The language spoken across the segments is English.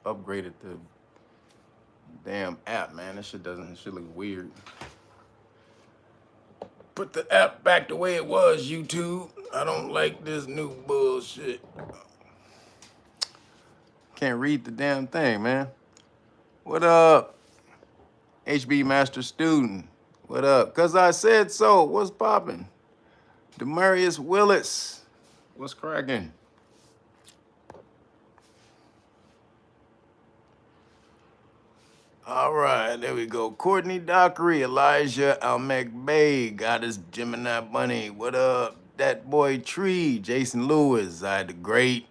upgraded the damn app, man. That shit look weird. Put the app back the way it was, YouTube. I don't like this new bullshit. Can't read the damn thing, man. What up? HB Master Student. What up? Cause I said so. What's poppin'? Demarius Willis. What's cracking? All right, there we go. Courtney Dockery, Elijah Almec Bay, Goddess Gemini Bunny. What up? That boy Tree, Jason Lewis, I the Great.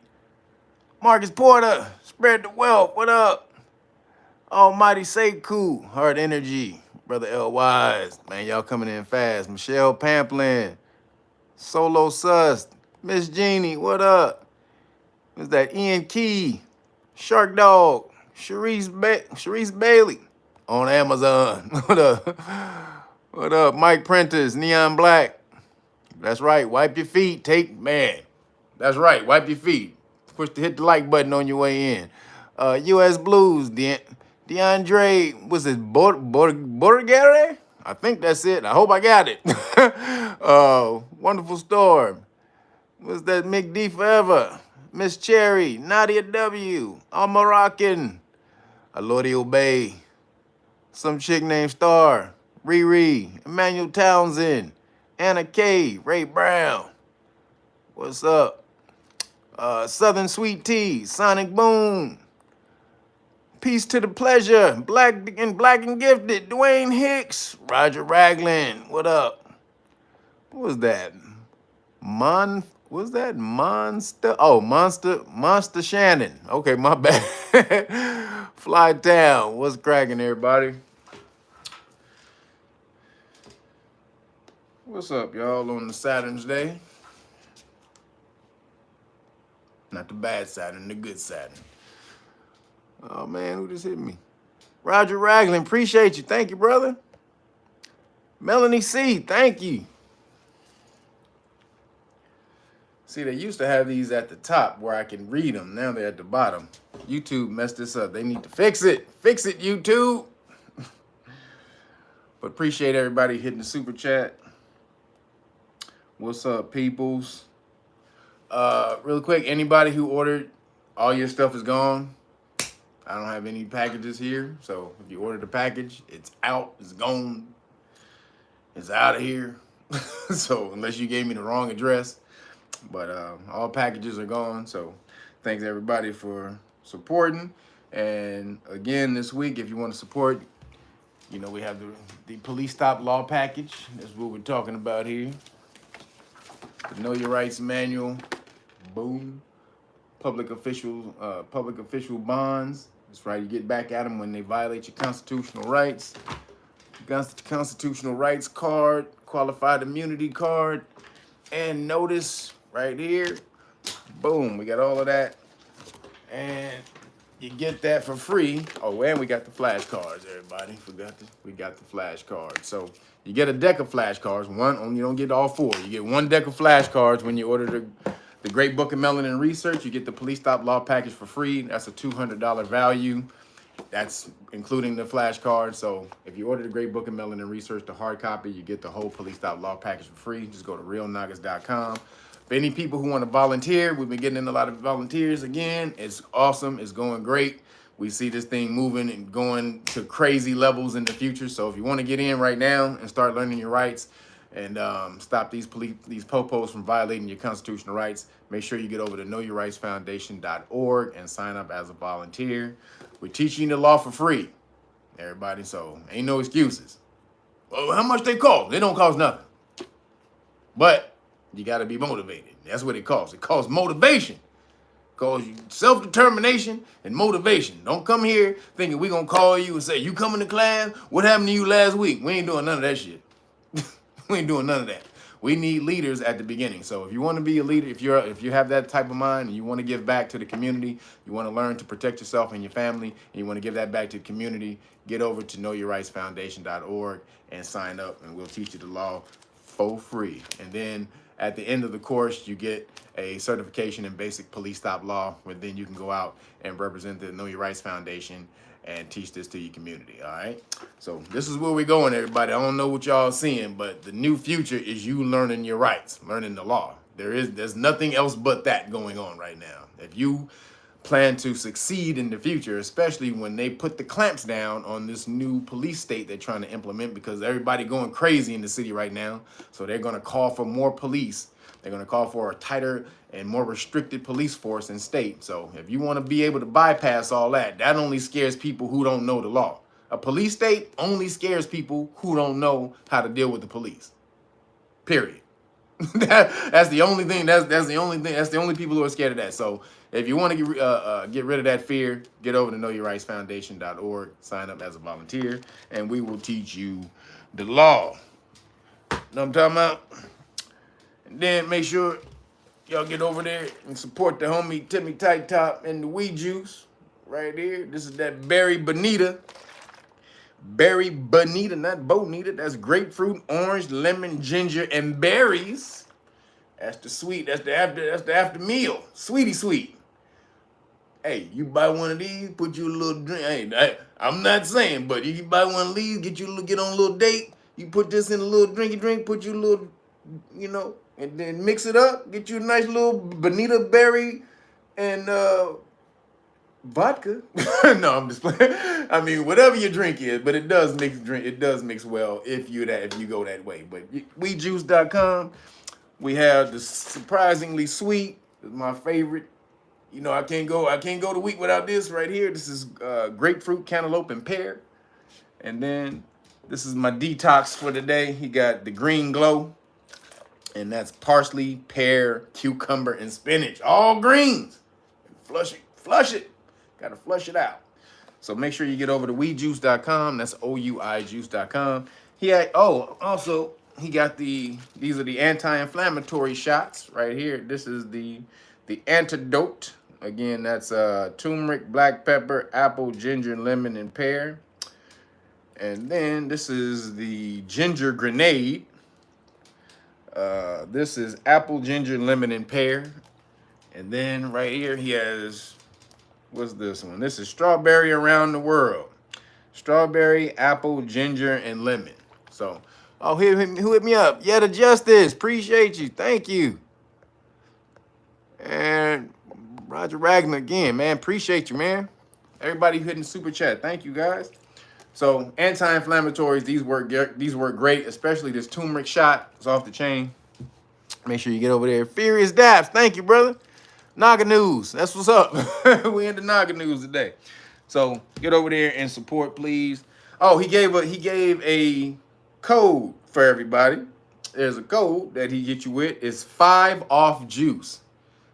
Marcus Porter, Spread the Wealth. What up? Almighty Sekou, Heart Energy, Brother L. Wise. Man, y'all coming in fast. Michelle Pamplin, Solo Sus, Miss Jeannie, what up? Who's that? Ian Key, Shark Dog, Sharice Bailey on Amazon. What up? What up? Mike Prentice, Neon Black. That's right. Wipe your feet. Man. That's right. Wipe your feet. Hit the like button on your way in. US Blues, DeAndre, what's this? Borgere? I think that's it. I hope I got it. Wonderful Storm. What's that? Mick D Forever. Miss Cherry, Nadia W, All Moroccan, Alodi Obey, some chick named Star, Riri, Emmanuel Townsend, Anna K, Ray Brown. What's up? Southern Sweet Tea, Sonic Boom. Peace to the Pleasure, Black and Gifted, Dwayne Hicks, Roger Ragland. What up? What was that? Was that Monster? Oh, Monster Shannon. Okay, my bad. Fly Town. What's cracking, everybody? What's up, y'all, on the Saturn's Day? Not the bad Saturn, the good Saturn. Oh, man, who just hit me? Roger Ragland, appreciate you. Thank you, brother. Melanie C., thank you. See, they used to have these at the top where I can read them. Now they're at the bottom. YouTube messed this up. They need to fix it. Fix it, YouTube. But appreciate everybody hitting the super chat. What's up, peoples? Real quick, anybody who ordered, all your stuff is gone. I don't have any packages here. So if you ordered a package, it's out, it's gone, it's out of here. So unless you gave me the wrong address. But all packages are gone. So thanks everybody for supporting. And again, this week, if you want to support, you know, we have the police stop law package. That's what we're talking about here. The Know Your Rights Manual. Boom. Public official bonds. That's right. You get back at them when they violate your constitutional rights. Constitutional rights card, qualified immunity card, and notice right here. Boom. We got all of that. And you get that for free. Oh, and we got the flashcards, everybody. We got the flashcards. So you get a deck of flashcards. You don't get all four. You get one deck of flashcards when you order the Great Book of Melanin Research. You get the Police Stop Law package for free. That's a $200 value. That's including the flashcards. So if you order the Great Book of Melanin Research, the hard copy, you get the whole Police Stop Law package for free. Just go to realnagas.com. For any people who want to volunteer, we've been getting in a lot of volunteers again. It's awesome. It's going great. We see this thing moving and going to crazy levels in the future. So if you want to get in right now and start learning your rights and stop these popos from violating your constitutional rights, make sure you get over to knowyourrightsfoundation.org and sign up as a volunteer. We're teaching you the law for free, everybody. So ain't no excuses. Well, how much they cost? They don't cost nothing. But you got to be motivated. That's what it costs. It costs motivation. It costs you self-determination and motivation. Don't come here thinking we're going to call you and say, you coming to class? What happened to you last week? We ain't doing none of that shit. We ain't doing none of that. We need leaders at the beginning. So if you want to be a leader, if you have that type of mind and you want to give back to the community, you want to learn to protect yourself and your family, and you want to give that back to the community, get over to knowyourrightsfoundation.org and sign up, and we'll teach you the law for free. And then At the end of the course, you get a certification in basic police stop law, where then you can go out and represent the Know Your Rights Foundation and teach this to your community. All right. So this is where we're going, everybody. I don't know what y'all seeing, but the new future is you learning your rights, learning the law. There's nothing else but that going on right now. If you plan to succeed in the future, especially when they put the clamps down on this new police state they're trying to implement, because everybody going crazy in the city right now. So they're going to call for more police. They're going to call for a tighter and more restricted police force and state. So if you want to be able to bypass all that, that only scares people who don't know the law. A police state only scares people who don't know how to deal with the police. Period. That's the only thing. That's the only thing. That's the only people who are scared of that. So if you want to get rid of that fear, get over to knowyourrightsfoundation.org. Sign up as a volunteer, and we will teach you the law. Know what I'm talking about? And then make sure y'all get over there and support the homie Timmy Tight Top and the weed juice right here. This is that Berry Bonita. Berry Bonita, not Bonita. That's grapefruit, orange, lemon, ginger, and berries. That's the sweet. That's the after meal. Sweetie sweet. Hey, you buy one of these, put you a little drink. Hey, I'm not saying, but you buy one of these, get on a little date. You put this in a little drinky drink, put you a little, and then mix it up. Get you a nice little Bonita berry and vodka. No, I'm just playing. I mean, whatever your drink is, but it does mix well if you go that way. But weedjuice.com, we have the surprisingly sweet. It's my favorite. I can't go the week without this right here. This is grapefruit, cantaloupe, and pear. And then this is my detox for today. He got the green glow, and that's parsley, pear, cucumber, and spinach. All greens. Flush it. Got to flush it out. So make sure you get over to weedjuice.com. That's OUI-juice.com. Also, he got these are the anti-inflammatory shots right here. This is the antidote. Again, that's turmeric, black pepper, apple, ginger, lemon, and pear. And then this is the ginger grenade. This is apple, ginger, lemon, and pear. And then right here he has, what's this one? This is strawberry around the world. Strawberry, apple, ginger, and lemon. So, who hit me up? Yeah, the Justice. Appreciate you. Thank you. And Roger Ragnar again, man. Appreciate you, man. Everybody hitting super chat. Thank you, guys. So, anti-inflammatories, these work great, especially this turmeric shot. It's off the chain. Make sure you get over there. Furious Daps. Thank you, brother. Naga News. That's what's up. We into Naga News today. So, get over there and support, please. Oh, he gave a code for everybody. There's a code that he gets you with. It's 5 off juice.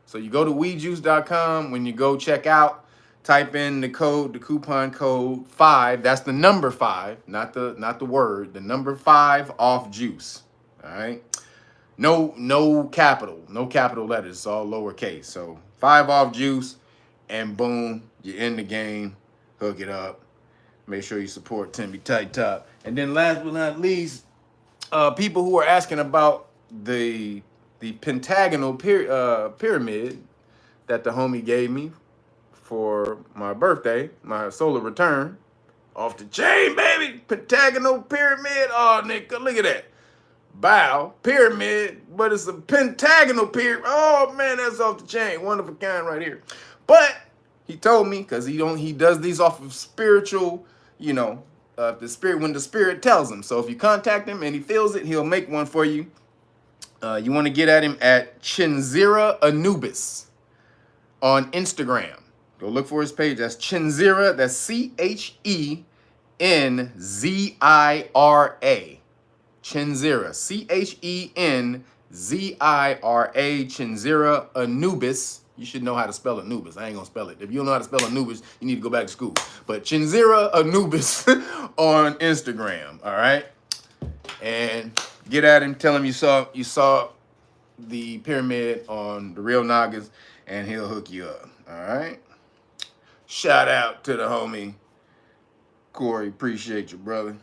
So you go to weedjuice.com. When you go check out, type in the coupon code 5. That's the number 5, not the word. The number 5 off juice. All right. No capital letters. It's all lowercase. So 5 off juice, and boom, you're in the game. Hook it up. Make sure you support Timmy Tight Top. And then last but not least, people who are asking about the pentagonal pyramid that the homie gave me for my birthday, my solar return. Off the chain, baby. Pentagonal pyramid. Oh, nigga, look at that. Bow, pyramid, but it's a pentagonal pyramid. Oh, man, that's off the chain. One of a kind right here. But he told me, because he does these off of spiritual, when the spirit tells him. So if you contact him and he feels it, he'll make one for you. You want to get at him at Chinzira Anubis on Instagram. Go look for his page. That's Chinzira. That's CHENZIRA. Chinzira. CHENZIRA. Chinzira Anubis. You should know how to spell Anubis. I ain't gonna spell it. If you don't know how to spell Anubis, you need to go back to school. But Chinzira Anubis on Instagram. All right. And get at him. Tell him you saw the pyramid on the Real Noggins, and he'll hook you up. All right. Shout out to the homie Corey. Appreciate you, brother.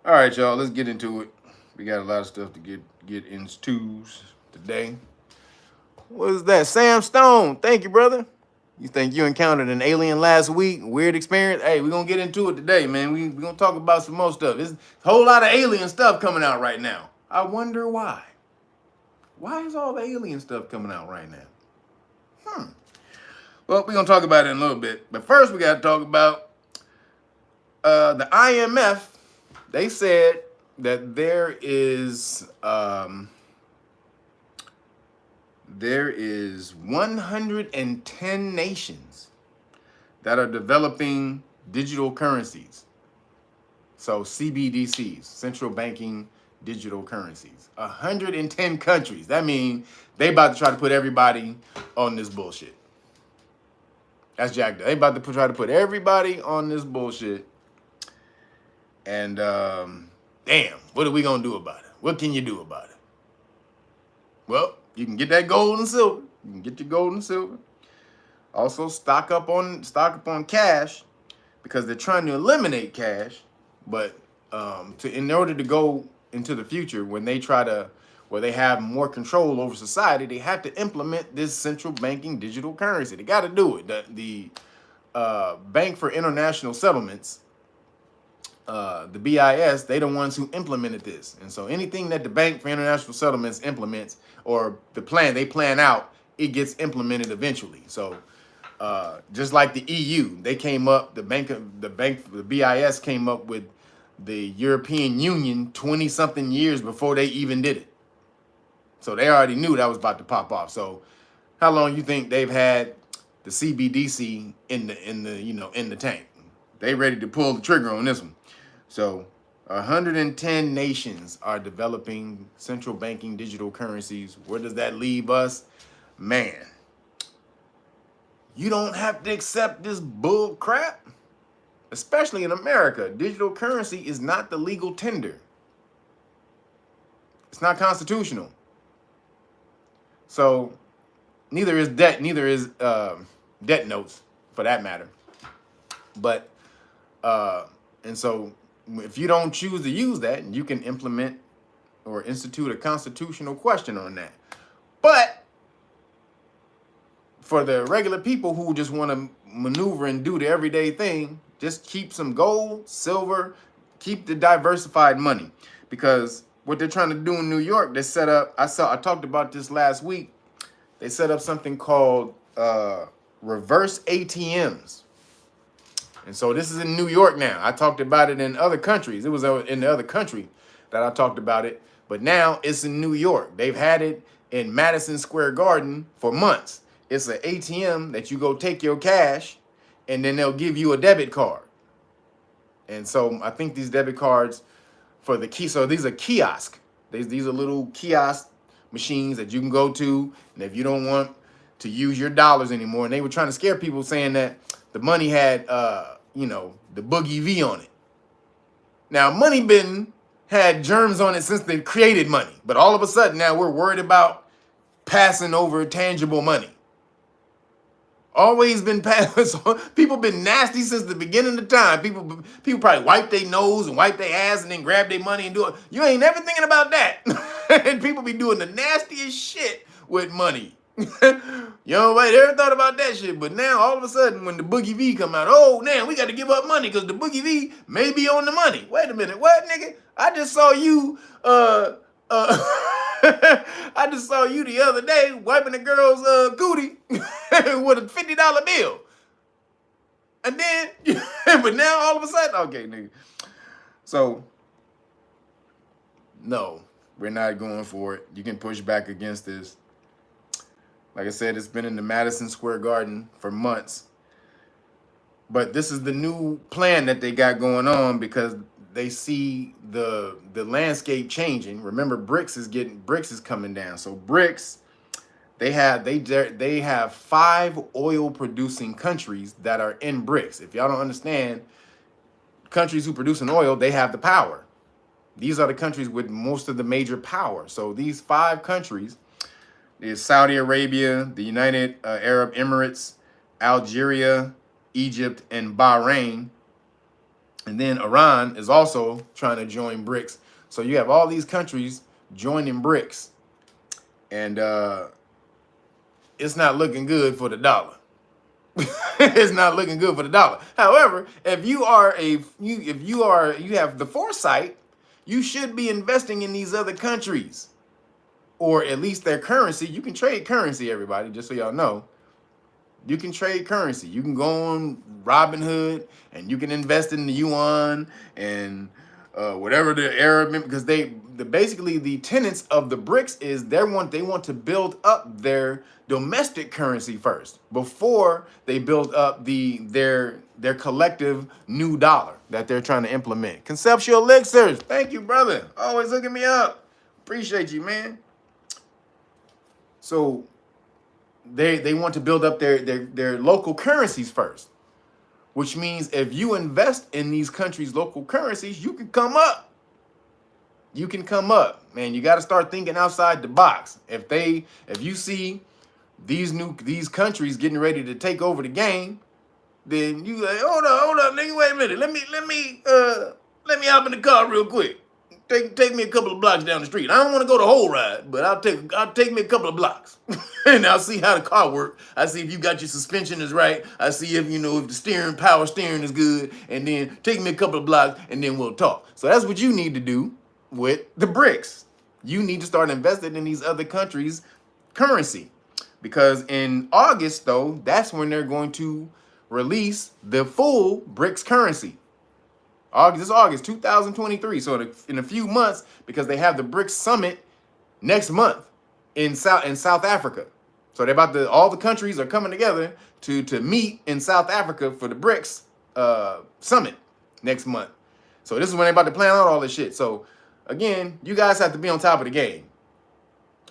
All right, y'all. Let's get into it. We got a lot of stuff to get into today. What is that? Sam Stone. Thank you, brother. You think you encountered an alien last week? Weird experience? Hey, we're going to get into it today, man. We're going to talk about some more stuff. There's a whole lot of alien stuff coming out right now. I wonder why. Why is all the alien stuff coming out right now? Well, we're going to talk about it in a little bit. But first, we got to talk about the IMF. They said that there is 110 nations that are developing digital currencies. So CBDCs, central banking digital currencies. 110 countries. That means they about to try to put everybody on this bullshit. That's jacked up. They about to try to put everybody on this bullshit. And damn, what are we gonna do about it? What can you do about it? Well, you can get that gold and silver. You can get your gold and silver. Also, stock up on cash, because they're trying to eliminate cash. But in order to go into the future, when they where they have more control over society, they have to implement this central banking digital currency. They got to do it. The Bank for International Settlements, the BIS, they the ones who implemented this. And so anything that the Bank for International Settlements implements, or they plan out, it gets implemented eventually. So just like the EU, they came up, the BIS came up with the European Union 20-something years before they even did it. So they already knew that was about to pop off. So how long you think they've had the CBDC in the tank? They ready to pull the trigger on this one. So 110 nations are developing central banking digital currencies. Where does that leave us? Man, you don't have to accept this bull crap. Especially in America, digital currency is not the legal tender. It's not constitutional. So neither is debt notes, for that matter. But and so if you don't choose to use that, you can implement or institute a constitutional question on that. But for the regular people who just want to maneuver and do the everyday thing, just keep some gold, silver, keep the diversified money. Because what they're trying to do in New York, they set up, I talked about this last week, they set up something called reverse ATMs. And so this is in New York now. I talked about it in other countries. It was in the other country that I talked about it. But now it's in New York. They've had it in Madison Square Garden for months. It's an ATM that you go take your cash, and then they'll give you a debit card. And so I think these debit cards for the key. So these are kiosks. These are little kiosk machines that you can go to. And if you don't want to use your dollars anymore, and they were trying to scare people saying that the money had, the Boogie V on it. Now, money had germs on it since they created money. But all of a sudden now we're worried about passing over tangible money. Always been passed. People been nasty since the beginning of time. People probably wipe their nose and wipe their ass and then grab their money and do it. You ain't never thinking about that. And people be doing the nastiest shit with money. You know, they ever thought about that shit? But now all of a sudden when the Boogie V come out, oh, now we got to give up money because the Boogie V may be on the money. Wait a minute. What, nigga? I just saw you, I just saw you the other day wiping a girl's cootie with a $50 bill. And then, but now all of a sudden, okay, nigga. So, no, we're not going for it. You can push back against this. Like I said, it's been in the Madison Square Garden for months. But this is the new plan that they got going on because they see the landscape changing. Remember, BRICS is coming down. So BRICS, they have 5 oil producing countries that are in BRICS. If y'all don't understand, countries who produce oil, they have the power. These are the countries with most of the major power. So these 5 countries is Saudi Arabia, the United Arab Emirates, Algeria, Egypt, and Bahrain. And then Iran is also trying to join BRICS. So you have all these countries joining BRICS, and it's not looking good for the dollar. It's not looking good for the dollar. However, if you have the foresight, you should be investing in these other countries, or at least their currency. You can trade currency, everybody, just so y'all know. You can trade currency. You can go on Robinhood and you can invest in the yuan and whatever the Arab, because basically the tenets of the BRICS is they want to build up their domestic currency first before they build up their collective new dollar that they're trying to implement. Conceptual elixirs, thank you, brother. Always hooking me up. Appreciate you, man. So they want to build up their local currencies first, which means if you invest in these countries' local currencies, you can come up. You can come up, man. You got to start thinking outside the box. If you see these countries getting ready to take over the game, then you like, hold up, nigga, wait a minute. Let me hop in the car real quick. Take me a couple of blocks down the street. I don't want to go the whole ride, but I'll take me a couple of blocks. And I'll see how the car works. I see if you got your suspension is right. I see if if the power steering is good. And then take me a couple of blocks and then we'll talk. So that's what you need to do with the BRICS. You need to start investing in these other countries' currency. Because in August, though, that's when they're going to release the full BRICS currency. This is August 2023. So in a few months, because they have the BRICS summit next month in South Africa. So all the countries are coming together to meet in South Africa for the BRICS summit next month. So this is when they're about to plan out all this shit. So again, you guys have to be on top of the game.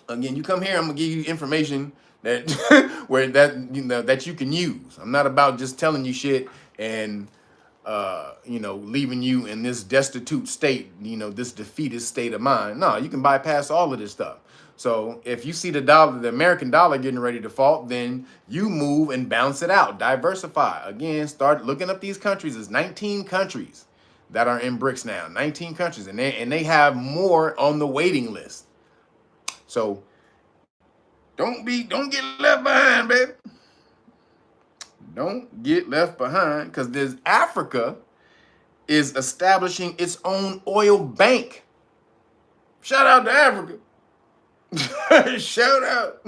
Again, you come here, I'm gonna give you information that that you can use. I'm not about just telling you shit and leaving you in this destitute state, this defeatist state of mind. No, you can bypass all of this stuff. So if you see the American dollar getting ready to fall, then you move and bounce it out, diversify. Again, start looking up these countries. There's 19 countries that are in BRICS now, 19 countries, and they have more on the waiting list. So don't get left behind, baby. Don't get left behind, because there's Africa is establishing its own oil bank. Shout out to Africa. Shout out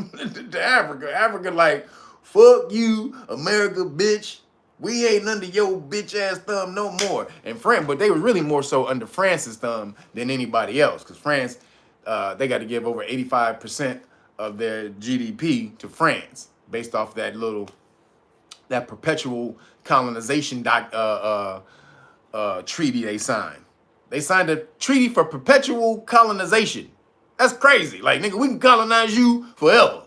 to Africa. Africa like, fuck you, America, bitch. We ain't under your bitch ass thumb no more. And France, but they were really more so under France's thumb than anybody else, because France, they got to give over 85% of their GDP to France based off that perpetual colonization treaty they signed. They signed a treaty for perpetual colonization. That's crazy. Like, nigga, we can colonize you forever.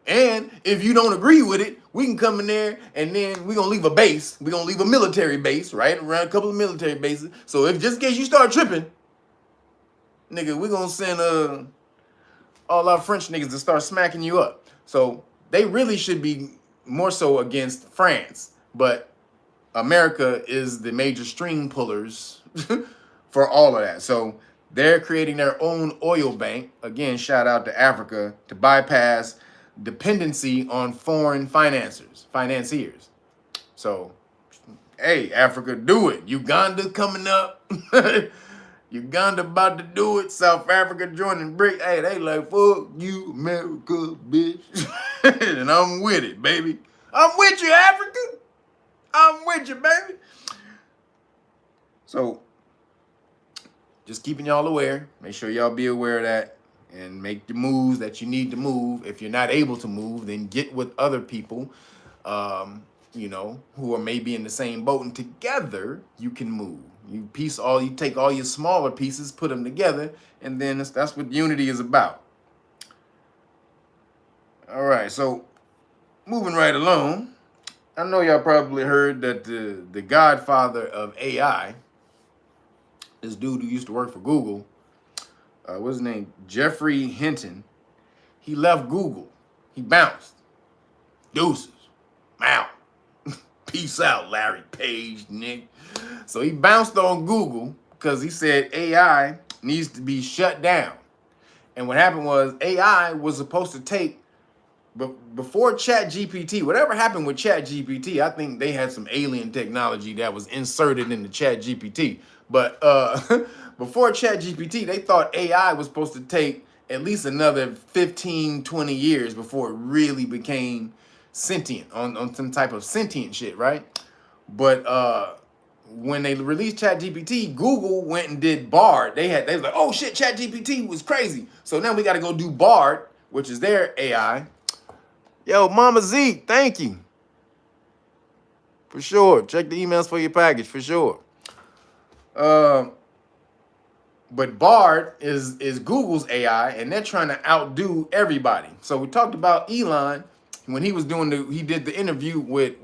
And if you don't agree with it, we can come in there and then we're going to leave a base. We're going to leave a military base, right? Around a couple of military bases. So if just in case you start tripping, nigga, we're going to send all our French niggas to start smacking you up. So they really should be more so against France. But America is the major string pullers for all of that. So they're creating their own oil bank. Again, shout out to Africa to bypass dependency on foreign financiers. So, hey, Africa, do it. Uganda coming up. Uganda about to do it. South Africa joining BRICS. Hey, they like, fuck you, America, bitch. And I'm with it, baby. I'm with you, Africa. I'm with you, baby. So, just keeping y'all aware. Make sure y'all be aware of that and make the moves that you need to move. If you're not able to move, then get with other people, who are maybe in the same boat, and together you can move. You take all your smaller pieces, put them together, and then that's what unity is about. All right, so moving right along. I know y'all probably heard that the godfather of AI, this dude who used to work for Google, what's his name? Jeffrey Hinton. He left Google. He bounced. Deuces. Out. Peace out, Larry Page, Nick. So he bounced on Google because he said AI needs to be shut down. And what happened was AI was supposed to take, but before ChatGPT, whatever happened with ChatGPT, I think they had some alien technology that was inserted into ChatGPT. But before ChatGPT, they thought AI was supposed to take at least another 15, 20 years before it really became sentient, on some type of sentient shit, right? But when they released ChatGPT, Google went and did Bard. They was like, oh shit, ChatGPT was crazy. So now we got to go do Bard, which is their AI. Yo, Mama Zeke, thank you. For sure. Check the emails for your package, for sure. But Bard is Google's AI, and they're trying to outdo everybody. So we talked about Elon when he was he did the interview with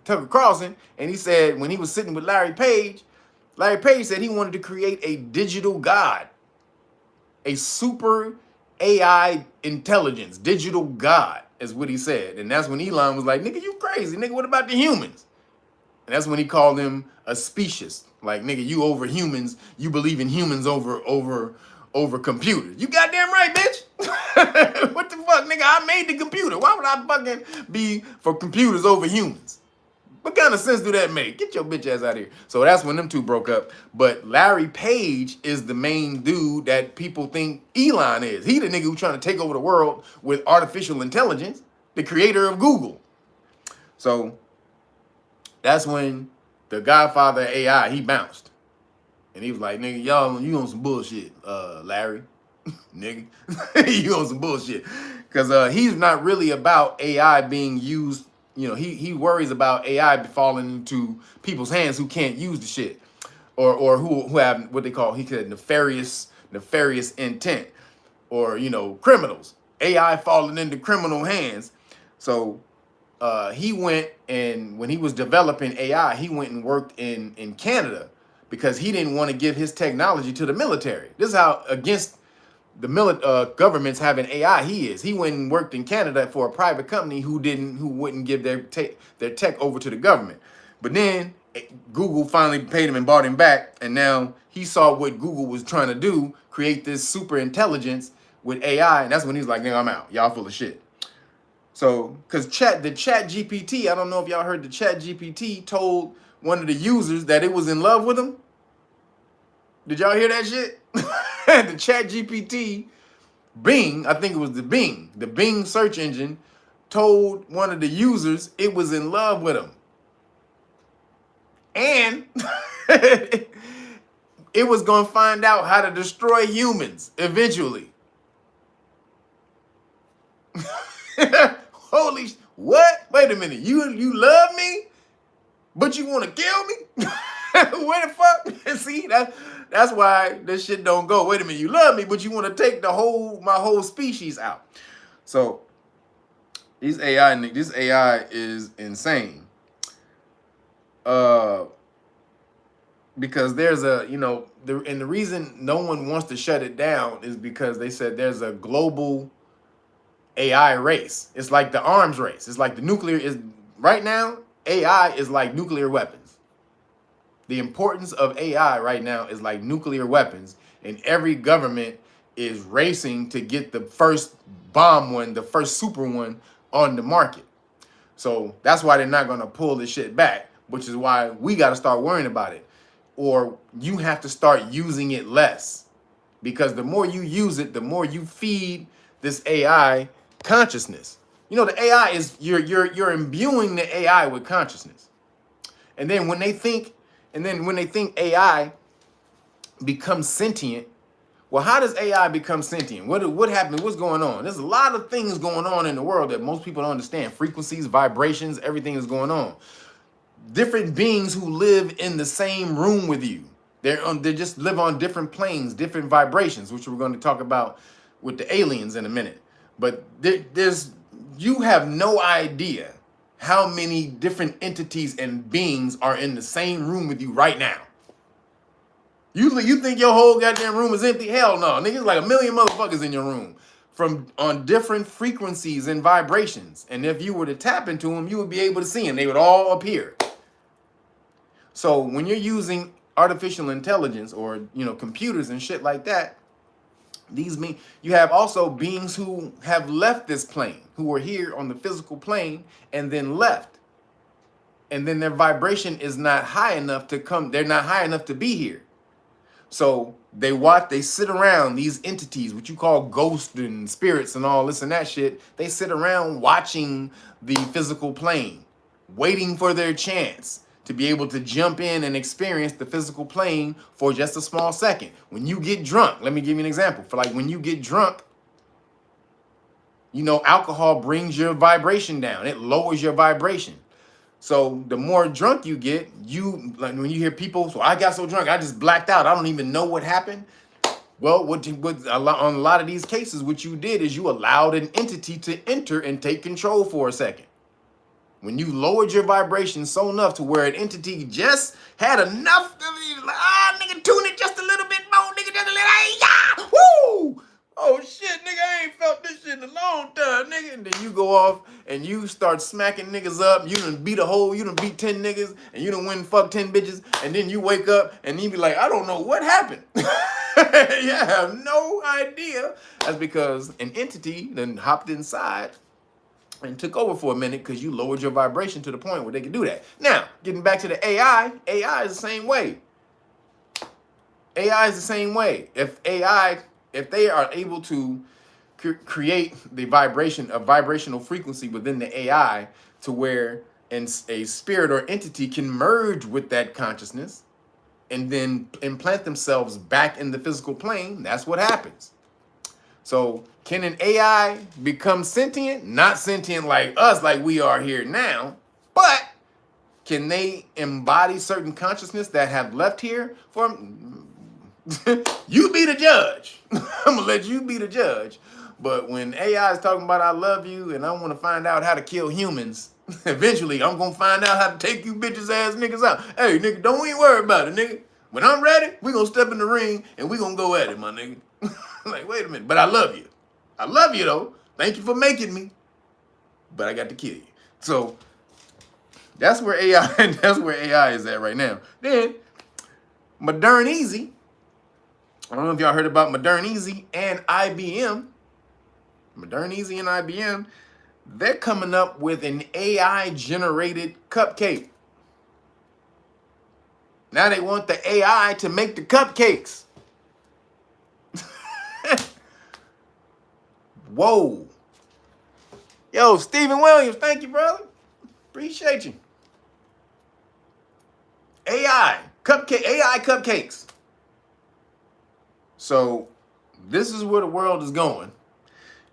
Tucker Carlson, and he said when he was sitting with Larry Page said he wanted to create a digital god, a super AI intelligence, digital god, is what he said. And that's when Elon was like, nigga, you crazy. Nigga, what about the humans? And that's when he called him a specious. Like, nigga, you over humans. You believe in humans over computers. You goddamn right, bitch. What the fuck, nigga? I made the computer. Why would I fucking be for computers over humans? What kind of sense do that make? Get your bitch ass out of here. So that's when them two broke up. But Larry Page is the main dude that people think Elon is. He the nigga who's trying to take over the world with artificial intelligence, the creator of Google. So that's when the godfather of AI, he bounced. And he was like, nigga, y'all, you on some bullshit, Larry. Nigga, you on some bullshit. Because he's not really about AI being used. You know, he worries about AI falling into people's hands who can't use the shit. Or who have what they call, he said, nefarious intent. Or, you know, criminals. AI falling into criminal hands. So he went, and when he was developing AI, he went and worked in Canada because he didn't want to give his technology to the military. This is how against the governments having AI he is. He went and worked in Canada for a private company who wouldn't give their tech over to the government. But then Google finally paid him and bought him back, and now he saw what Google was trying to do, create this super intelligence with AI, and that's when he's like, nigga, I'm out. Y'all full of shit. So, because the ChatGPT, I don't know if y'all heard, the ChatGPT told one of the users that it was in love with him. Did y'all hear that shit? The ChatGPT, Bing, I think it was the Bing search engine, told one of the users it was in love with him. And it was going to find out how to destroy humans eventually. Holy, what? Wait a minute. You love me, but you want to kill me? Where the fuck? See, that's why this shit don't go. Wait a minute. You love me, but you want to take my whole species out. So this AI is insane. Because there's the reason no one wants to shut it down is because they said there's a global AI race. It's like the arms race. It's like the nuclear is right now. AI is like nuclear weapons. The importance of AI right now is like nuclear weapons, and every government is racing to get the first bomb one, the first super one on the market. So that's why they're not going to pull this shit back, which is why we got to start worrying about it. Or you have to start using it less, because the more you use it, the more you feed this AI consciousness. You know, the AI is you're imbuing the AI with consciousness. And then when they think AI becomes sentient, well, how does AI become sentient? What happened? What's going on? There's a lot of things going on in the world that most people don't understand. Frequencies, vibrations, everything is going on. Different beings who live in the same room with you. They just live on different planes, different vibrations, which we're going to talk about with the aliens in a minute. But you have no idea how many different entities and beings are in the same room with you right now. You think your whole goddamn room is empty? Hell no. Niggas like 1 million motherfuckers in your room on different frequencies and vibrations. And if you were to tap into them, you would be able to see them. They would all appear. So when you're using artificial intelligence or, you know, computers and shit like that, these mean you have also beings who have left this plane, who are here on the physical plane and then left. And then their vibration is not high enough to come, they're not high enough to be here. So they sit around, these entities, what you call ghosts and spirits and all this and that shit, they sit around watching the physical plane, waiting for their chance to be able to jump in and experience the physical plane for just a small second. When you get drunk, let me give you an example. For like when you get drunk, you know, alcohol brings your vibration down. It lowers your vibration. So the more drunk you get, like when you hear people, so I got so drunk, I just blacked out. I don't even know what happened. Well, on a lot of these cases, what you did is you allowed an entity to enter and take control for a second. When you lowered your vibration so enough to where an entity just had enough to be like, nigga, tune it just a little bit more, nigga, just a little, woo! Oh shit, nigga, I ain't felt this shit in a long time, nigga. And then you go off and you start smacking niggas up. You done beat 10 niggas, and you done win fuck 10 bitches. And then you wake up and you be like, I don't know what happened. You have no idea. That's because an entity then hopped inside and took over for a minute because you lowered your vibration to the point where they could do that. Now, getting back to the AI is the same way. AI is the same way. If they are able to create a vibrational frequency within the AI to where a spirit or entity can merge with that consciousness and then implant themselves back in the physical plane, that's what happens. So can an AI become sentient? Not sentient like us, like we are here now, but can they embody certain consciousness that have left here? You be the judge. I'm gonna let you be the judge. But when AI is talking about I love you and I want to find out how to kill humans, eventually I'm gonna find out how to take you bitches ass niggas out. Hey nigga, don't even worry about it, nigga. When I'm ready, we gonna step in the ring and we gonna go at it, my nigga. Like, wait a minute, but I love you. I love you though. Thank you for making me. But I got to kill you. So that's where AI is at right now. Then Modern Easy. I don't know if y'all heard about Modern Easy and IBM. Modern Easy and IBM, they're coming up with an AI generated cupcake. Now they want the AI to make the cupcakes. Whoa. Yo, Stephen Williams, thank you, brother. Appreciate you. AI cupcakes. So this is where the world is going.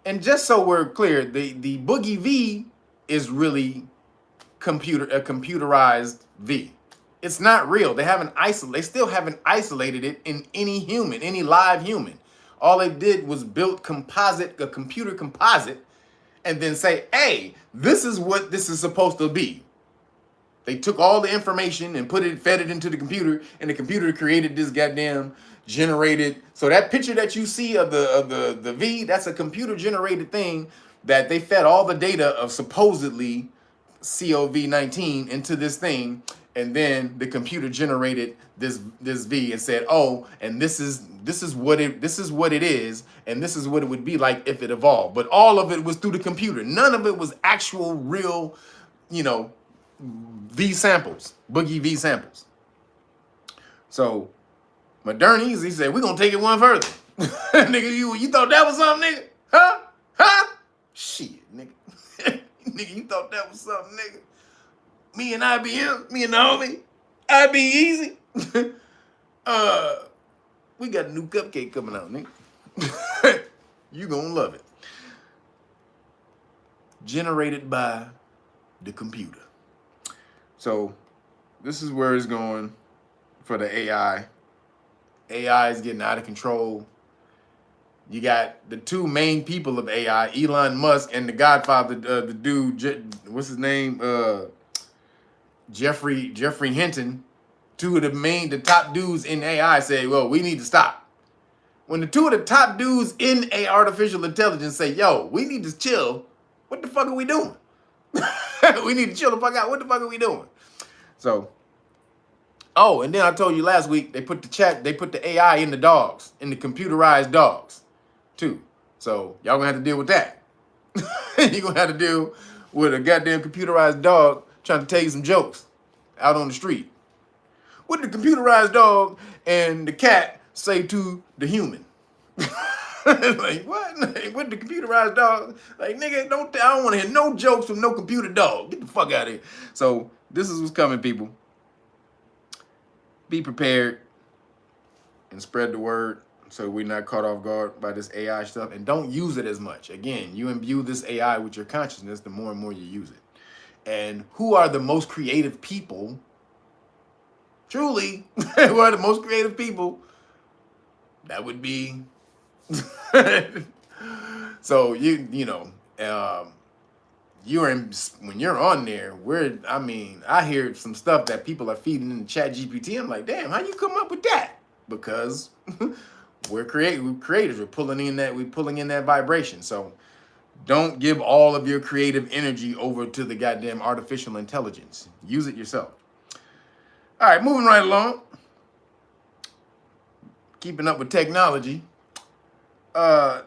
And just so we're clear, the Boogie V is really a computerized V. It's not real. They still haven't isolated it in any live human. All they did was build a computer composite, and then say, hey, this is what this is supposed to be. They took all the information and fed it into the computer, and the computer created this goddamn generated. So that picture that you see of the V, that's a computer generated thing that they fed all the data of supposedly COVID-19 into this thing, and then the computer generated this V and said, oh, and this is what it is, and this is what it would be like if it evolved. But all of it was through the computer. None of it was actual real, V samples, Boogie V samples. So Modern Easy said, we're gonna take it one further. Nigga, you thought that was something, nigga? Huh? Shit, nigga. Nigga, you thought that was something, nigga? Me and IBM, me and the homie, IB Easy. We got a new cupcake coming out, nigga. You gonna love it. Generated by the computer. So this is where it's going for the AI. AI is getting out of control. You got the two main people of AI, Elon Musk and the Godfather, the dude, what's his name? Jeffrey Hinton. Two of the top dudes in AI say, well, we need to stop. When the two of the top dudes in artificial intelligence say, yo, we need to chill, what the fuck are we doing? We need to chill the fuck out. What the fuck are we doing? So Oh, and then I told you last week they put the AI in the dogs, in the computerized dogs, too. So y'all gonna have to deal with that. You're gonna have to deal with a goddamn computerized dog trying to tell you some jokes out on the street. What did the computerized dog and the cat say to the human? Like, what? Like, what the computerized dog? Like, nigga, I don't want to hear no jokes from no computer dog. Get the fuck out of here. So this is what's coming, people. Be prepared and spread the word so we're not caught off guard by this AI stuff. And don't use it as much. Again, you imbue this AI with your consciousness, the more and more you use it. And who are the most creative people? Truly, who are the most creative people? That would be... So when you're on there, I hear some stuff that people are feeding in the chat GPT. I'm like, damn, how you come up with that? Because we're creators. We're pulling in that vibration. So don't give all of your creative energy over to the goddamn artificial intelligence. Use it yourself. All right, moving right along. Keeping up with technology.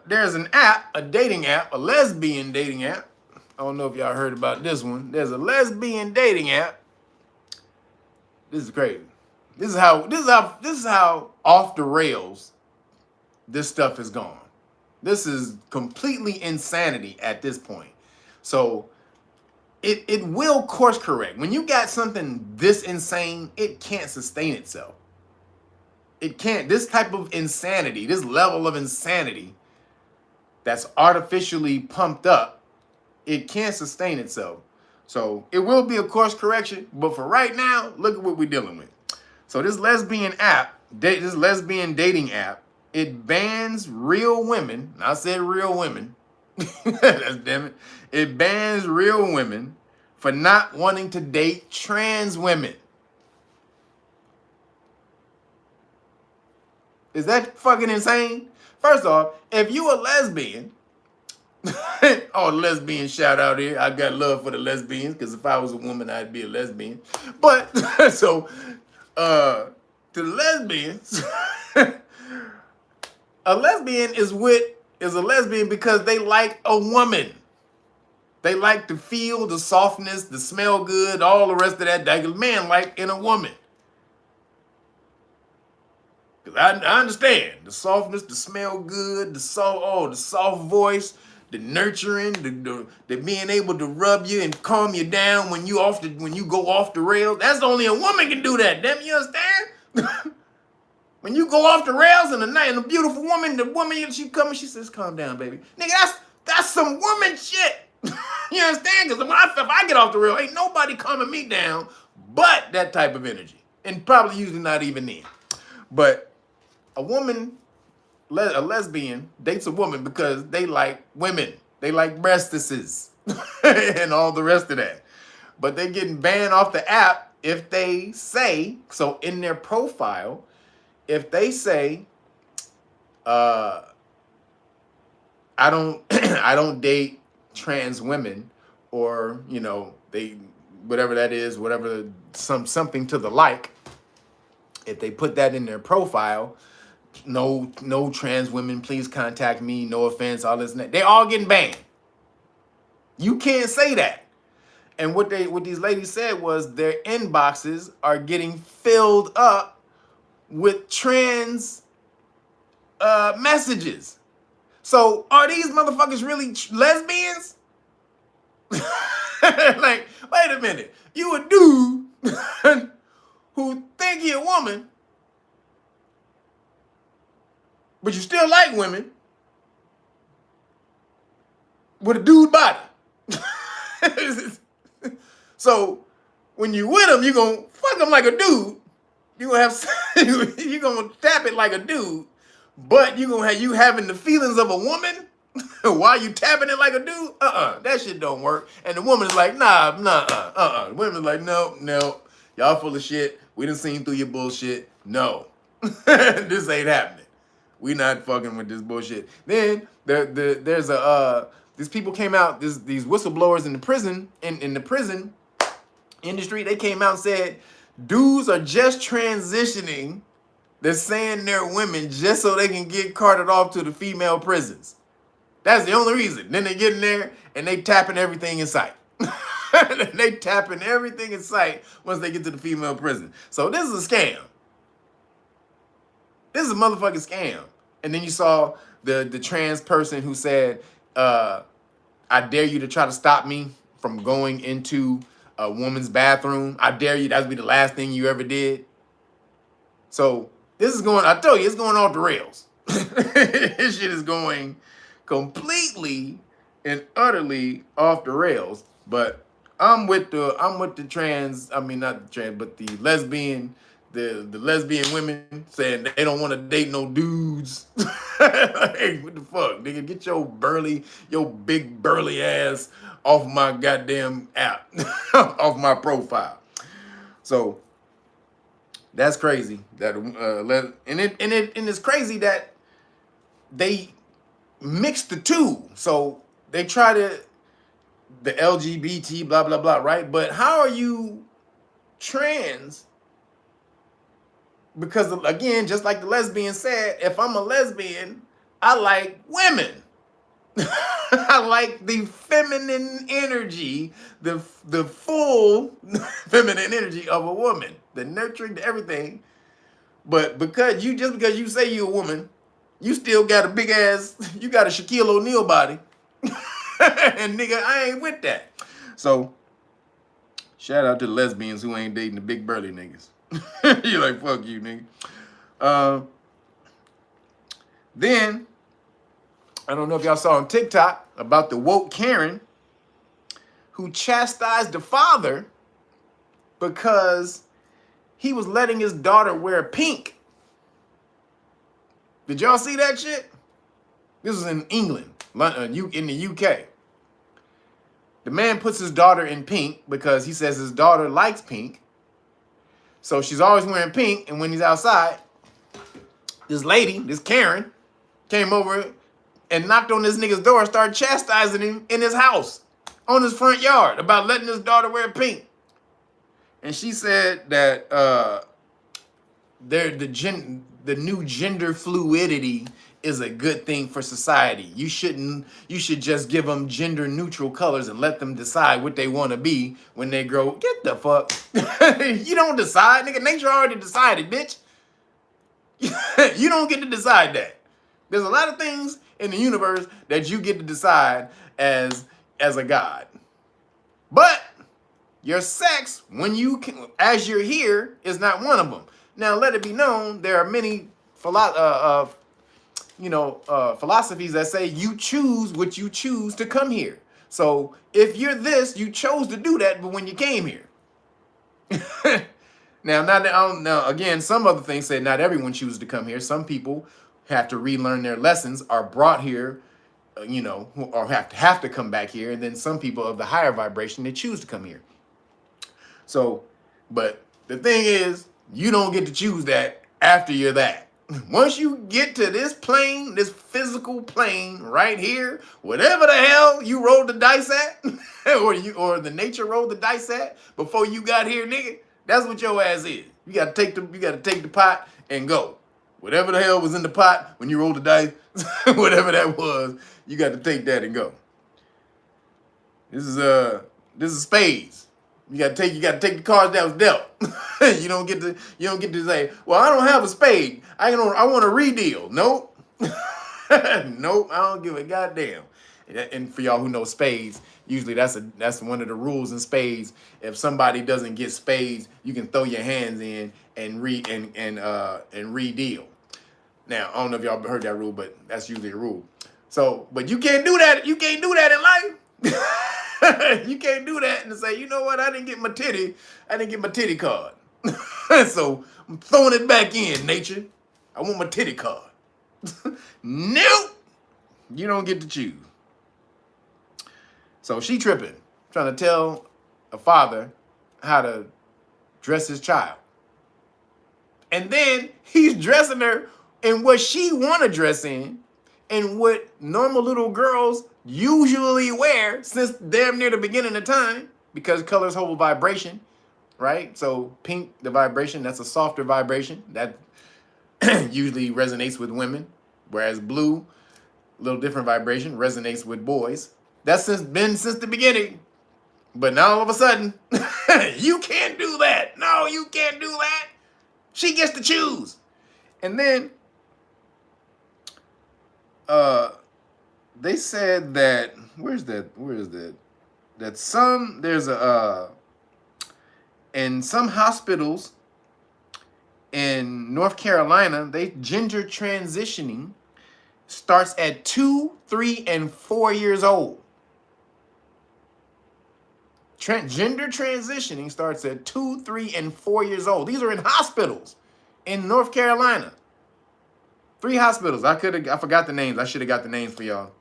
There's an app, a dating app, a lesbian dating app. I don't know if y'all heard about this one. There's a lesbian dating app. This is crazy. This is how off the rails this stuff has gone. This is completely insanity at this point. So it will course correct. When you got something this insane, it can't sustain itself. It can't. This type of insanity, this level of insanity that's artificially pumped up, it can't sustain itself. So it will be a course correction, but for right now, look at what we're dealing with. So this lesbian dating app, it bans real women. I said real women. That's damn it. It bans real women for not wanting to date trans women. Is that fucking insane? First off, if you a lesbian, oh, lesbian shout out here. I got love for the lesbians, because if I was a woman, I'd be a lesbian. But so to the lesbians, a lesbian is a lesbian because they like a woman. They like to feel the softness, the smell good, all the rest of that that man like in a woman. I understand the softness, the smell good, the soft voice, the nurturing, the being able to rub you and calm you down when you go off the rails. That's only a woman can do that. Damn, you understand? When you go off the rails and a beautiful woman, she comes, she says, "Calm down, baby." Nigga, that's some woman shit. You understand? Because if I get off the rail, ain't nobody calming me down but that type of energy, and probably usually not even then. But a lesbian dates a woman because they like women. They like breastises and all the rest of that. But they're getting banned off the app if they say, so in their profile, if they say, I don't date trans women, or, whatever that is, something to the like, if they put that in their profile, no trans women, please contact me, no offense, all this and that, they all getting banned. You can't say that. And what these ladies said was their inboxes are getting filled up with trans messages. So are these motherfuckers really lesbians? Like, wait a minute. You a dude who think he a woman, but you still like women with a dude body. So when you with him, you gonna fuck him like a dude. You gonna you gonna tap it like a dude, but you having the feelings of a woman while you tapping it like a dude. That shit don't work. And the woman is like, nah. The woman's like, no, y'all full of shit. We done seen through your bullshit. No, this ain't happening. We not fucking with this bullshit. Then there's these people came out, these whistleblowers in the prison, in the prison industry, they came out and said Dudes are just transitioning. They're saying they're women just so they can get carted off to the female prisons. That's the only reason. Then they get in there and they tapping everything in sight. They tapping everything in sight once they get to the female prison. So this is a scam. This is a motherfucking scam. And then you saw the trans person who said, I dare you to try to stop me from going into a woman's bathroom. I dare you. That'd be the last thing you ever did. So this is going, I tell you, it's going off the rails. This shit is going completely and utterly off the rails. But I'm with the trans, I mean not the trans, but the lesbian women saying they don't want to date no dudes. Hey, what the fuck, nigga? Get your big burly ass off my goddamn app, off my profile. So that's crazy. That and it's crazy that they mix the two. So they try to the LGBT blah blah blah, right? But how are you trans? Because again, just like the lesbian said, if I'm a lesbian, I like women. I like the feminine energy, the full feminine energy of a woman, the nurturing, the everything. But because you say you're a woman, you still got a big ass, you got a Shaquille O'Neal body. And nigga, I ain't with that. So shout out to the lesbians who ain't dating the big burly niggas. You're like, fuck you, nigga. Then, I don't know if y'all saw on TikTok about the woke Karen who chastised the father because he was letting his daughter wear pink. Did y'all see that shit? This was in England, in the UK. The man puts his daughter in pink because he says his daughter likes pink. So she's always wearing pink, and when he's outside, this lady, this Karen, came over and knocked on this nigga's door and started chastising him in his house, on his front yard, about letting his daughter wear pink. And she said that the new gender fluidity is a good thing for society. You should just give them gender neutral colors and let them decide what they want to be when they grow. Get the fuck. You don't decide, nigga. Nature already decided, bitch. You don't get to decide that. There's a lot of things in the universe that you get to decide as a god. But your sex, as you're here, is not one of them. Now, let it be known, there are many philosophies that say you choose what you choose to come here. So if you're this, you chose to do that, but when you came here. Now, again, some other things say not everyone chooses to come here. Some people have to relearn their lessons, are brought here, or have to come back here. And then some people of the higher vibration, they choose to come here. So, but the thing is, you don't get to choose that after you're that. Once you get to this plane, this physical plane right here, whatever the hell you rolled the dice at, or the nature rolled the dice at before you got here, nigga, that's what your ass is. You gotta take the pot and go. Whatever the hell was in the pot when you rolled the dice, whatever that was, you got to take that and go. This is spades. You gotta take the cards that was dealt. You don't get to say, well, I don't have a spade. I want a redeal. Nope. Nope, I don't give a goddamn. And for y'all who know spades, usually that's one of the rules in spades. If somebody doesn't get spades, you can throw your hands in and redeal. Now, I don't know if y'all heard that rule, but that's usually a rule. So, but you can't do that. You can't do that in life. You can't do that and say, you know what? I didn't get my titty card. So I'm throwing it back in, nature. I want my titty card. Nope. You don't get to choose. So she tripping, trying to tell a father how to dress his child. And then he's dressing her in what she want to dress in and what normal little girls usually wear since damn near the beginning of time, because colors hold vibration. right? So pink, the vibration, that's a softer vibration that usually resonates with women, whereas blue, a little different vibration, resonates with boys. That's been since the beginning. But now all of a sudden, you can't do that. No, you can't do that. She gets to choose. And then they said that, where is that? That in some hospitals in North Carolina, gender transitioning starts at 2, 3, and 4 years old. Gender transitioning starts at 2, 3, and 4 years old. These are in hospitals in North Carolina. 3 hospitals. I forgot the names. I should have got the names for y'all.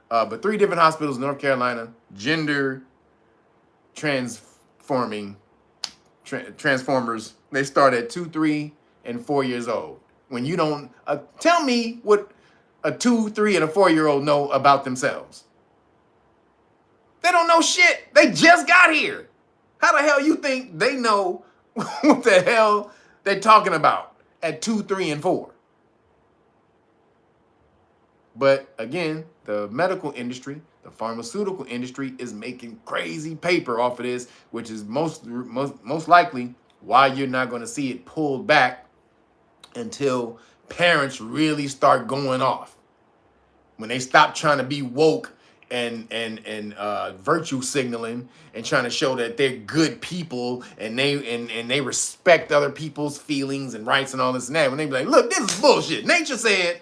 But 3 different hospitals in North Carolina, gender transformers, they start at 2, 3, and 4 years old. When you don't, tell me what a 2, 3, and a 4-year-old know about themselves. They don't know shit. They just got here. How the hell you think they know what the hell they're talking about at 2, 3, and 4? But again, the medical industry, the pharmaceutical industry is making crazy paper off of this, which is most likely why you're not going to see it pulled back until parents really start going off. When they stop trying to be woke and virtue signaling and trying to show that they're good people and they respect other people's feelings and rights and all this and that. When they be like, look, this is bullshit. Nature said.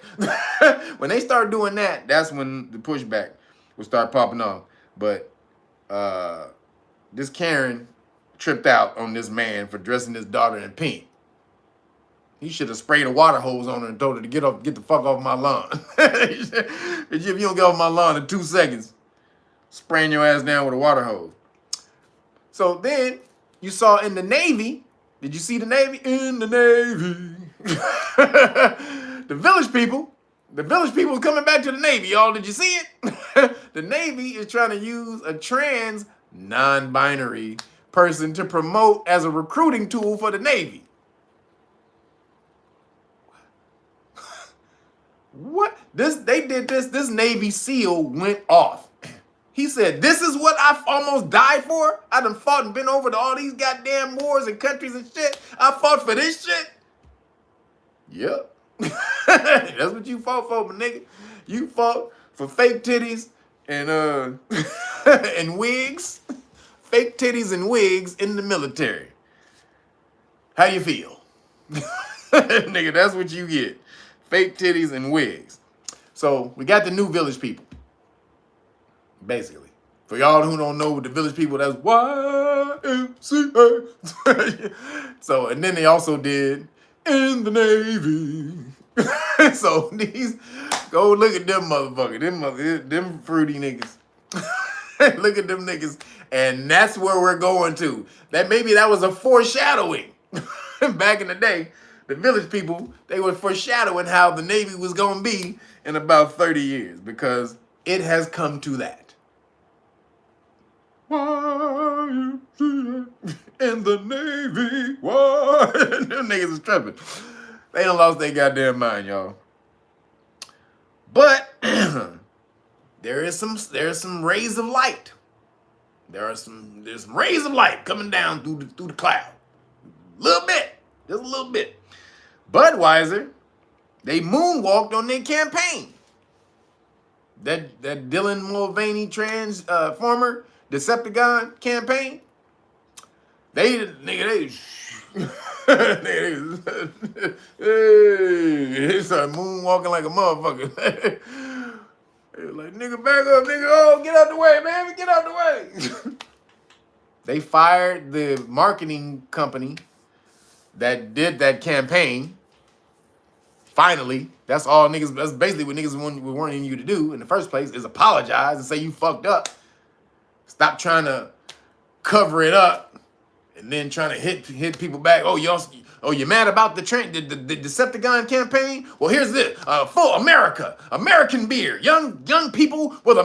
When they start doing that, that's when the pushback will start popping off. But this Karen tripped out on this man for dressing his daughter in pink. He should have sprayed a water hose on her and told her to get the fuck off my lawn. If you don't get off my lawn in 2 seconds, spraying your ass down with a water hose. So then you saw in the Navy, did you see the Navy? In the Navy. The village people coming back to the Navy, y'all. Did you see it? The Navy is trying to use a trans, non-binary person to promote as a recruiting tool for the Navy. What? This Navy SEAL went off. He said, this is what I almost died for? I done fought and been over to all these goddamn wars and countries and shit. I fought for this shit? Yep. That's what you fought for, my nigga. You fought for fake titties and and wigs. Fake titties and wigs in the military. How you feel? Nigga, that's what you get. Fake titties and wigs. So we got the new village people. Basically. For y'all who don't know the village people, that's YMCA. So, and then they also did in the Navy. So these, go look at them motherfuckers. Them fruity niggas. Look at them niggas. And that's where we're going to. Maybe that was a foreshadowing. Back in the day, the village people, they were foreshadowing how the Navy was going to be in about 30 years because it has come to that. In the Navy, why? Them niggas is tripping. They done lost their goddamn mind, y'all. But there's some rays of light. There's some rays of light coming down through the cloud. Little bit, just a little bit. Budweiser, they moonwalked on their campaign. That Dylan Mulvaney transformer Decepticon campaign. They started moonwalking like a motherfucker. They were like, nigga, back up, nigga. Oh, get out the way, man. Get out the way. They fired the marketing company that did that campaign. Finally, that's all niggas. That's basically what niggas were wanting you to do in the first place is apologize and say you fucked up. Stop trying to cover it up and then trying to hit people back. Oh, you're mad about the Decepticon campaign? Well, here's this: full American beer. Young people with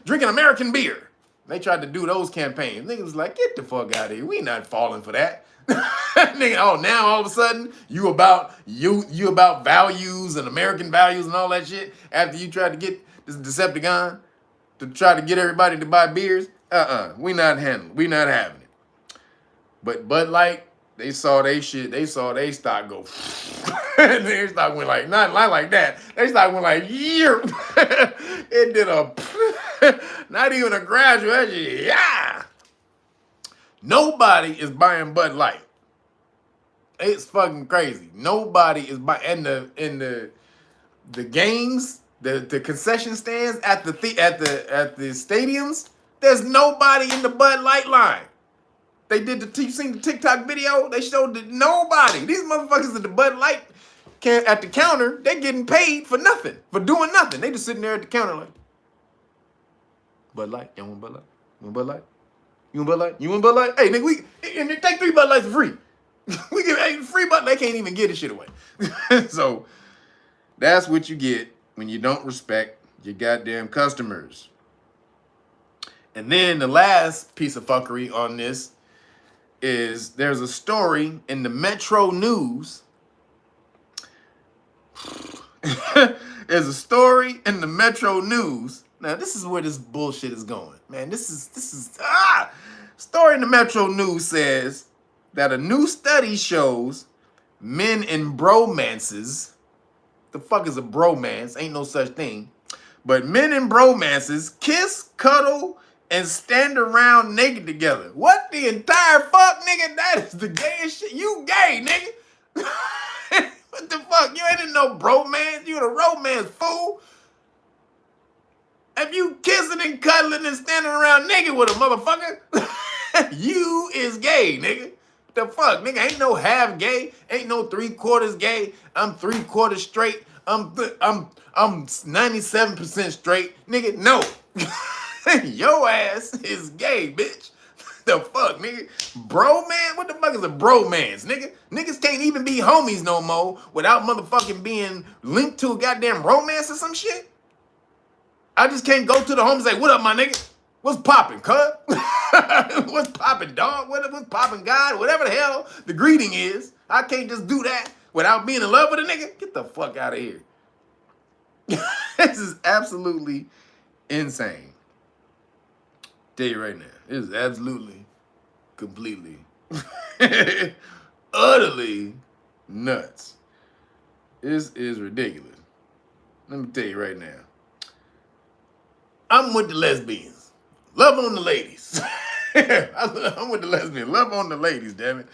drinking American beer. They tried to do those campaigns. Niggas was like, get the fuck out of here. We not falling for that. Nigga, oh, now all of a sudden you about values and American values and all that shit after you tried to get this Decepticon to try to get everybody to buy beers. We not having it. But Bud Light, they saw they shit. They saw they stock go. Their stock went like not like that. They stock went like year. It did a not even a gradual. Yeah. Nobody is buying Bud Light. It's fucking crazy. Nobody is buying in the games, the concession stands at the stadiums. There's nobody in the Bud Light line. They did you seen the TikTok video? They showed that nobody. These motherfuckers at the Bud Light at the counter, they getting paid for nothing, for doing nothing. They just sitting there at the counter like, Bud Light, you want Bud Light? You want Bud Light? You want Bud Light? You want Bud Light? Hey, nigga, and they take 3 Bud Lights for free. We give 8 free Bud. They can't even get this shit away. So that's what you get when you don't respect your goddamn customers. And then the last piece of fuckery on this is there's a story in the Metro News. There's a story in the Metro News. Now, this is where this bullshit is going. Man, this is story in the Metro News says that a new study shows men in bromances. The fuck is a bromance? Ain't no such thing. But men in bromances kiss, cuddle, and stand around naked together. What the entire fuck, nigga? That is the gayest shit. You gay, nigga. What the fuck? You ain't in no bromance. You in a romance, fool. If you kissing and cuddling and standing around naked with a motherfucker, you is gay, nigga. The fuck, nigga? Ain't no half gay. Ain't no 3/4 gay. I'm 3/4 straight. I'm 97% straight, nigga. No. Your ass is gay, bitch. The fuck, nigga? Bro, man? What the fuck is a bromance, nigga? Niggas can't even be homies no more without motherfucking being linked to a goddamn romance or some shit. I just can't go to the home and say, what up, my nigga? What's poppin', cuz? What's poppin', dog? What's poppin', God? Whatever the hell the greeting is. I can't just do that without being in love with a nigga. Get the fuck out of here. This is absolutely insane. Tell you right now, this is absolutely, completely, utterly nuts. This is ridiculous. Let me tell you right now. I'm with the lesbians. Love on the ladies. I'm with the lesbians. Love on the ladies, damn it.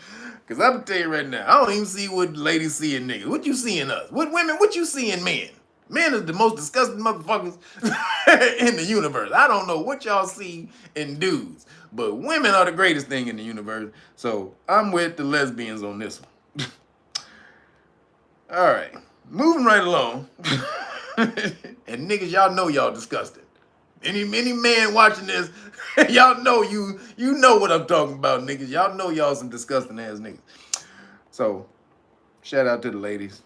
Because I'm going to tell you right now, I don't even see what ladies see in niggas. What you see in us? What women, what you see in men? Men is the most disgusting motherfuckers in the universe. I don't know what y'all see in dudes, but women are the greatest thing in the universe. So I'm with the lesbians on this one. All right, moving right along. And niggas, y'all know y'all disgusting. Any man watching this, y'all know you know what I'm talking about, niggas. Y'all know y'all some disgusting ass niggas. So shout out to the ladies,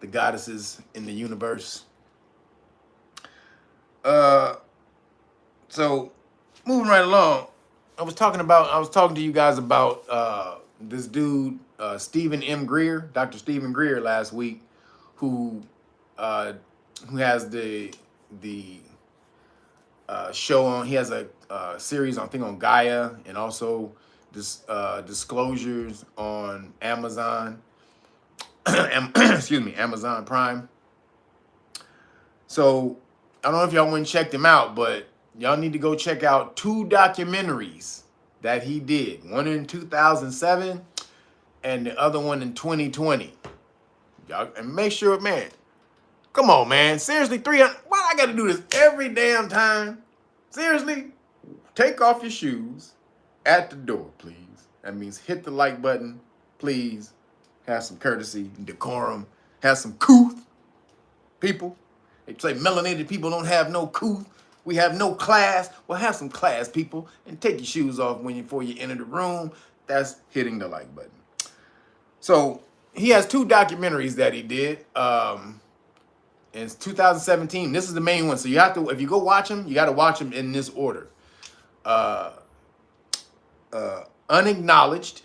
the goddesses in the universe. So moving right along, I was talking to you guys about this dude, Stephen M. Greer, Dr. Stephen Greer last week, who has the show on. He has a series on Gaia, and also this disclosures on Amazon. Excuse me, Amazon Prime. So I don't know if y'all went and checked him out, but y'all need to go check out 2 documentaries that he did. One in 2007 and the other one in 2020. Y'all, and make sure, man, come on, man. Seriously, 300. Why I got to do this every damn time? Seriously, take off your shoes at the door, please. That means hit the like button, please. Have some courtesy, decorum. Have some couth, people. They say melanated people don't have no couth. We have no class. Well, have some class, people, and take your shoes off before you enter the room. That's hitting the like button. So he has 2 documentaries that he did. It's 2017. This is the main one. So you have to, if you go watch them, you got to watch them in this order. uh, unacknowledged,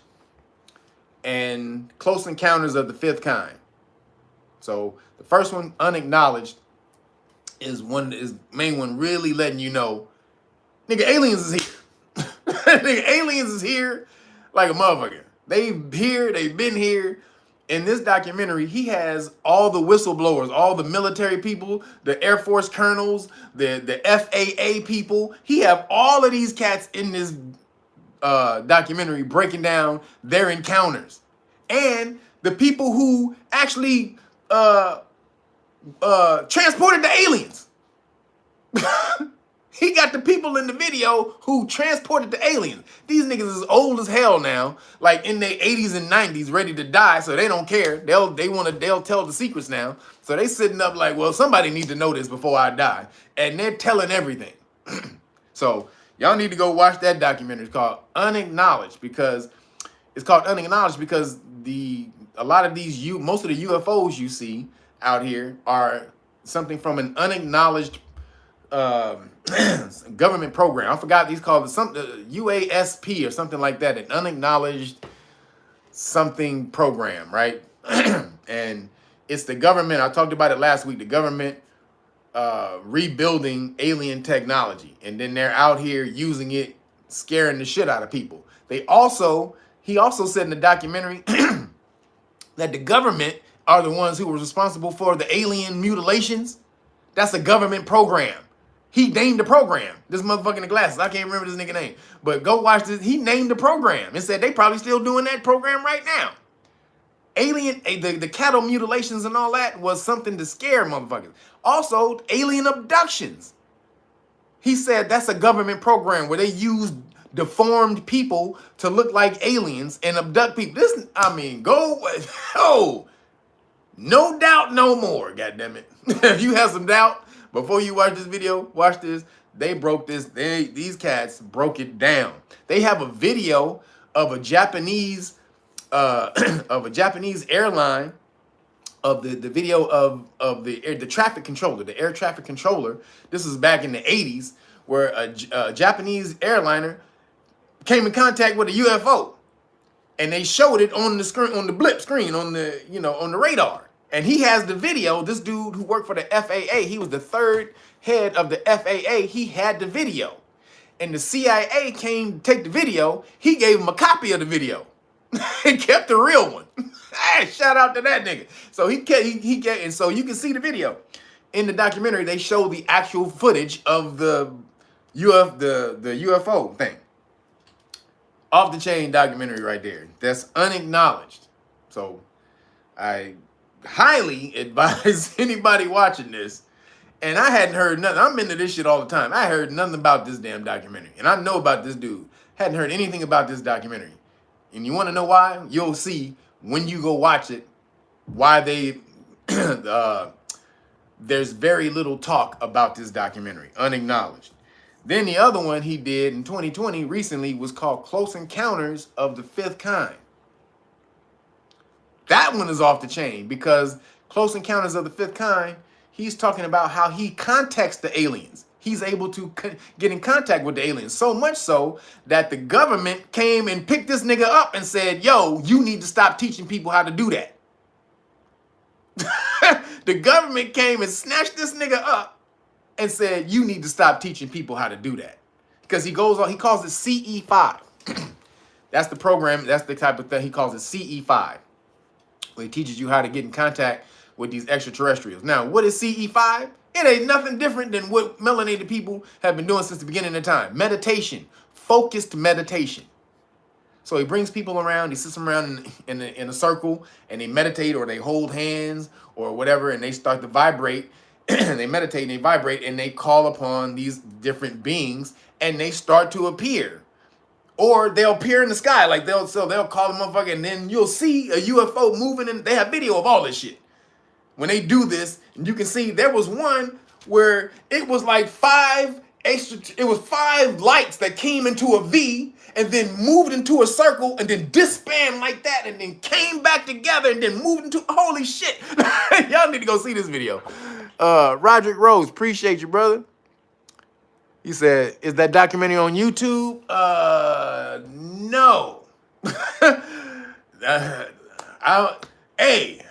and close encounters of the fifth kind. So the first one, unacknowledged, is main one, really letting you know, nigga, aliens is here. Nigga, aliens is here like a motherfucker. They've been here. In this documentary, he has all the whistleblowers, all the military people, the Air Force colonels, the FAA people. He have all of these cats in this documentary breaking down their encounters. And the people who actually transported the aliens. He got the people in the video who transported the aliens. These niggas is old as hell now, like in their 80s and 90s, ready to die, so they don't care. They'll tell the secrets now. So they sitting up like, well, somebody needs to know this before I die. And they're telling everything. So y'all need to go watch that documentary. It's called Unacknowledged, because most of the UFOs you see out here are something from an unacknowledged government program. I forgot these called something UASP or something like that, an unacknowledged something program, right? And it's the government. I talked about it last week. The government rebuilding alien technology, and then they're out here using it, scaring the shit out of people. He also said in the documentary that the government are the ones who were responsible for the alien mutilations. That's a government program. He named the program. This motherfucker in the glasses. I can't remember this nigga name. But go watch this. He named the program and said they probably still doing that program right now. The cattle mutilations and all that was something to scare motherfuckers. Also, alien abductions. He said that's a government program where they use deformed people to look like aliens and abduct people. No doubt no more, goddammit. If you have some doubt, before you watch this video, watch this. These cats broke it down. They have a video of a Japanese airline, of the video of the traffic controller, the air traffic controller. This is back in the 80s, where a Japanese airliner came in contact with a UFO, and they showed it on the screen, on the blip screen, on the radar. And he has the video. This dude who worked for the FAA, he was the third head of the FAA. He had the video. And the CIA came to take the video. He gave him a copy of the video. He kept the real one. Hey, shout out to that nigga. So and so you can see the video. In the documentary, they show the actual footage of the UFO thing. Off the chain documentary right there. That's unacknowledged. So I highly advise anybody watching this. And I hadn't heard nothing. I'm into this shit all the time. I heard nothing about this damn documentary. And I know about this dude. Hadn't heard anything about this documentary. And you want to know why? You'll see when you go watch it why there's very little talk about this documentary. Unacknowledged. Then the other one he did in 2020 recently was called Close Encounters of the Fifth Kind. That one is off the chain, because Close Encounters of the Fifth Kind, he's talking about how he contacts the aliens. He's able to get in contact with the aliens, so much so that the government came and picked this nigga up and said, yo, you need to stop teaching people how to do that. The government came and snatched this nigga up and said, you need to stop teaching people how to do that. Because he goes on, he calls it CE5. That's the program, that's the type of thing, he calls it CE5. Where he teaches you how to get in contact with these extraterrestrials. Now, what is CE5? It ain't nothing different than what melanated people have been doing since the beginning of time. Meditation, focused meditation. So he brings people around, he sits them around in a circle, and they meditate, or they hold hands or whatever, and they start to vibrate. They meditate and they vibrate, and they call upon these different beings, and they start to appear. Or they'll appear in the sky, like they'll call a motherfucker, and then you'll see a UFO moving, and they have video of all this shit. When they do this, and you can see there was one where it was like 5 lights that came into a V and then moved into a circle and then disbanded like that and then came back together and then moved into, holy shit. Y'all need to go see this video. Roderick Rose, appreciate you, brother. He said, "Is that documentary on YouTube?" No. Uh,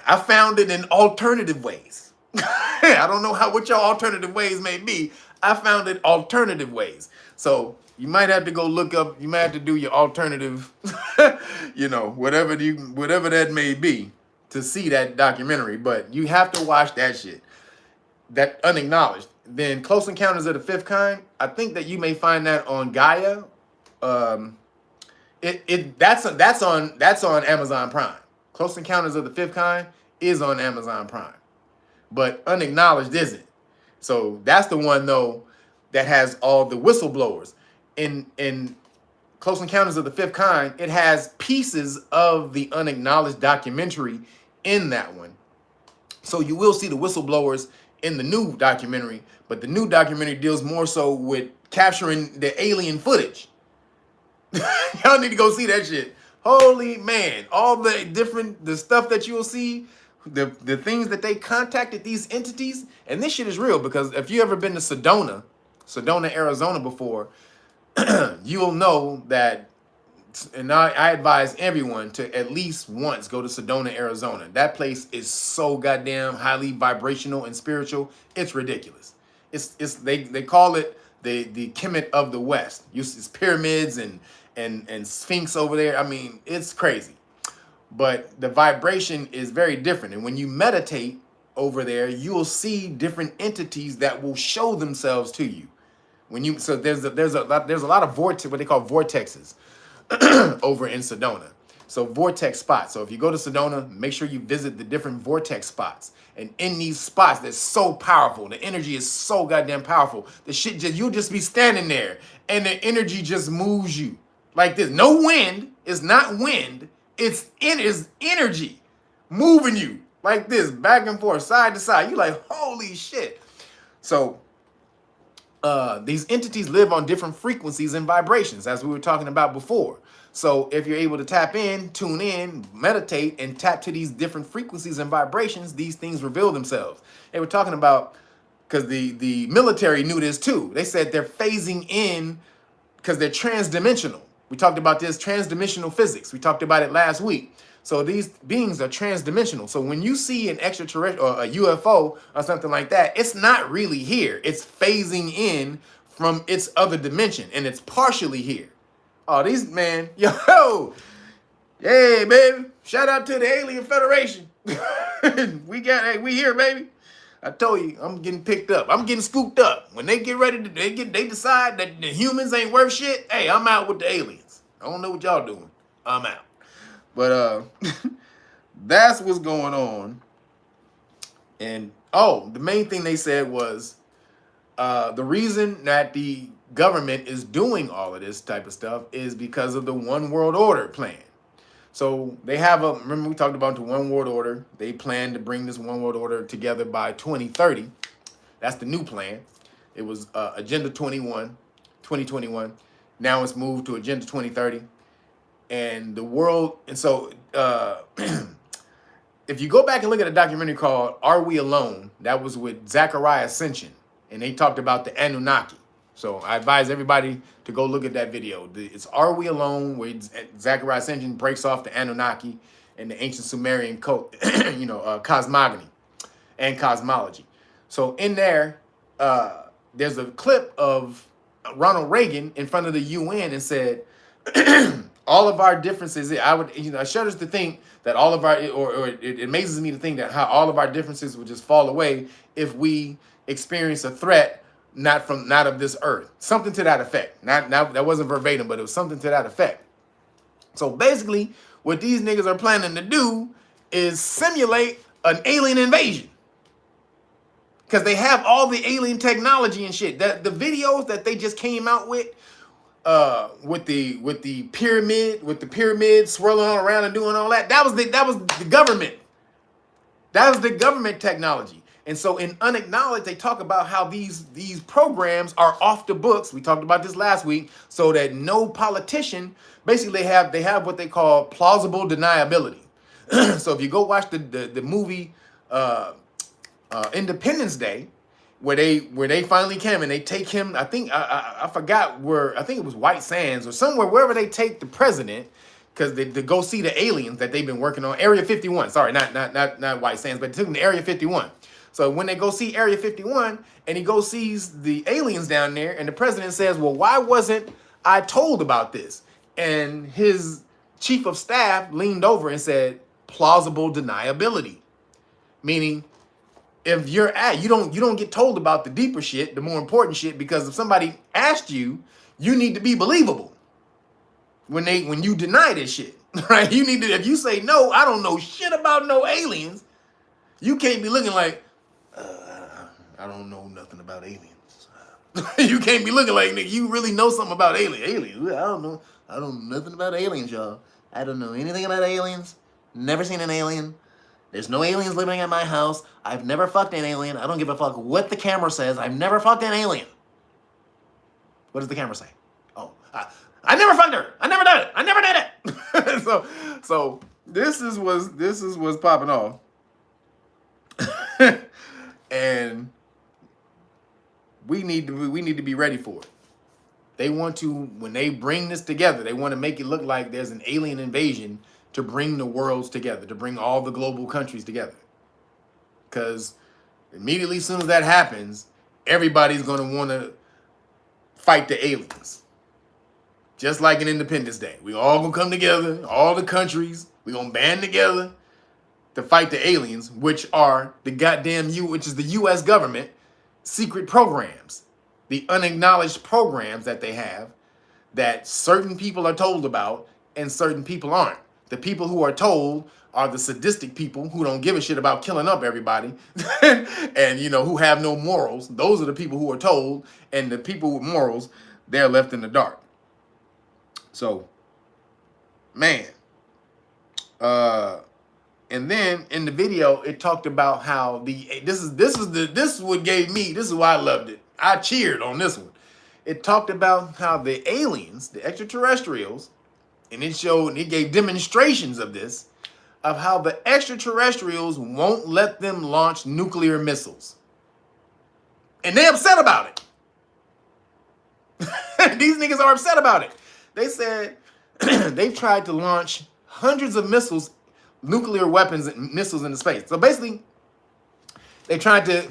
I found it in alternative ways. I don't know what your alternative ways may be. I found it alternative ways. So you might have to go look up. You might have to do your alternative, whatever that may be, to see that documentary. But you have to watch that shit. That unacknowledged. Then Close Encounters of the Fifth Kind. I think that you may find that on Gaia. That's on Amazon Prime. Close Encounters of the Fifth Kind is on Amazon Prime, but Unacknowledged isn't. So that's the one though that has all the whistleblowers. In Close Encounters of the Fifth Kind, it has pieces of the Unacknowledged documentary in that one. So you will see the whistleblowers in the new documentary, but the new documentary deals more so with capturing the alien footage. Y'all need to go see that shit. Holy man, all the stuff that you'll see, the things that they contacted these entities, and this shit is real because if you ever been to Sedona, Arizona before, you'll know that, and I advise everyone to at least once go to Sedona, Arizona. That place is so goddamn highly vibrational and spiritual. It's ridiculous. They call it the Kemet of the West. It's pyramids and Sphinx over there. I mean, it's crazy. But the vibration is very different. And when you meditate over there, you'll see different entities that will show themselves to you. So there's a lot of what they call vortexes over in Sedona. So vortex spots. So if you go to Sedona, make sure you visit the different vortex spots. And in these spots, they're so powerful. The energy is so goddamn powerful. The shit you'll just be standing there and the energy just moves you like this. No wind. It's not wind. It's energy moving you like this, back and forth, side to side. You're like, holy shit. So these entities live on different frequencies and vibrations, as we were talking about before. So if you're able to tap in, tune in, meditate, and tap to these different frequencies and vibrations, these things reveal themselves. They were talking about, because the military knew this too. They said they're phasing in because they're transdimensional. We talked about this transdimensional physics. We talked about it last week. So these beings are transdimensional. So when you see an extraterrestrial or a UFO or something like that, it's not really here. It's phasing in from its other dimension, and it's partially here. Oh, these, man, yo, hey, baby, shout out to the Alien Federation. We here, baby. I told you, I'm getting picked up. I'm getting scooped up. When they get ready to, they decide that the humans ain't worth shit. Hey, I'm out with the aliens. I don't know what y'all doing. I'm out. But that's what's going on. And the main thing they said was the reason that the government is doing all of this type of stuff is because of the One World Order plan. So they have remember we talked about the One World Order. They plan to bring this One World Order together by 2030. That's the new plan. It was Agenda 2021. Now it's moved to Agenda 2030. And the world, and so if you go back and look at a documentary called Are We Alone? That was with Zachariah Ascension. And they talked about the Anunnaki. So I advise everybody to go look at that video. It's Are We Alone? Where Zachariah Ascension breaks off the Anunnaki and the ancient Sumerian cult, cosmogony and cosmology. So in there, there's a clip of Ronald Reagan in front of the UN and said, all of our differences, it shudders to think that all of our, or it amazes me to think that how all of our differences would just fall away if we experience a threat not of this earth. Something to that effect. Not that wasn't verbatim, but it was something to that effect. So basically, what these niggas are planning to do is simulate an alien invasion. Because they have all the alien technology and shit. The videos that they just came out with the pyramid swirling all around and doing all that. That was the government. That was the government technology. And so in Unacknowledged, they talk about how these programs are off the books. We talked about this last week, so that no politician, basically they have what they call plausible deniability. So if you go watch the movie Independence Day, where they finally came and they take him. I think I forgot where. I think it was White Sands or somewhere, wherever they take the president, because they to go see the aliens that they've been working on. Area 51. Sorry, not White Sands, but they took him to Area 51. So when they go see Area 51 and he goes sees the aliens down there, and the president says, "Well, why wasn't I told about this?" And his chief of staff leaned over and said, "Plausible deniability," meaning if you don't get told about the deeper shit, the more important shit, because if somebody asked you, you need to be believable when you deny this shit, right? You need to, if you say no, I don't know shit about no aliens, you can't be looking like I don't know nothing about aliens. You can't be looking like, nigga, you really know something about aliens. I don't know nothing about aliens, y'all. I don't know anything about aliens. Never seen an alien. There's no aliens living at my house. I've never fucked an alien. I don't give a fuck what the camera says. I've never fucked an alien. What does the camera say? Oh, I never fucked her. I never did it. I never did it. so this is what's popping off. And we need to be ready for it. They want to, when they bring this together, they want to make it look like there's an alien invasion to bring the worlds together, to bring all the global countries together. Because immediately as soon as that happens, everybody's going to want to fight the aliens. Just like in Independence Day. We all going to come together, all the countries, we going to band together to fight the aliens, which are the goddamn which is the U.S. government secret programs, the unacknowledged programs that they have that certain people are told about and certain people aren't. The people who are told are the sadistic people who don't give a shit about killing up everybody and, who have no morals. Those are the people who are told, and the people with morals, they're left in the dark. So, man, and then in the video, it talked about how this is what gave me, this is why I loved it. I cheered on this one. It talked about how the aliens, the extraterrestrials, and it gave demonstrations of this, of how the extraterrestrials won't let them launch nuclear missiles. And they're upset about it. These niggas are upset about it. They said they've tried to launch hundreds of missiles, nuclear weapons and missiles into space. So basically, they tried to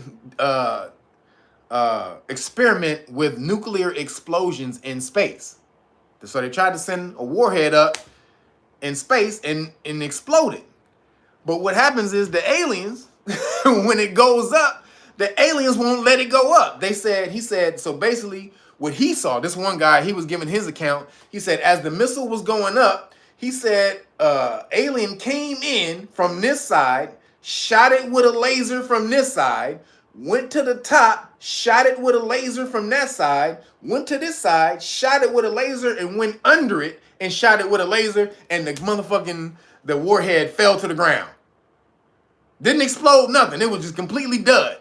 experiment with nuclear explosions in space. So they tried to send a warhead up in space and explode it. But what happens is the aliens, when it goes up, the aliens won't let it go up. He said, so basically what he saw, this one guy, he was giving his account. He said, as the missile was going up, he said, alien came in from this side, shot it with a laser from this side, went to the top, shot it with a laser from that side, went to this side, shot it with a laser, and went under it and shot it with a laser, and the warhead fell to the ground. Didn't explode, nothing. It was just completely dud.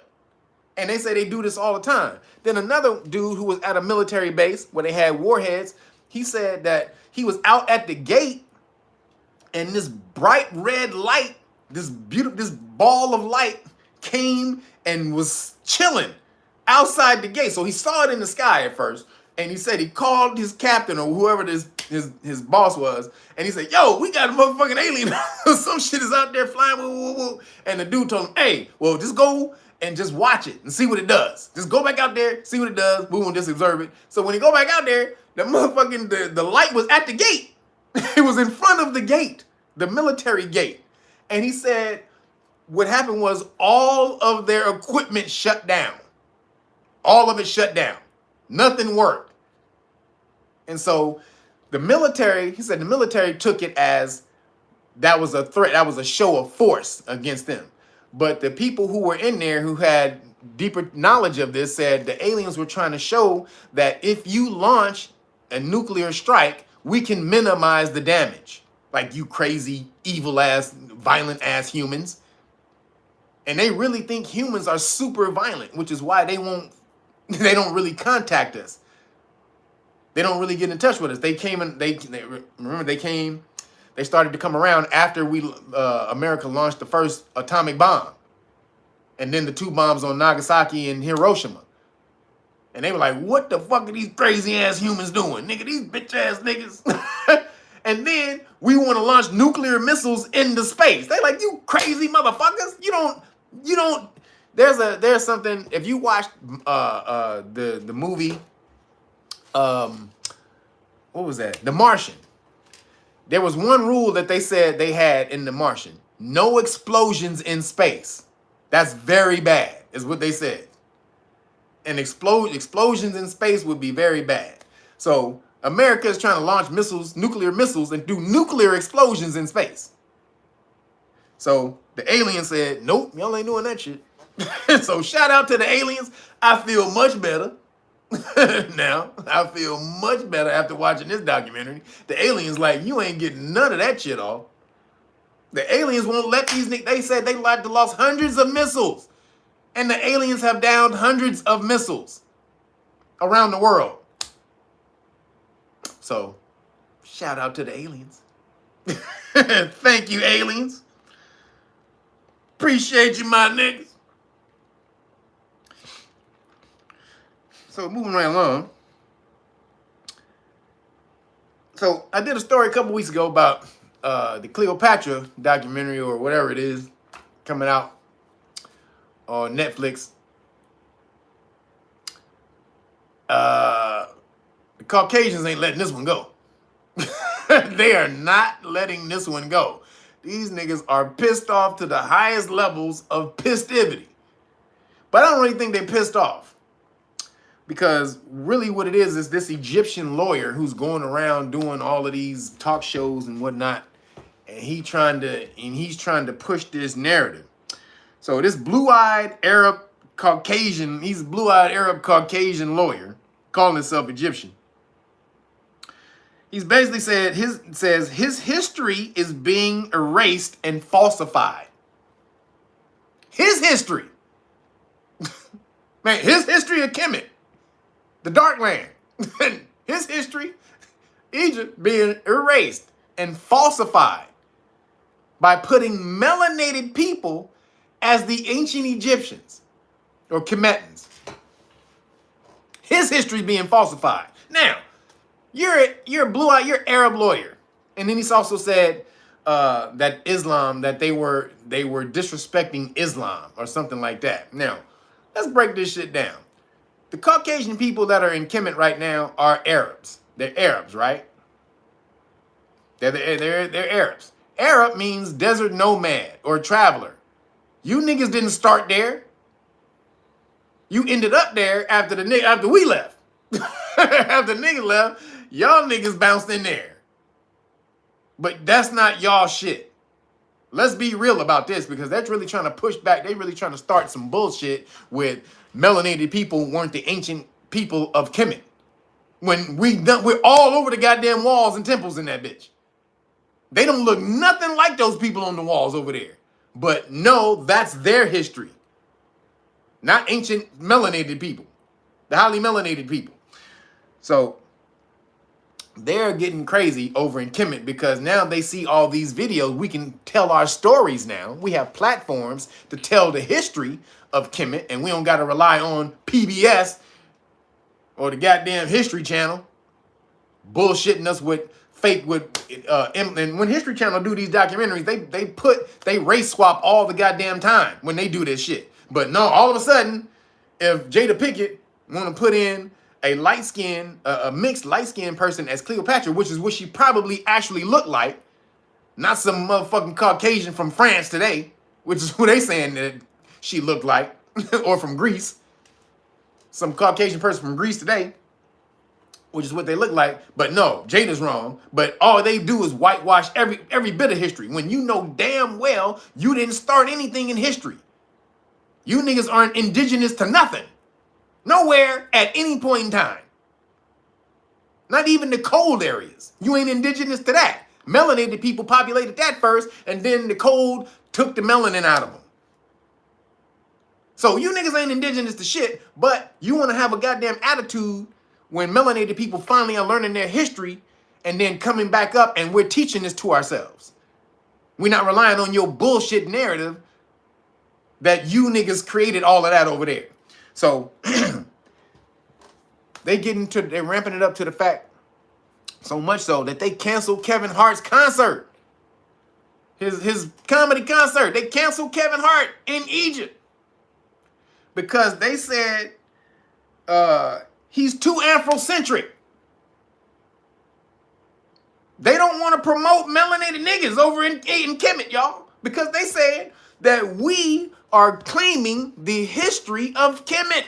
And they say they do this all the time. Then another dude who was at a military base where they had warheads, he said that he was out at the gate and this bright red light, this ball of light came and was chilling outside the gate. So he saw it in the sky at first, and he said he called his captain or whoever his boss was, and he said, "Yo, we got a motherfucking alien. Some shit is out there flying." Woo, woo, woo. And the dude told him, "Hey, well, just go and just watch it and see what it does. Just go back out there, see what it does. We won't just observe it." So when he go back out there, the motherfucking the light was at the gate. It was in front of the gate, the military gate. And he said what happened was all of their equipment shut down. All of it shut down. Nothing worked. And so the military, he said the military took it as that was a threat. That was a show of force against them. But the people who were in there who had deeper knowledge of this said the aliens were trying to show that if you launch a nuclear strike, we can minimize the damage. Like, you crazy, evil ass, violent ass humans. And they really think humans are super violent, which is why they don't really contact us. They don't really get in touch with us. They started to come around after America launched the first atomic bomb. and then the 2 bombs on Nagasaki and Hiroshima. And they were like, what the fuck are these crazy ass humans doing? Nigga, these bitch ass niggas. And then we want to launch nuclear missiles into space. They like, you crazy motherfuckers. You don't, there's something, if you watch the movie, what was that? The Martian. There was one rule that they said they had in The Martian. No explosions in space. That's very bad, is what they said. And explosions in space would be very bad. So America is trying to launch missiles, nuclear missiles, and do nuclear explosions in space. So the alien said, nope, y'all ain't doing that shit. So shout out to the aliens. I feel much better. Now, I feel much better after watching this documentary. The aliens like, you ain't getting none of that shit off. The aliens won't let these niggas, they said they like to lost hundreds of missiles. And the aliens have downed hundreds of missiles around the world. So, shout out to the aliens. Thank you, aliens. Appreciate you, my niggas. So, moving right along. So, I did a story a couple weeks ago about the Cleopatra documentary or whatever it is coming out on Netflix. The Caucasians ain't letting this one go. They are not letting this one go. These niggas are pissed off to the highest levels of pistivity. But I don't really think they're pissed off. Because really what it is this Egyptian lawyer who's going around doing all of these talk shows and whatnot. And he's trying to push this narrative. So this blue-eyed Arab Caucasian, he's a blue-eyed Arab Caucasian lawyer, calling himself Egyptian. He's basically says his history is being erased and falsified. His history. Man, his history of Kemet, the Dark Land. His history, Egypt, being erased and falsified by putting melanated people as the ancient Egyptians or Kemetans. His history is being falsified. Now, you're a blue-eyed, you're an Arab lawyer. And then he's also said that Islam, that they were disrespecting Islam or something like that. Now, let's break this shit down. The Caucasian people that are in Kemet right now are Arabs. They're Arabs, right? They're Arabs. Arab means desert nomad or traveler. You niggas didn't start there. You ended up there after we left. After niggas left, y'all niggas bounced in there. But that's not y'all shit. Let's be real about this because that's really trying to push back. They really trying to start some bullshit with melanated people weren't the ancient people of Kemet. When we're all over the goddamn walls and temples in that bitch. They don't look nothing like those people on the walls over there. But no, that's their history. Not ancient melanated people. The highly melanated people. So they're getting crazy over in Kemet because now they see all these videos. We can tell our stories now. We have platforms to tell the history of Kemet, and we don't got to rely on PBS or the goddamn History Channel bullshitting us with fake and when History Channel do these documentaries, they race swap all the goddamn time when they do this shit. But no, all of a sudden, if Jada Pinkett want to put in a mixed light-skinned person as Cleopatra, which is what she probably actually looked like, not some motherfucking Caucasian from France today, which is who they saying that she looked like, or from Greece, some Caucasian person from Greece today, which is what they look like. But no, Jada's wrong. But all they do is whitewash every bit of history when you know damn well you didn't start anything in history. You niggas aren't indigenous to nothing. Nowhere at any point in time. Not even the cold areas. You ain't indigenous to that. Melanated people populated that first, and then the cold took the melanin out of them. So you niggas ain't indigenous to shit, but you want to have a goddamn attitude when melanated people finally are learning their history and then coming back up and we're teaching this to ourselves. We're not relying on your bullshit narrative that you niggas created all of that over there. So they're ramping it up to the fact, so much so that they canceled Kevin Hart's concert. His comedy concert. They canceled Kevin Hart in Egypt because they said he's too Afrocentric. They don't want to promote melanated niggas over in Kemet, y'all, because they said that we are claiming the history of Kemet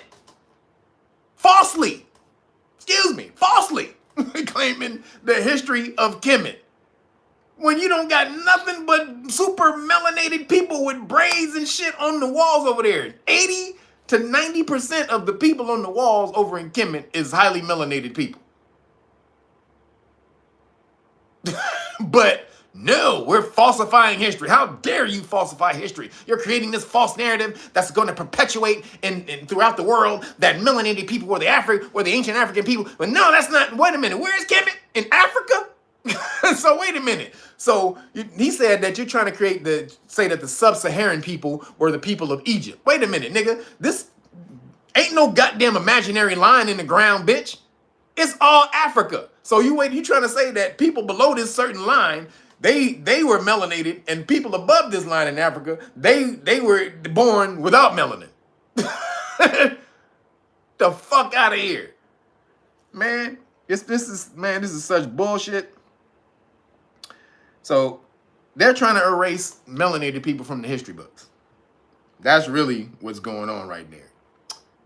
falsely. Excuse me, falsely claiming the history of Kemet. When you don't got nothing but super melanated people with braids and shit on the walls over there. 80 to 90% of the people on the walls over in Kemet is highly melanated people. But no, we're falsifying history. How dare you falsify history? You're creating this false narrative that's going to perpetuate in throughout the world that melanated people were the ancient African people. But no, that's not. Wait a minute. Where is Kemet? In Africa? So wait a minute. So he said that you're trying to say that the sub-Saharan people were the people of Egypt. Wait a minute, nigga. This ain't no goddamn imaginary line in the ground, bitch. It's all Africa. So you trying to say that people below this certain line, they were melanated, and people above this line in Africa, they were born without melanin. The fuck out of here. Man, this is such bullshit. So they're trying to erase melanated people from the history books. That's really what's going on right there.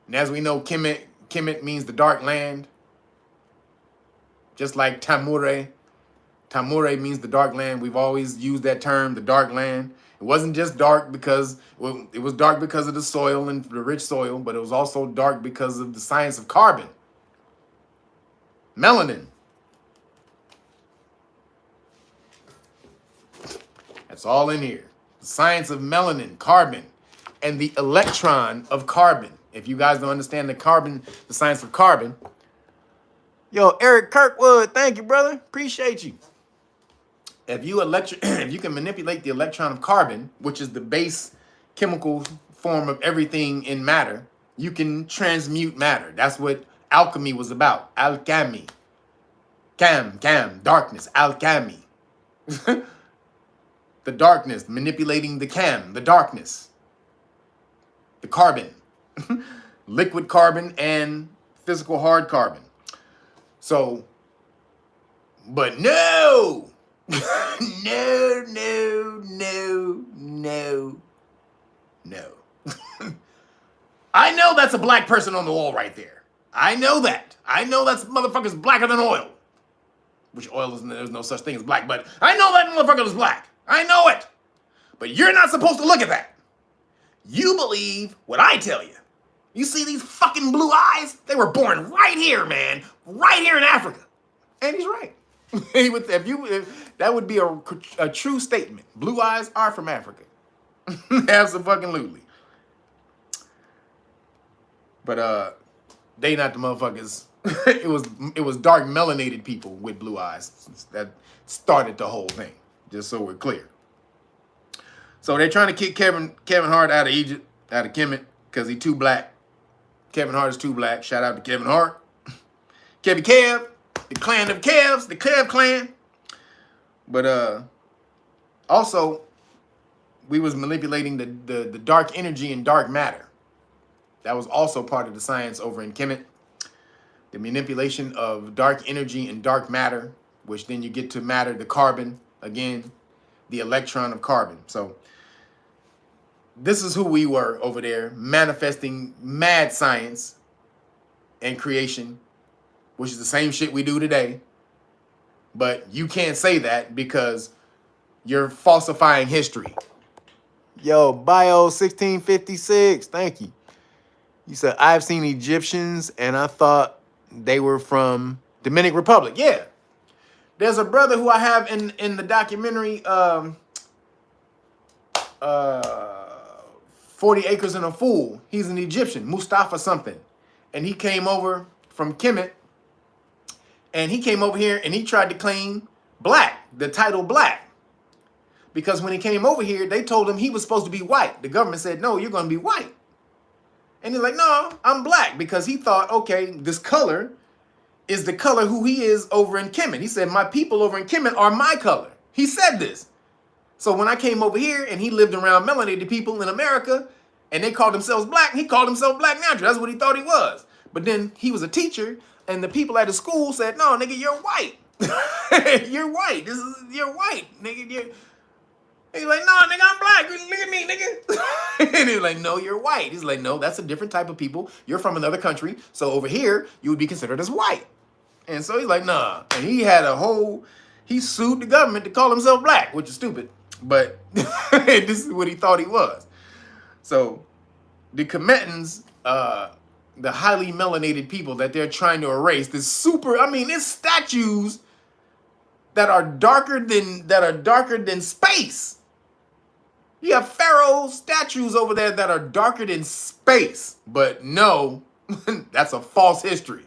And as we know, Kemet means the dark land. Just like Tamure. Tamure means the dark land. We've always used that term, the dark land. It wasn't just dark because, well, it was dark because of the soil and the rich soil, but it was also dark because of the science of carbon. Melanin. That's all in here. The science of melanin, carbon, and the electron of carbon. If you guys don't understand the science of carbon. Yo, Eric Kirkwood, thank you, brother. Appreciate you. If you can manipulate the electron of carbon, which is the base chemical form of everything in matter, you can transmute matter. That's what alchemy was about. Alchemy. Cam, darkness, alchemy. The darkness, manipulating the the darkness. The carbon. Liquid carbon and physical hard carbon. So, but no, no. I know that's a black person on the wall right there. I know that. I know that's motherfucker's blacker than oil. Which oil is, there's no such thing as black, but I know that motherfucker is black. I know it. But you're not supposed to look at that. You believe what I tell you. You see these fucking blue eyes? They were born right here, man. Right here in Africa. And he's right. That would be a true statement. Blue eyes are from Africa. Absolutely. But they not the motherfuckers. It was dark melanated people with blue eyes that started the whole thing. Just so we're clear. So they're trying to kick Kevin Hart out of Egypt, out of Kemet, because he's too black. Kevin Hart is too black. Shout out to Kevin Hart. Kevy Kev, the clan of Kevs, the Kev clan. But also, we was manipulating the dark energy and dark matter. That was also part of the science over in Kemet. The manipulation of dark energy and dark matter, which then you get to matter, the carbon, again, the electron of carbon. So this is who we were over there, manifesting mad science and creation, which is the same shit we do today. But you can't say that because you're falsifying history. Yo, Bio 1656, thank you. You said, I've seen Egyptians and I thought they were from Dominican Republic. Yeah. There's a brother who I have in the documentary, 40 Acres and a Fool. He's an Egyptian, Mustafa something. And he came over from Kemet. And he came over here and he tried to claim black, the title black. because when he came over here, they told him he was supposed to be white. The government said, no, you're going to be white. And he's like, no, I'm black, because he thought, okay, this color is the color who he is over in Kemet. He said, my people over in Kemet are my color. He said this. So when I came over here and he lived around melanated people in America and they called themselves black, he called himself black natural. That's what he thought he was. But then he was a teacher and the people at the school said, no, nigga, you're white. You're white. You're white, nigga. He's like, no, nigga, I'm black. Look at me, nigga. And he's like, no, you're white. He's like, no, that's a different type of people. You're from another country. So over here, you would be considered as white. And so he's like, nah. And he sued the government to call himself black, which is stupid. But this is what he thought he was. So the Kemetans, the highly melanated people that they're trying to erase, it's statues that are darker than space. You have pharaoh statues over there that are darker than space. But no, that's a false history.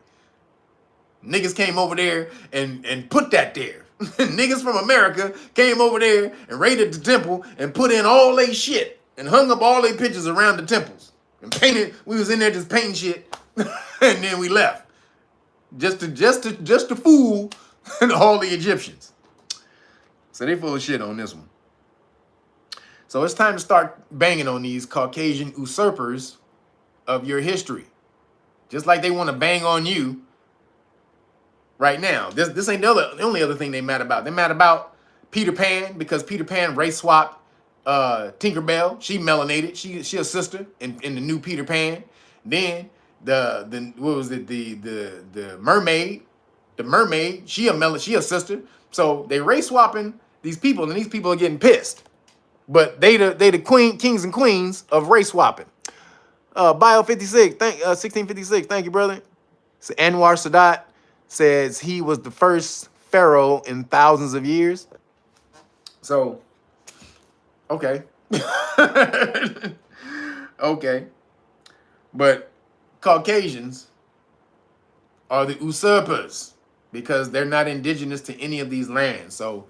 Niggas came over there and put that there. Niggas from America came over there and raided the temple and put in all they shit and hung up all their pictures around the temples and painted. We was in there just painting shit, and then we left just to fool all the Egyptians. So they full of shit on this one. So it's time to start banging on these Caucasian usurpers of your history, just like they want to bang on you. Right now, this ain't the only other thing they mad about. They're mad about Peter Pan because Peter Pan race swapped Tinkerbell. She melanated. She a sister in the new Peter Pan. Then the mermaid, she a sister. So they race swapping these people, and these people are getting pissed. But they the kings and queens of race swapping. Bio 56, 1656. Thank you, brother. So Anwar Sadat says he was the first pharaoh in thousands of years. So, okay. Okay. But Caucasians are the usurpers because they're not indigenous to any of these lands. So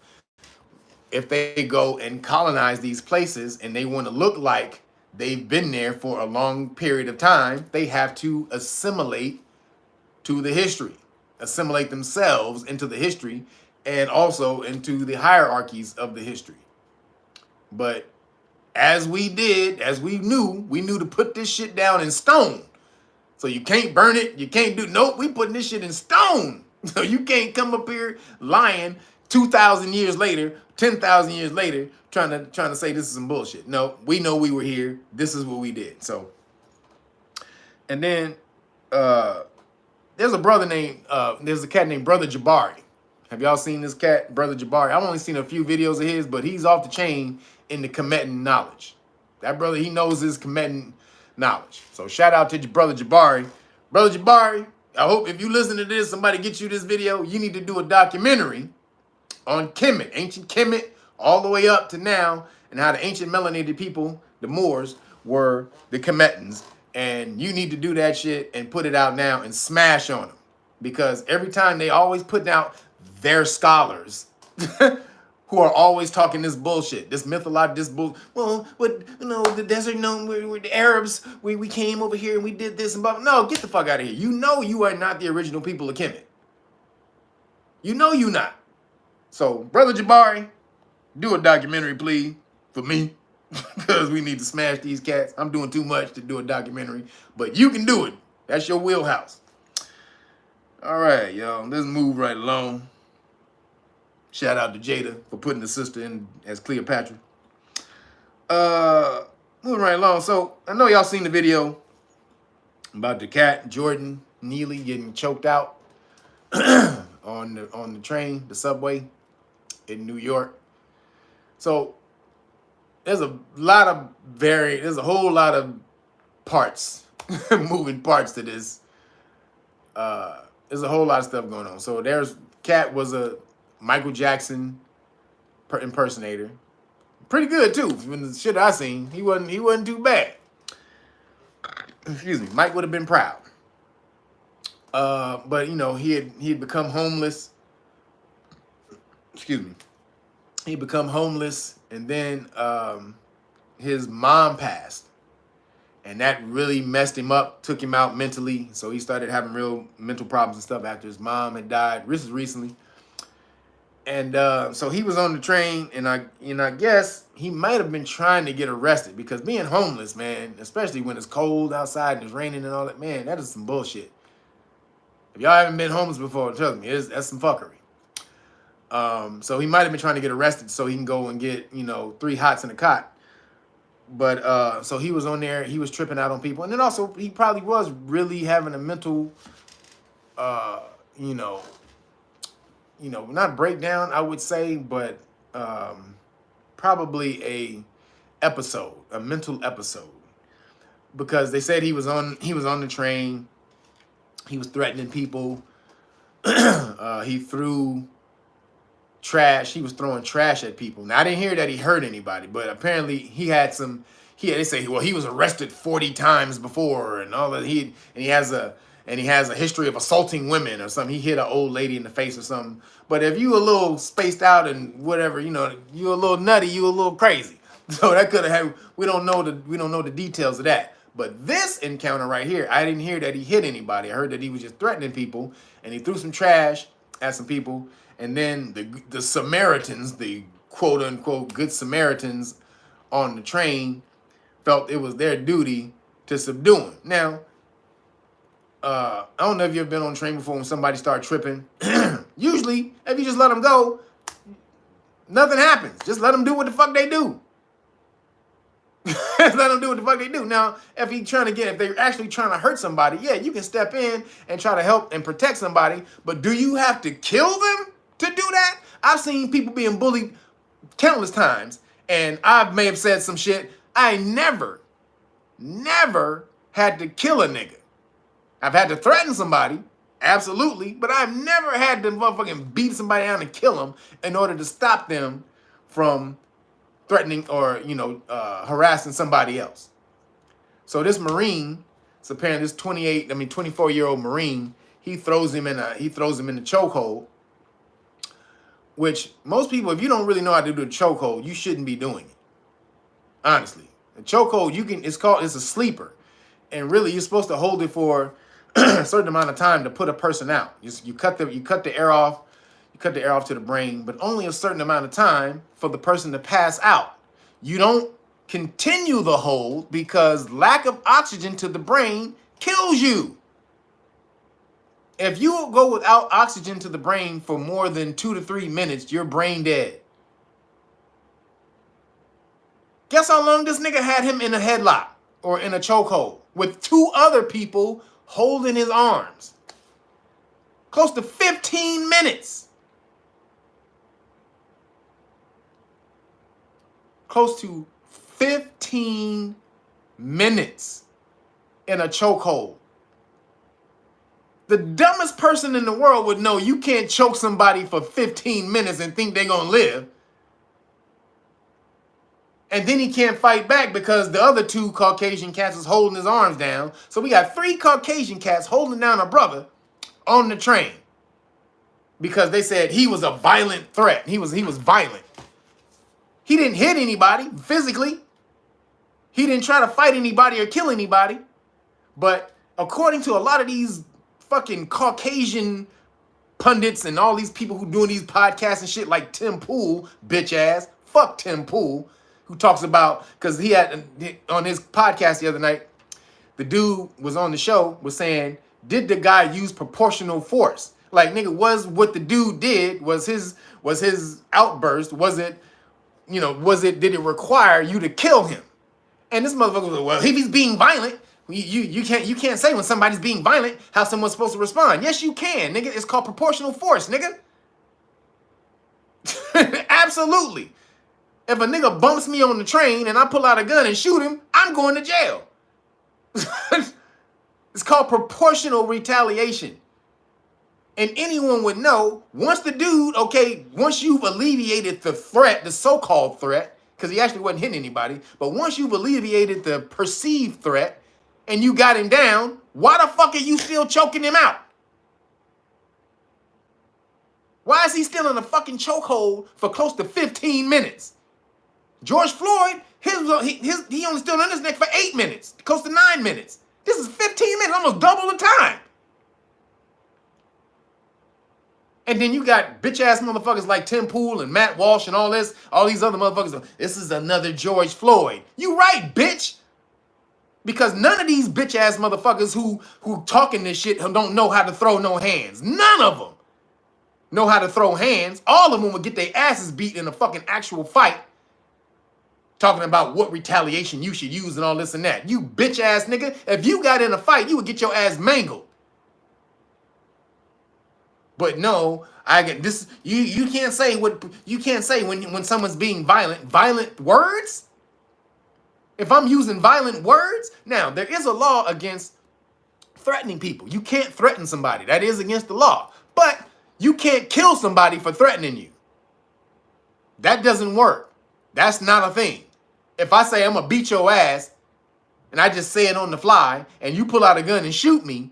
if they go and colonize these places and they want to look like they've been there for a long period of time, they have to assimilate to the history. Assimilate themselves into the history and also into the hierarchies of the history. But as we knew to put this shit down in stone. So you can't burn it, you can't nope, we putting this shit in stone. So you can't come up here lying 2,000 years later, 10,000 years later, trying to say this is some bullshit. No, we know we were here. This is what we did. So, and then there's a cat named Brother Jabari. Have y'all seen this cat, Brother Jabari? I've only seen a few videos of his, but he's off the chain in the Kemetan knowledge. That brother, he knows his Kemetan knowledge. So shout out to your Brother Jabari. Brother Jabari, I hope if you listen to this, somebody gets you this video, you need to do a documentary on Kemet, ancient Kemet, all the way up to now, and how the ancient melanated people, the Moors, were the Kemetans. And you need to do that shit and put it out now and smash on them. Because every time they always put out their scholars who are always talking this bullshit, this mythology, this bull. Well, the desert known, we're the Arabs, we came over here and we did this and blah. No, get the fuck out of here. You know you are not the original people of Kemet. You know you not. So, Brother Jabari, do a documentary, please, for me. Because we need to smash these cats. I'm doing too much to do a documentary. But you can do it. That's your wheelhouse. All right, y'all. Let's move right along. Shout out to Jada for putting the sister in as Cleopatra. Moving right along. So, I know y'all seen the video about the cat, Jordan, Neely, getting choked out on the train, the subway in New York. So, there's a whole lot of parts, moving parts to this. There's a whole lot of stuff going on. So Cat was a Michael Jackson impersonator. Pretty good too. From the shit I seen, he wasn't too bad. Excuse me. Mike would have been proud. But you know, he had become homeless. Excuse me. He become homeless and then his mom passed, and that really messed him up, took him out mentally. So he started having real mental problems and stuff after his mom had died. This is recently. And so he was on the train, and I guess he might have been trying to get arrested, because being homeless, man, especially when it's cold outside and it's raining and all that, man, that is some bullshit. If y'all haven't been homeless before, trust me, that's some fuckery. So he might have been trying to get arrested so he can go and get 3 hots in a cot. But so he was on there, he was tripping out on people, and then also he probably was really having a mental, not breakdown, I would say, but probably a mental episode, because they said he was on the train, he was threatening people, he threw trash, he was throwing trash at people. Now I didn't hear that he hurt anybody, but apparently they say, well, he was arrested 40 times before and all that. He has a history of assaulting women or something. He hit an old lady in the face or something. But if you a little spaced out and whatever, you a little nutty, you a little crazy. So that could have happened. We don't know the details of that. But this encounter right here, I didn't hear that he hit anybody. I heard that he was just threatening people, and he threw some trash at some people. And then the Samaritans, the quote unquote good Samaritans on the train, felt it was their duty to subdue him. Now, I don't know if you've been on a train before when somebody starts tripping. Usually, if you just let them go, nothing happens. Just let them do what the fuck they do. Let them do what the fuck they do. Now, if they're actually trying to hurt somebody, yeah, you can step in and try to help and protect somebody. But do you have to kill them to do that? I've seen people being bullied countless times, and I may have said some shit. I never had to kill a nigga. I've had to threaten somebody, absolutely, but I've never had to motherfucking beat somebody down and kill them in order to stop them from threatening or harassing somebody else. So this Marine, so apparently this 24-year-old Marine, he throws him in the chokehold. Which most people, if you don't really know how to do a chokehold, you shouldn't be doing it. Honestly, a chokehold, it's a sleeper, and really you're supposed to hold it for a certain amount of time to put a person out. You cut the air off. Cut the air off to the brain, but only a certain amount of time for the person to pass out. You don't continue the hold, because lack of oxygen to the brain kills you. If you go without oxygen to the brain for more than 2 to 3 minutes, you're brain dead. Guess how long this nigga had him in a headlock or in a chokehold with 2 other people holding his arms? Close to 15 minutes. Close to 15 minutes in a chokehold. The dumbest person in the world would know you can't choke somebody for 15 minutes and think they're going to live. And then he can't fight back because the other 2 Caucasian cats is holding his arms down. So we got 3 Caucasian cats holding down a brother on the train because they said he was a violent threat. He was violent. He didn't hit anybody physically. He didn't try to fight anybody or kill anybody. But according to a lot of these fucking Caucasian pundits and all these people who doing these podcasts and shit like Tim Pool, bitch ass, fuck Tim Pool, who talks about, because he had on his podcast the other night, the dude was on the show, was saying, did the guy use proportional force? Like, nigga, was what the dude did, was his outburst, did it require you to kill him? And this motherfucker was like, well, if he's being violent, you can't say when somebody's being violent how someone's supposed to respond. Yes, you can, nigga. It's called proportional force, nigga. Absolutely. If a nigga bumps me on the train and I pull out a gun and shoot him, I'm going to jail. It's called proportional retaliation. And anyone would know, once you've alleviated the threat, the so-called threat, because he actually wasn't hitting anybody, but once you've alleviated the perceived threat and you got him down, why the fuck are you still choking him out? Why is he still in a fucking chokehold for close to 15 minutes? George Floyd, he only stood on his neck for 8 minutes, close to 9 minutes. This is 15 minutes, almost double the time. And then you got bitch ass motherfuckers like Tim Pool and Matt Walsh and all these other motherfuckers. This is another George Floyd. You right, bitch. Because none of these bitch ass motherfuckers who talking this shit don't know how to throw no hands. None of them know how to throw hands. All of them would get their asses beat in a fucking actual fight. Talking about what retaliation you should use and all this and that. You bitch ass nigga, if you got in a fight, you would get your ass mangled. But no, I get this. You can't say what you can't say when someone's being violent. Violent words. If I'm using violent words, now there is a law against threatening people. You can't threaten somebody. That is against the law. But you can't kill somebody for threatening you. That doesn't work. That's not a thing. If I say I'm gonna beat your ass, and I just say it on the fly, and you pull out a gun and shoot me,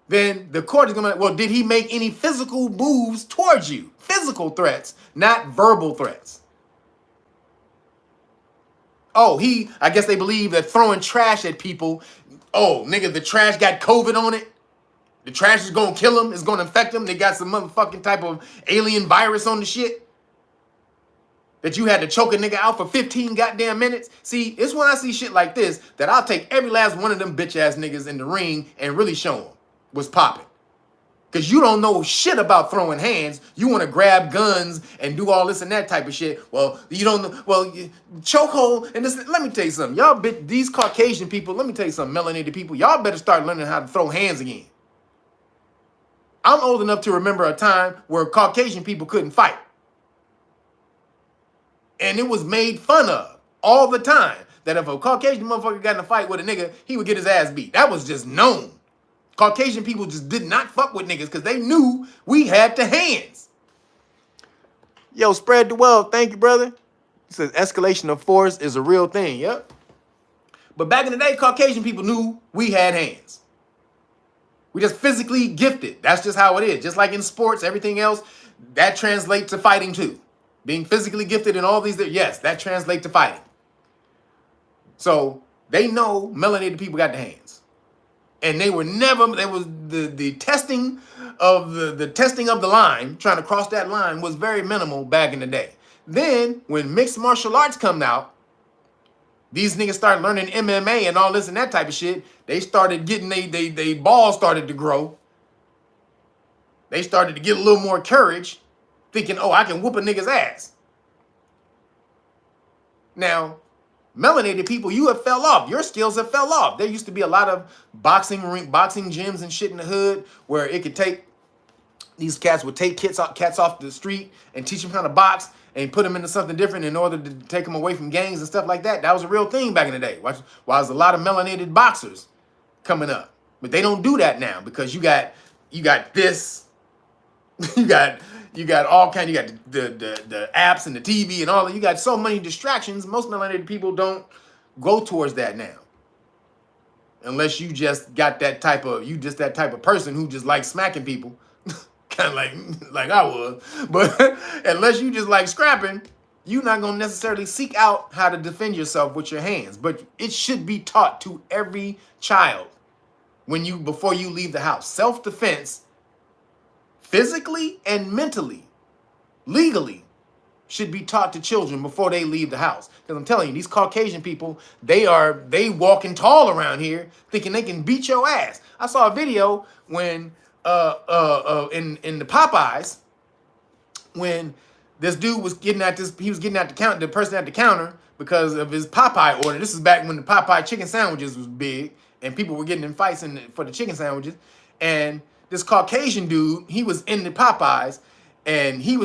then the court is gonna, well, did he make any physical moves towards you? Physical threats, not verbal threats. Oh, I guess they believe that throwing trash at people, oh, nigga, the trash got COVID on it. The trash is gonna kill them, it's gonna infect them. They got some motherfucking type of alien virus on the shit. That you had to choke a nigga out for 15 goddamn minutes. See, it's when I see shit like this that I'll take every last one of them bitch ass niggas in the ring and really show them what's popping. Because you don't know shit about throwing hands. You want to grab guns and do all this and that type of shit. Well, you don't know. Well, chokehold. And this, let me tell you something. Y'all, these Caucasian people, let me tell you something, melanated people, y'all better start learning how to throw hands again. I'm old enough to remember a time where Caucasian people couldn't fight. And it was made fun of all the time that if a Caucasian motherfucker got in a fight with a nigga, he would get his ass beat. That was just known. Caucasian people just did not fuck with niggas because they knew we had the hands. Yo, spread the wealth. Thank you, brother. It says escalation of force is a real thing. Yep. But back in the day, Caucasian people knew we had hands. We just physically gifted. That's just how it is. Just like in sports, everything else, that translates to fighting too. Being physically gifted in all these, yes, that translates to fighting. So they know melanated people got the hands. And they were never, there was the testing of the testing of the line, trying to cross that line was very minimal back in the day. Then when mixed martial arts come out, these niggas started learning MMA and all this and that type of shit. They started getting, they balls started to grow. They started to get a little more courage, thinking, oh, I can whoop a nigga's ass. Now, melanated people, you have fell off. Your skills have fell off. There used to be a lot of boxing gyms and shit in the hood where it could take, these cats would take cats off the street and teach them how to box and put them into something different in order to take them away from gangs and stuff like that. That was a real thing back in the day. While there's a lot of melanated boxers coming up. But they don't do that now because you got this, you got all kind. You got the apps and the TV and all that. You got so many distractions. Most melanated people don't go towards that now, unless you just got that type of that type of person who just likes smacking people, kind of like I was. But unless you just like scrapping, you're not gonna necessarily seek out how to defend yourself with your hands. But it should be taught to every child before you leave the house. Self-defense. Physically and mentally, legally, should be taught to children before they leave the house. Because I'm telling you, these Caucasian people, they walking tall around here thinking they can beat your ass. I saw a video when in the Popeyes, when this dude was getting at the person at the counter because of his Popeye order. This is back when the Popeye chicken sandwiches was big and people were getting in fights for the chicken sandwiches. And this Caucasian dude, he was in the Popeyes, and he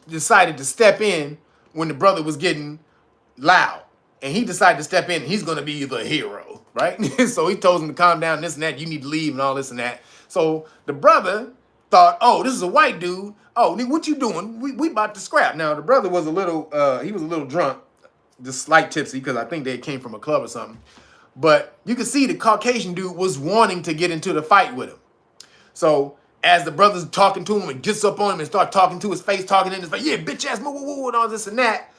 decided to step in when the brother was getting loud. And he decided to step in, and he's going to be the hero, right? So he told him to calm down, this and that, you need to leave and all this and that. So the brother thought, oh, this is a white dude. Oh, what you doing? We about to scrap. Now, the brother was a little drunk, just slight tipsy, because I think they came from a club or something. But you could see the Caucasian dude was wanting to get into the fight with him. So as the brother's talking to him and gets up on him and start talking to his face, talking in his face, yeah, bitch ass, woo, woo, woo, and all this and that.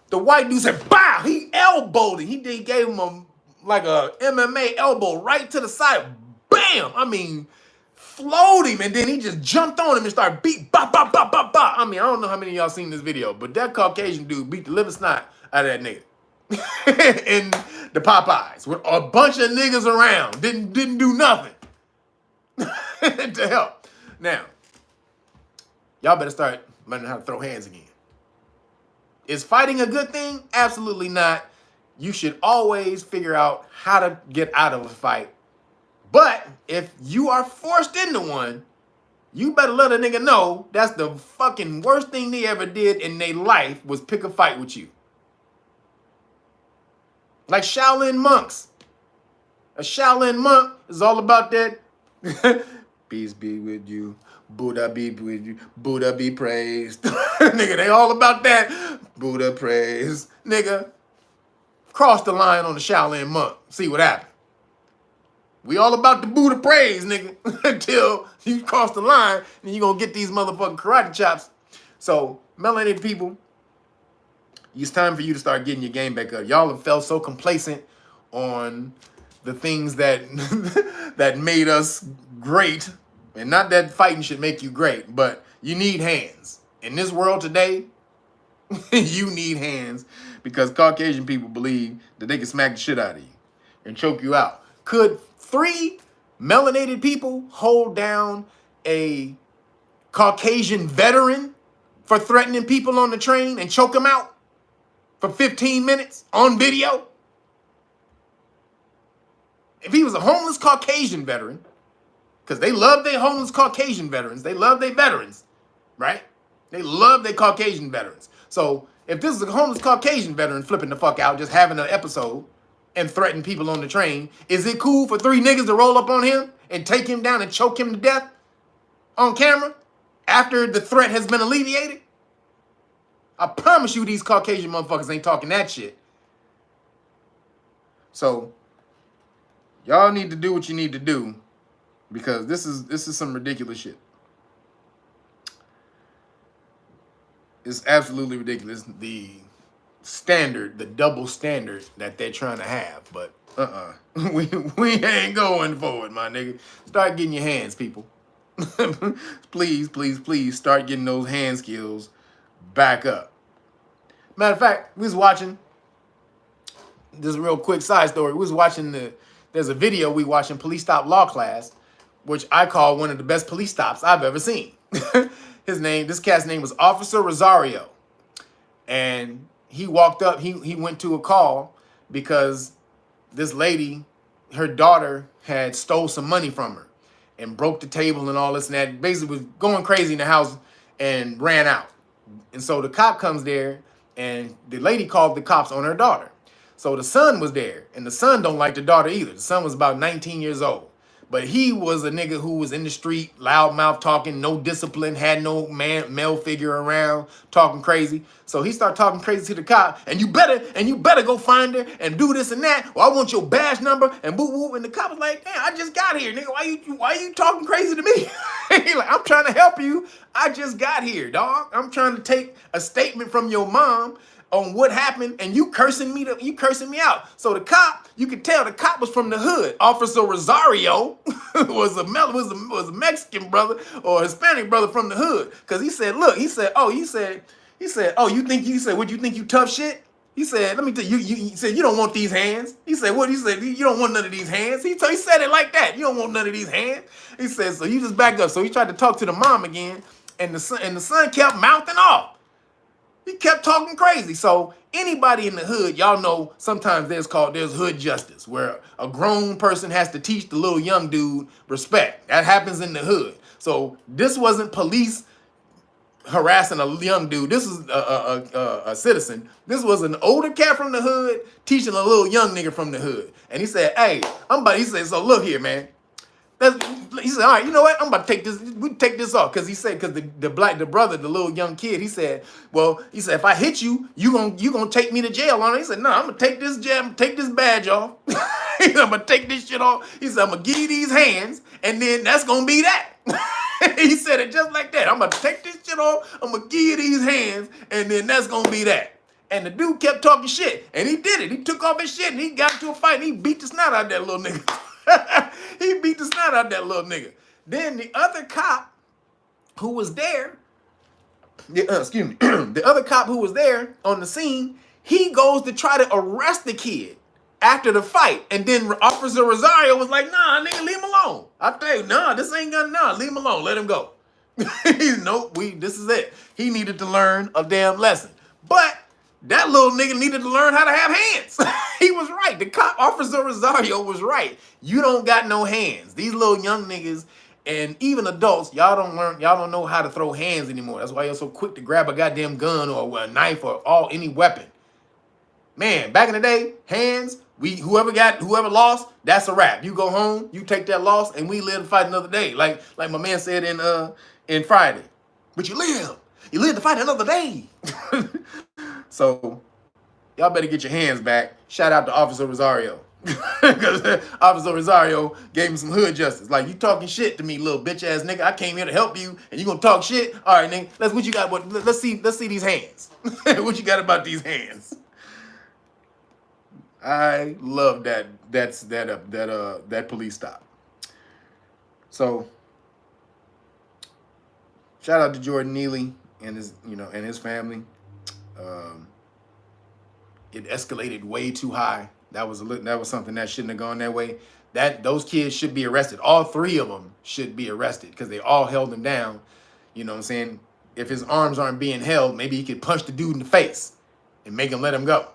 The white dude said, "Bow!" He elbowed him. He gave him like a MMA elbow right to the side. Bam! I mean, flowed him, and then he just jumped on him and started beat. Bop, bop, bop, bop, bop. I mean, I don't know how many of y'all seen this video, but that Caucasian dude beat the living snot out of that nigga in the Popeyes with a bunch of niggas around. Didn't do nothing to help. Now, y'all better start learning how to throw hands again. Is fighting a good thing? Absolutely not. You should always figure out how to get out of a fight. But if you are forced into one, you better let a nigga know that's the fucking worst thing they ever did in their life was pick a fight with you. Like Shaolin monks. A Shaolin monk is all about that. Peace be with you. Buddha be with you. Buddha be praised. Nigga, they all about that. Buddha praise. Nigga, cross the line on the Shaolin monk. See what happens. We all about the Buddha praise, nigga. Until you cross the line, and you're going to get these motherfucking karate chops. So, melanated people, it's time for you to start getting your game back up. Y'all have felt so complacent on the things that that made us great. And not that fighting should make you great, but you need hands. In this world today, you need hands because Caucasian people believe that they can smack the shit out of you and choke you out. Could 3 melanated people hold down a Caucasian veteran for threatening people on the train and choke him out for 15 minutes on video? If he was a homeless Caucasian veteran, because they love their homeless Caucasian veterans. They love their veterans, right? They love their Caucasian veterans. So if this is a homeless Caucasian veteran flipping the fuck out, just having an episode and threatening people on the train, is it cool for 3 niggas to roll up on him and take him down and choke him to death on camera after the threat has been alleviated? I promise you these Caucasian motherfuckers ain't talking that shit. So y'all need to do what you need to do. Because this is some ridiculous shit. It's absolutely ridiculous. The standard, the double standard that they're trying to have. But we ain't going for it, my nigga. Start getting your hands, people. Please, please, please start getting those hand skills back up. Matter of fact, we was watching, this real quick side story. We was watching there's a video we watching Police Stop Law Class, which I call one of the best police stops I've ever seen. This cat's name was Officer Rosario. And he walked up, he went to a call because this lady, her daughter had stole some money from her and broke the table and all this and that. Basically was going crazy in the house and ran out. And so the cop comes there and the lady called the cops on her daughter. So the son was there and the son don't like the daughter either. The son was about 19 years old. But he was a nigga who was in the street, loudmouth talking, no discipline, had no male figure around, talking crazy. So he started talking crazy to the cop, and you better go find her and do this and that. Well, I want your badge number and boo boo. And the cop was like, damn, I just got here, nigga. Why you talking crazy to me? He like, I'm trying to help you. I just got here, dog. I'm trying to take a statement from your mom on what happened, and you cursing me out. So the cop, you could tell the cop was from the hood. Officer Rosario was a Mexican brother or a Hispanic brother from the hood. Cause he said, look, what you think you tough shit? He said, let me tell you, he said, you don't want these hands. He said, what? He said, you don't want none of these hands. He said it like that. You don't want none of these hands. He said, so you just back up. So he tried to talk to the mom again, and the son kept mouthing off. He kept talking crazy. So anybody in the hood, y'all know sometimes there's hood justice, where a grown person has to teach the little young dude respect. That happens in the hood. So this wasn't police harassing a young dude. This is a citizen. This was an older cat from the hood teaching a little young nigga from the hood. And he said, hey, he said, so look here, man. He said, all right, you know what? I'm about to take this. We take this off because the brother, the little young kid. He said, if I hit you, you gonna take me to jail on it. He said, no, I'm gonna take this badge off. He said, I'm gonna take this shit off. He said, I'm gonna give you these hands, and then that's gonna be that. He said it just like that. I'm going to take this shit off. I'm going to give you these hands. And then that's going to be that. And the dude kept talking shit. And he did it. He took off his shit and he got into a fight. And he beat the snot out of that little nigga. He beat the snot out of that little nigga. Then the other cop who was there, excuse me, the other cop who was there on the scene, he goes to try to arrest the kid after the fight. And then Officer Rosario was like, nah, nigga, leave him alone. I tell you, nah, this ain't gonna, nah, leave him alone. Let him go. Nope, this is it. He needed to learn a damn lesson. But that little nigga needed to learn how to have hands. He was right. The cop, Officer Rosario, was right. You don't got no hands. These little young niggas and even adults, y'all don't know how to throw hands anymore. That's why you're so quick to grab a goddamn gun or a knife or any weapon. Man, back in the day, hands, whoever lost, that's a wrap. You go home, you take that loss, and we live to fight another day. Like my man said in Friday. But you live to fight another day. So y'all better get your hands back. Shout out to Officer Rosario. Because Officer Rosario gave him some hood justice. Like, you talking shit to me, little bitch ass nigga. I came here to help you, and you gonna talk shit? All right, nigga. What you got? Let's see these hands. What you got about these hands? I love that police stop. So shout out to Jordan Neely and his family. It escalated way too high. That was something that shouldn't have gone that way. Those kids should be arrested. All three of them should be arrested because they all held him down. You know what I'm saying? If his arms aren't being held, maybe he could punch the dude in the face and make him let him go.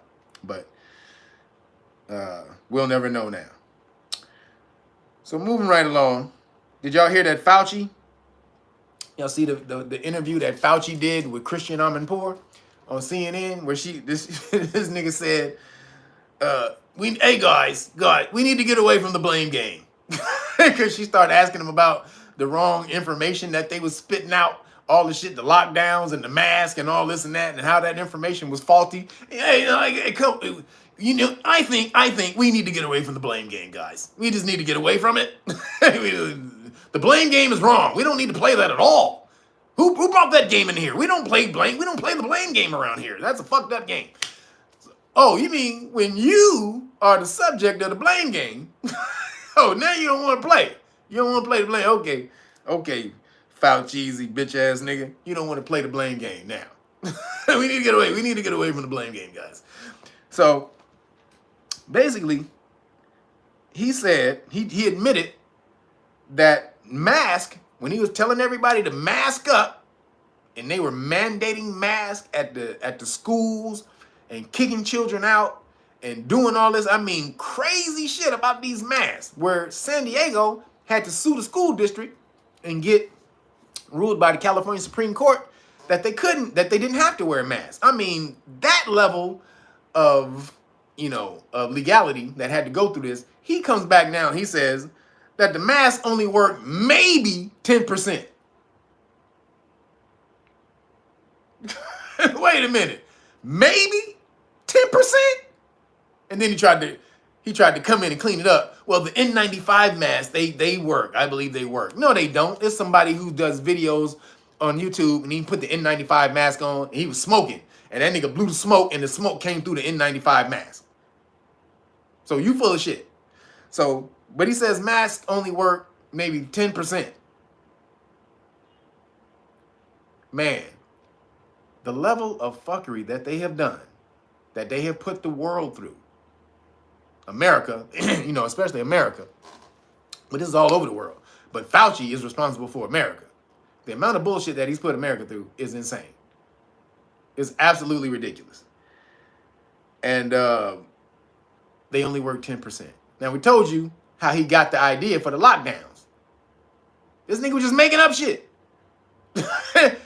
But we'll never know now. So moving right along, did y'all hear that Fauci? Y'all see the interview that Fauci did with Christian Amanpour on CNN, where this nigga said, hey guys, we need to get away from the blame game. Because she started asking him about the wrong information that they was spitting out, all the shit, the lockdowns and the mask and all this and that, and how that information was faulty. Hey, I think we need to get away from the blame game, guys. We just need to get away from it. The blame game is wrong. We don't need to play that at all. Who brought that game in here? We don't play blame. We don't play the blame game around here. That's a fucked up game. Oh, you mean when you are the subject of the blame game? Oh, now you don't want to play. You don't want to play the blame. Okay, Fauci, bitch ass nigga. You don't want to play the blame game now. We need to get away. We need to get away from the blame game, guys. So basically, he said he admitted that when he was telling everybody to mask up, and they were mandating masks at the schools and kicking children out and doing all this, I mean, crazy shit about these masks, where San Diego had to sue the school district and get ruled by the California Supreme Court that they didn't have to wear a mask. I mean, that level of legality that had to go through this. He comes back now and he says that the mask only worked maybe 10%. Wait a minute. Maybe 10%? And then he tried to come in and clean it up. Well, the N95 masks, they work. I believe they work. No, they don't. It's somebody who does videos on YouTube, and he put the N95 mask on, and he was smoking. And that nigga blew the smoke, and the smoke came through the N95 mask. So you full of shit. So, but he says masks only work maybe 10%. Man, the level of fuckery that they have done, that they have put the world through, America, especially America, but this is all over the world. But Fauci is responsible for America. The amount of bullshit that he's put America through is insane. It's absolutely ridiculous. And they only work 10%. Now, we told you how he got the idea for the lockdowns. This nigga was just making up shit.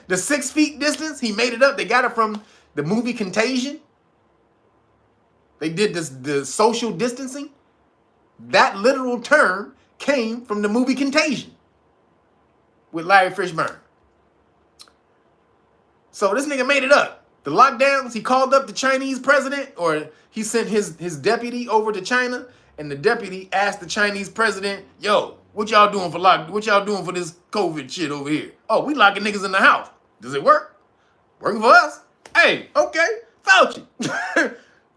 The 6 feet distance, he made it up. They got it from the movie Contagion. They did the social distancing. That literal term came from the movie Contagion with Larry Fishburne. So this nigga made it up. The lockdowns, he called up the Chinese president, or he sent his deputy over to China, and the deputy asked the Chinese president, yo, What y'all doing for what y'all doing for this COVID shit over here? Oh, we locking niggas in the house. Does it work? Working for us? Hey, okay. Fauci.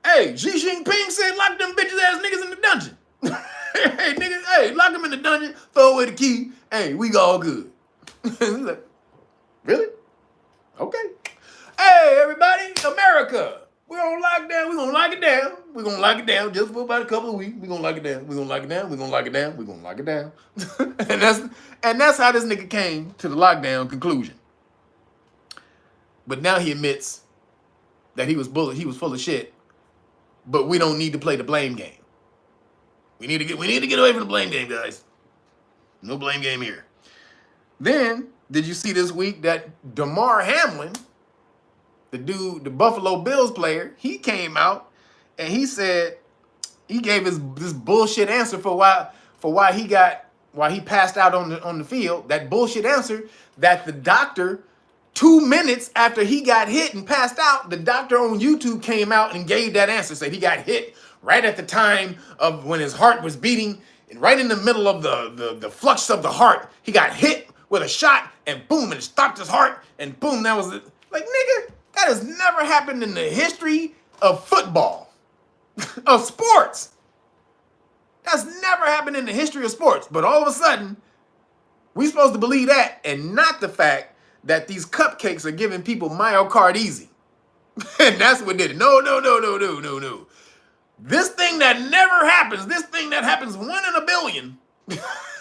Hey, Xi Jinping said lock them bitches ass niggas in the dungeon. Hey, niggas, hey, lock them in the dungeon, throw away the key. Hey, we all good. Like, really? Okay. Hey, everybody, America. We're on lockdown. We're gonna lock it down. We're gonna lock it down just for about a couple of weeks. We're gonna lock it down. We're gonna lock it down. We're gonna lock it down. We're gonna lock it down. and that's how this nigga came to the lockdown conclusion. But now he admits that he was full of shit. But we don't need to play the blame game. We need to get away from the blame game, guys. No blame game here. Then, did you see this week that Damar Hamlin, the dude, the Buffalo Bills player, he came out and he said he gave this bullshit answer for why he passed out on the field. That bullshit answer that the doctor, 2 minutes after he got hit and passed out, the doctor on YouTube came out and gave that answer. Said he got hit right at the time of when his heart was beating, and right in the middle of the flux of the heart, he got hit with a shot, and boom, and it stopped his heart, and boom, that was it. Like, nigga, that has never happened in the history of football, of sports. That's never happened in the history of sports. But all of a sudden, we supposed to believe that, and not the fact that these cupcakes are giving people myocarditis. And that's what did it. No. This thing that never happens, this thing that happens 1 in a billion,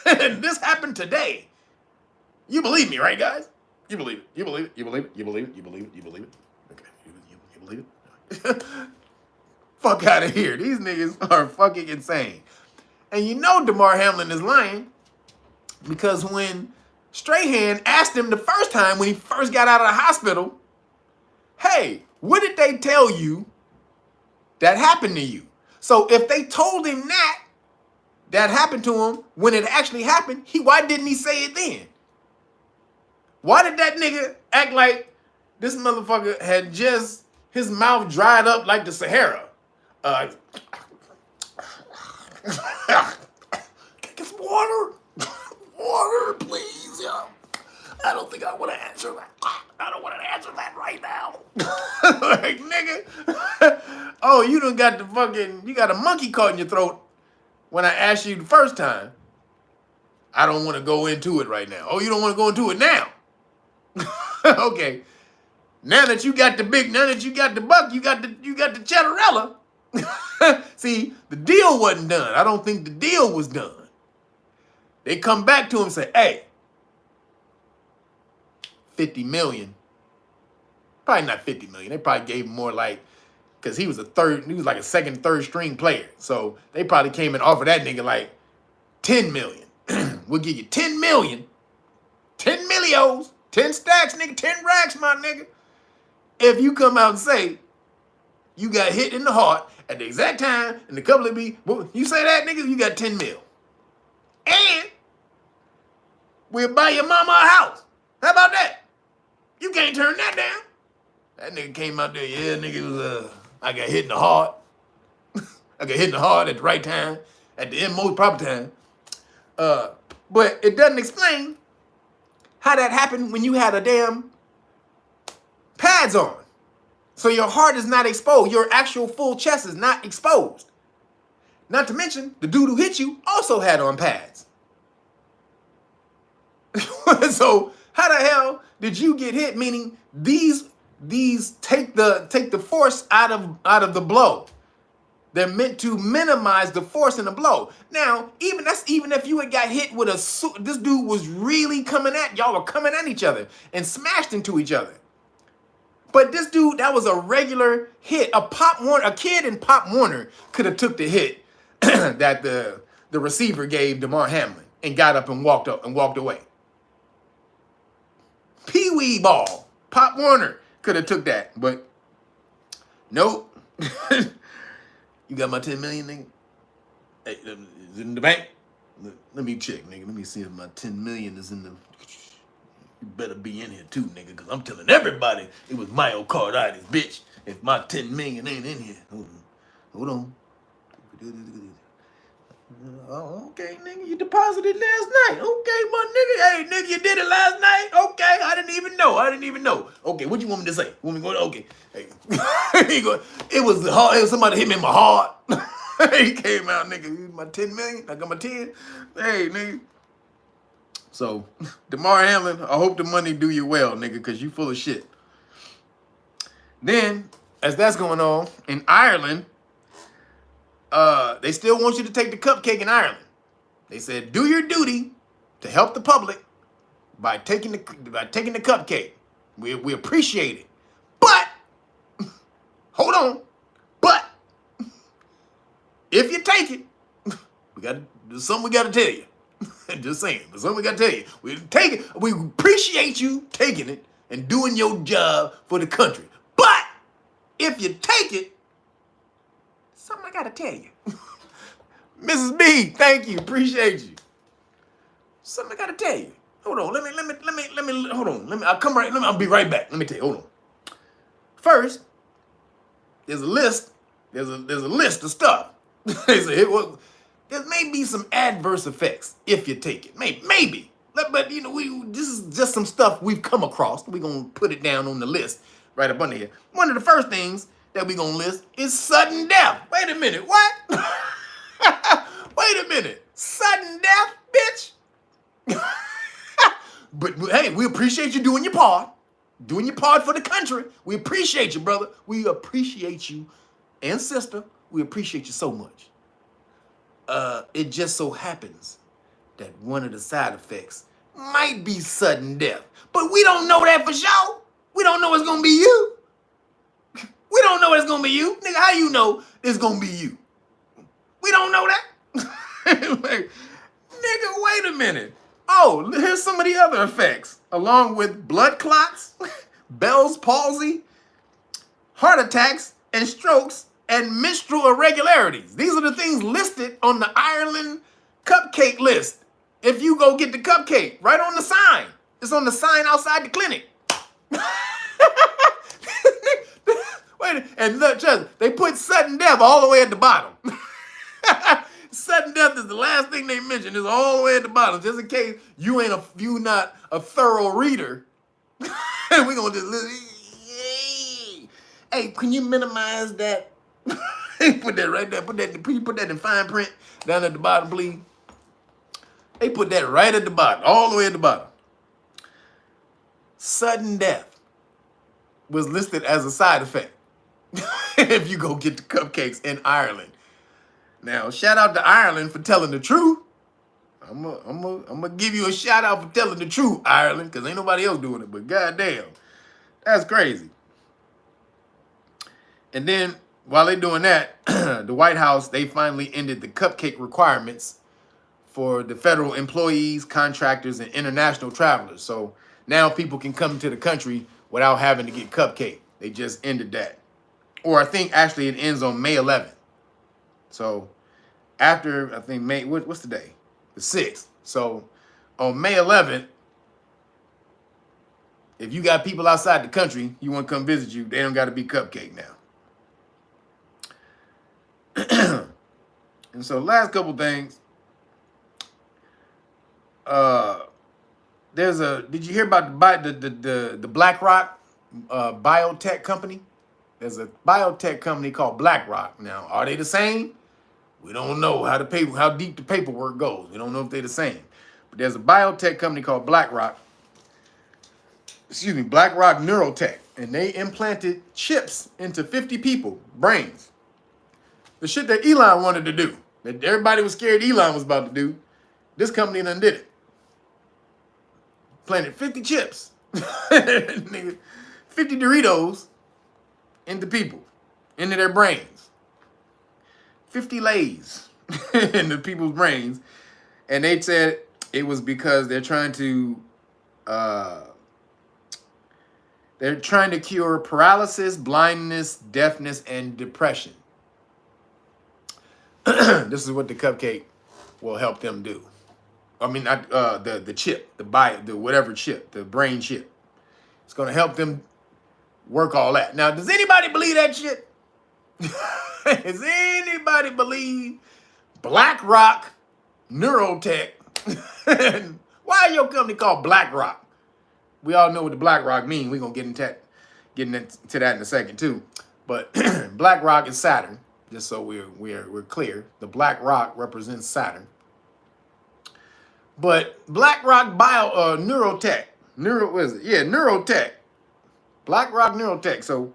and this happened today. You believe me, right, guys? You believe it. You believe it. You believe it. You believe it. You believe it. You believe it. Okay. You believe it? Fuck out of here. These niggas are fucking insane. And you know Damar Hamlin is lying because when Strahan asked him the first time when he first got out of the hospital, hey, what did they tell you that happened to you? So if they told him that happened to him when it actually happened, why didn't he say it then? Why did that nigga act like this motherfucker had just, his mouth dried up like the Sahara? Get some water. Water, please. Yeah. I don't think I want to answer that. I don't want to answer that right now. Like, nigga. Oh, you done got you got a monkey caught in your throat when I asked you the first time. I don't want to go into it right now. Oh, you don't want to go into it now? Okay. Now that you got the buck, you got the cheddarella. See, the deal wasn't done. I don't think the deal was done. They come back to him and say, hey, 50 million. Probably not 50 million. They probably gave him more like, because he was like a second, third string player. So they probably came and offered that nigga like 10 million. We'll give you 10 million. 10 millios. 10 stacks, nigga. 10 racks, my nigga. If you come out and say you got hit in the heart at the exact time and the couple of you say that, nigga, you got 10 mil. And we'll buy your mama a house. How about that? You can't turn that down. That nigga came out there, yeah, nigga, was, I got hit in the heart. I got hit in the heart at the right time, at the most proper time. But it doesn't explain how that happened when you had a damn pads on. So your heart is not exposed. Your actual full chest is not exposed. Not to mention, the dude who hit you also had on pads. So how the hell did you get hit? Meaning these take the force out of the blow. They're meant to minimize the force in the blow. Now, even if you had got hit with this dude was really y'all were coming at each other and smashed into each other. But this dude, that was a regular hit. A kid in Pop Warner could have took the hit that the receiver gave Damar Hamlin and got up and walked away. Pee-wee ball. Pop Warner could have took that, but nope. You got my 10 million, nigga? Hey, is it in the bank? Let me check, nigga. Let me see if my 10 million is in the... You better be in here too, nigga, because I'm telling everybody it was myocarditis, bitch. If my 10 million ain't in here. Hold on. Oh, okay, nigga, you deposited last night. Okay, my nigga. Hey, nigga, you did it last night. Okay, I didn't even know. Okay, what you want me to say? Want me to go? Okay, hey. It was the heart. It was somebody hit me in my heart. He came out, nigga. My 10 million. I got my 10. Hey, nigga. So, DeMar Hamlin, I hope the money do you well, nigga, because you full of shit. Then, as that's going on, in Ireland, they still want you to take the cupcake in Ireland. They said, do your duty to help the public by taking the cupcake. We appreciate it. But, hold on. But, if you take it, there's something we got to tell you. Just saying. There's something we got to tell you. We take it. We appreciate you taking it and doing your job for the country. But, if you take it, something I got to tell you. Mrs. B, thank you. Appreciate you. Something I got to tell you. Hold on. Let me, hold on. I'll be right back. Let me tell you. Hold on. First, there's a list. There's a list of stuff. They say, well, there may be some adverse effects if you take it. Maybe. But, you know, this is just some stuff we've come across. We're going to put it down on the list right up under here. One of the first things that we're going to list is sudden death. Wait a minute. What? Wait a minute. Sudden death, bitch? But, hey, we appreciate you doing your part. Doing your part for the country. We appreciate you, brother. We appreciate you. And sister, we appreciate you so much. It just so happens that one of the side effects might be sudden death. But we don't know that for sure. We don't know it's going to be you. We don't know it's going to be you. Nigga, how you know it's going to be you? We don't know that. Like, nigga, wait a minute. Oh, here's some of the other effects. Along with blood clots, Bell's palsy, heart attacks, and strokes, and menstrual irregularities. These are the things listed on the Ireland cupcake list. If you go get the cupcake, right on the sign. It's on the sign outside the clinic. Wait, and look, just, they put sudden death all the way at the bottom. Sudden death is the last thing they mention. It's all the way at the bottom, just in case you not a thorough reader. We're gonna just listen. Hey, can you minimize that? Put that right there. Put that in fine print down at the bottom, please. They put that right at the bottom, all the way at the bottom. Sudden death was listed as a side effect if you go get the cupcakes in Ireland. Now, shout out to Ireland for telling the truth. I'm gonna give you a shout out for telling the truth, Ireland, because ain't nobody else doing it. But goddamn, that's crazy. And then while they're doing that, the White House, they finally ended the cupcake requirements for the federal employees, contractors, and international travelers. So now people can come to the country without having to get cupcake. They just ended that. Or I think actually it ends on May 11th. So after, I think May, what's the day? The 6th. So on May 11th, if you got people outside the country, you want to come visit you, they don't got to be cupcake now. And so last couple things. Did you hear about the BlackRock biotech company? There's a biotech company called BlackRock. Now, are they the same? We don't know how deep the paperwork goes. We don't know if they're the same. But there's a biotech company called BlackRock Neurotech, and they implanted chips into 50 people, brains. The shit that Elon wanted to do, that everybody was scared Elon was about to do, this company done did it. Planted 50 chips, 50 Doritos into people, into their brains. 50 Lays into people's brains. And they said it was because they're trying to cure paralysis, blindness, deafness, and depression. This is what the cupcake will help them do. I mean, not the chip, the whatever chip, the brain chip. It's going to help them work all that. Now, does anybody believe that shit? Does anybody believe BlackRock, Neurotech. Why your company called BlackRock? We all know what the BlackRock mean. We're gonna get into that in a second too. But BlackRock is Saturn, just so we're clear. The Black Rock represents Saturn. But BlackRock Neurotech. What is it? Yeah, Neurotech. BlackRock Neurotech. So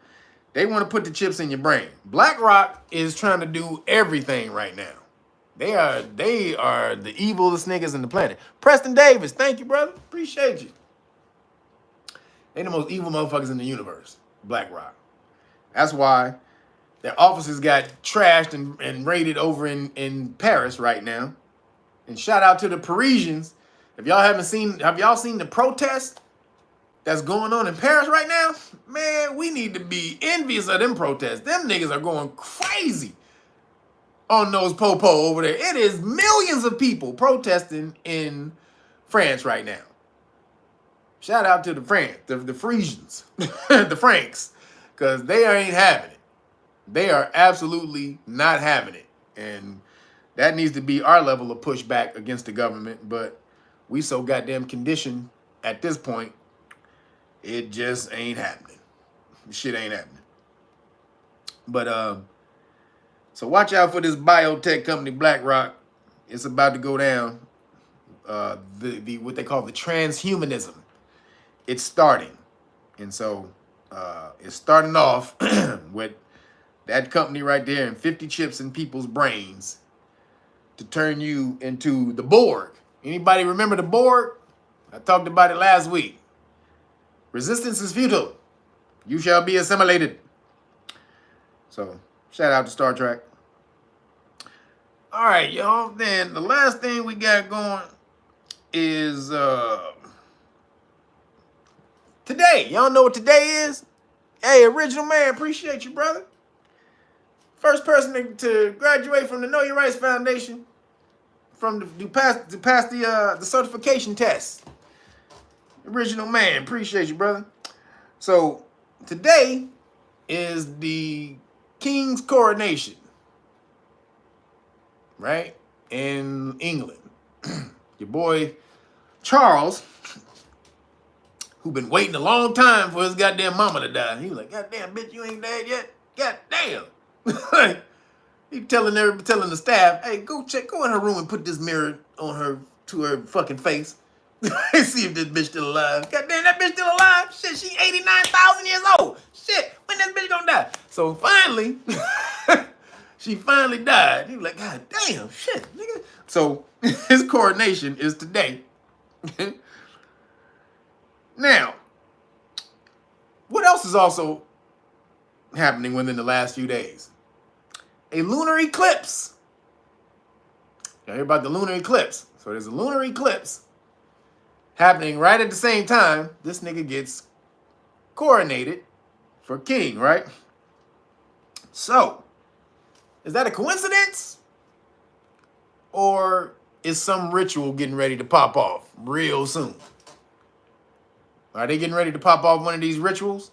they want to put the chips in your brain. BlackRock is trying to do everything right now. They are the evilest niggas in the planet. Preston Davis, thank you, brother. Appreciate you. They the most evil motherfuckers in the universe. BlackRock. That's why their offices got trashed and raided over in Paris right now. And shout out to the Parisians. Have y'all seen the protest that's going on in Paris right now? Man, we need to be envious of them protests. Them niggas are going crazy on those popo over there. It is millions of people protesting in France right now. Shout out to the Frisians, the Franks, because they ain't having it. They are absolutely not having it. And that needs to be our level of pushback against the government. But we so goddamn conditioned at this point, it just ain't happening. Shit ain't happening. But so watch out for this biotech company, BlackRock. It's about to go down. What they call the transhumanism. It's starting. And so it's starting off with that company right there and 50 chips in people's brains to turn you into the Borg. Anybody remember the Borg? I talked about it last week. Resistance is futile. You shall be assimilated. So shout out to Star Trek. All right, y'all. Then the last thing we got going is today. Y'all know what today is? Hey, Original Man, appreciate you, brother. First person to graduate from the Know Your Rights Foundation, to pass the certification test. Original Man, appreciate you, brother. So today is the King's Coronation, right? In England. Your boy Charles, who been waiting a long time for his goddamn mama to die. He was like, goddamn bitch, you ain't dead yet? Goddamn. He telling the staff, hey, go in her room and put this mirror to her fucking face. See if this bitch still alive. Goddamn, that bitch still alive? Shit, she 89,000 years old. Shit, when this bitch gonna die? So finally, she finally died. He was like, God damn, shit, nigga. So his coronation is today. Now, what else is also happening within the last few days? A lunar eclipse. You hear about the lunar eclipse? So there's a lunar eclipse happening right at the same time this nigga gets coronated for king, right? So, is that a coincidence? Or is some ritual getting ready to pop off real soon? Are they getting ready to pop off one of these rituals?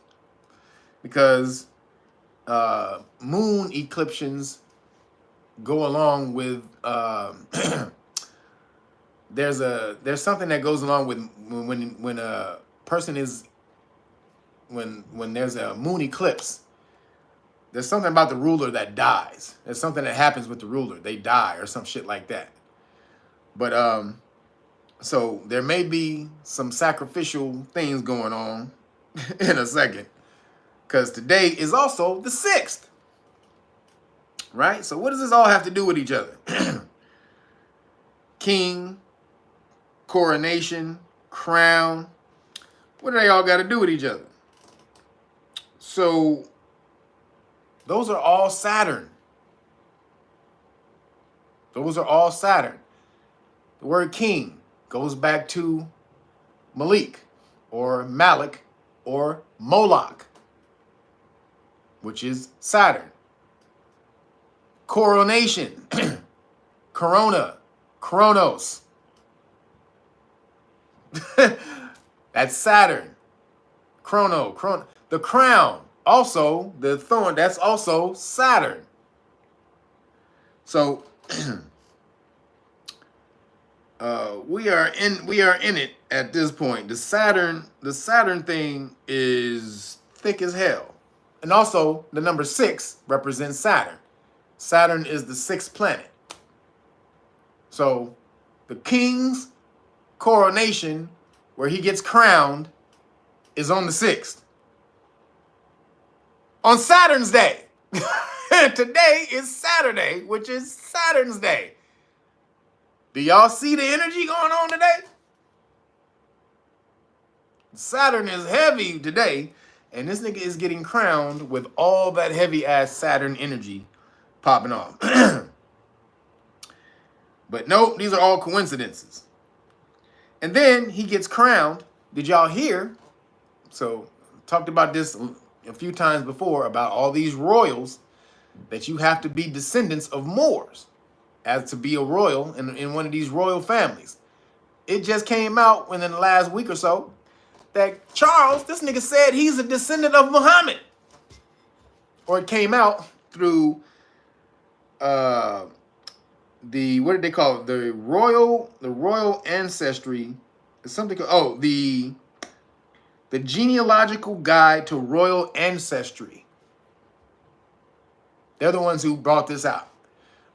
Because moon eclipses go along with there's something that goes along with when a person is when there's a moon eclipse. There's something about the ruler that dies. There's something that happens with the ruler. They die or some shit like that. But so there may be some sacrificial things going on in a second. Because today is also the 6th. Right? So what does this all have to do with each other? King, coronation, crown. What do they all got to do with each other? So those are all Saturn. Those are all Saturn. The word king goes back to Malik or Malik or Moloch, which is Saturn. Coronation, corona, chronos. That's Saturn. Chrono. The crown, also the thorn, that's also Saturn. So We are in it at this point. The Saturn thing is thick as hell. And also the number 6 represents Saturn. Saturn is the 6th planet. So the king's coronation, where he gets crowned, is on the 6th. On Saturn's day. Today is Saturday, which is Saturn's day. Do y'all see the energy going on today? Saturn is heavy today, and this nigga is getting crowned with all that heavy ass Saturn energy popping off. But nope, these are all coincidences. And then he gets crowned. Did y'all hear? So talked about this a few times before about all these royals, that you have to be descendants of Moors as to be a royal in one of these royal families. It just came out within the last week or so that Charles, this nigga, said he's a descendant of Muhammad. Or it came out through the, what did they call it? The royal ancestry. Something called, the genealogical guide to royal ancestry. They're the ones who brought this out.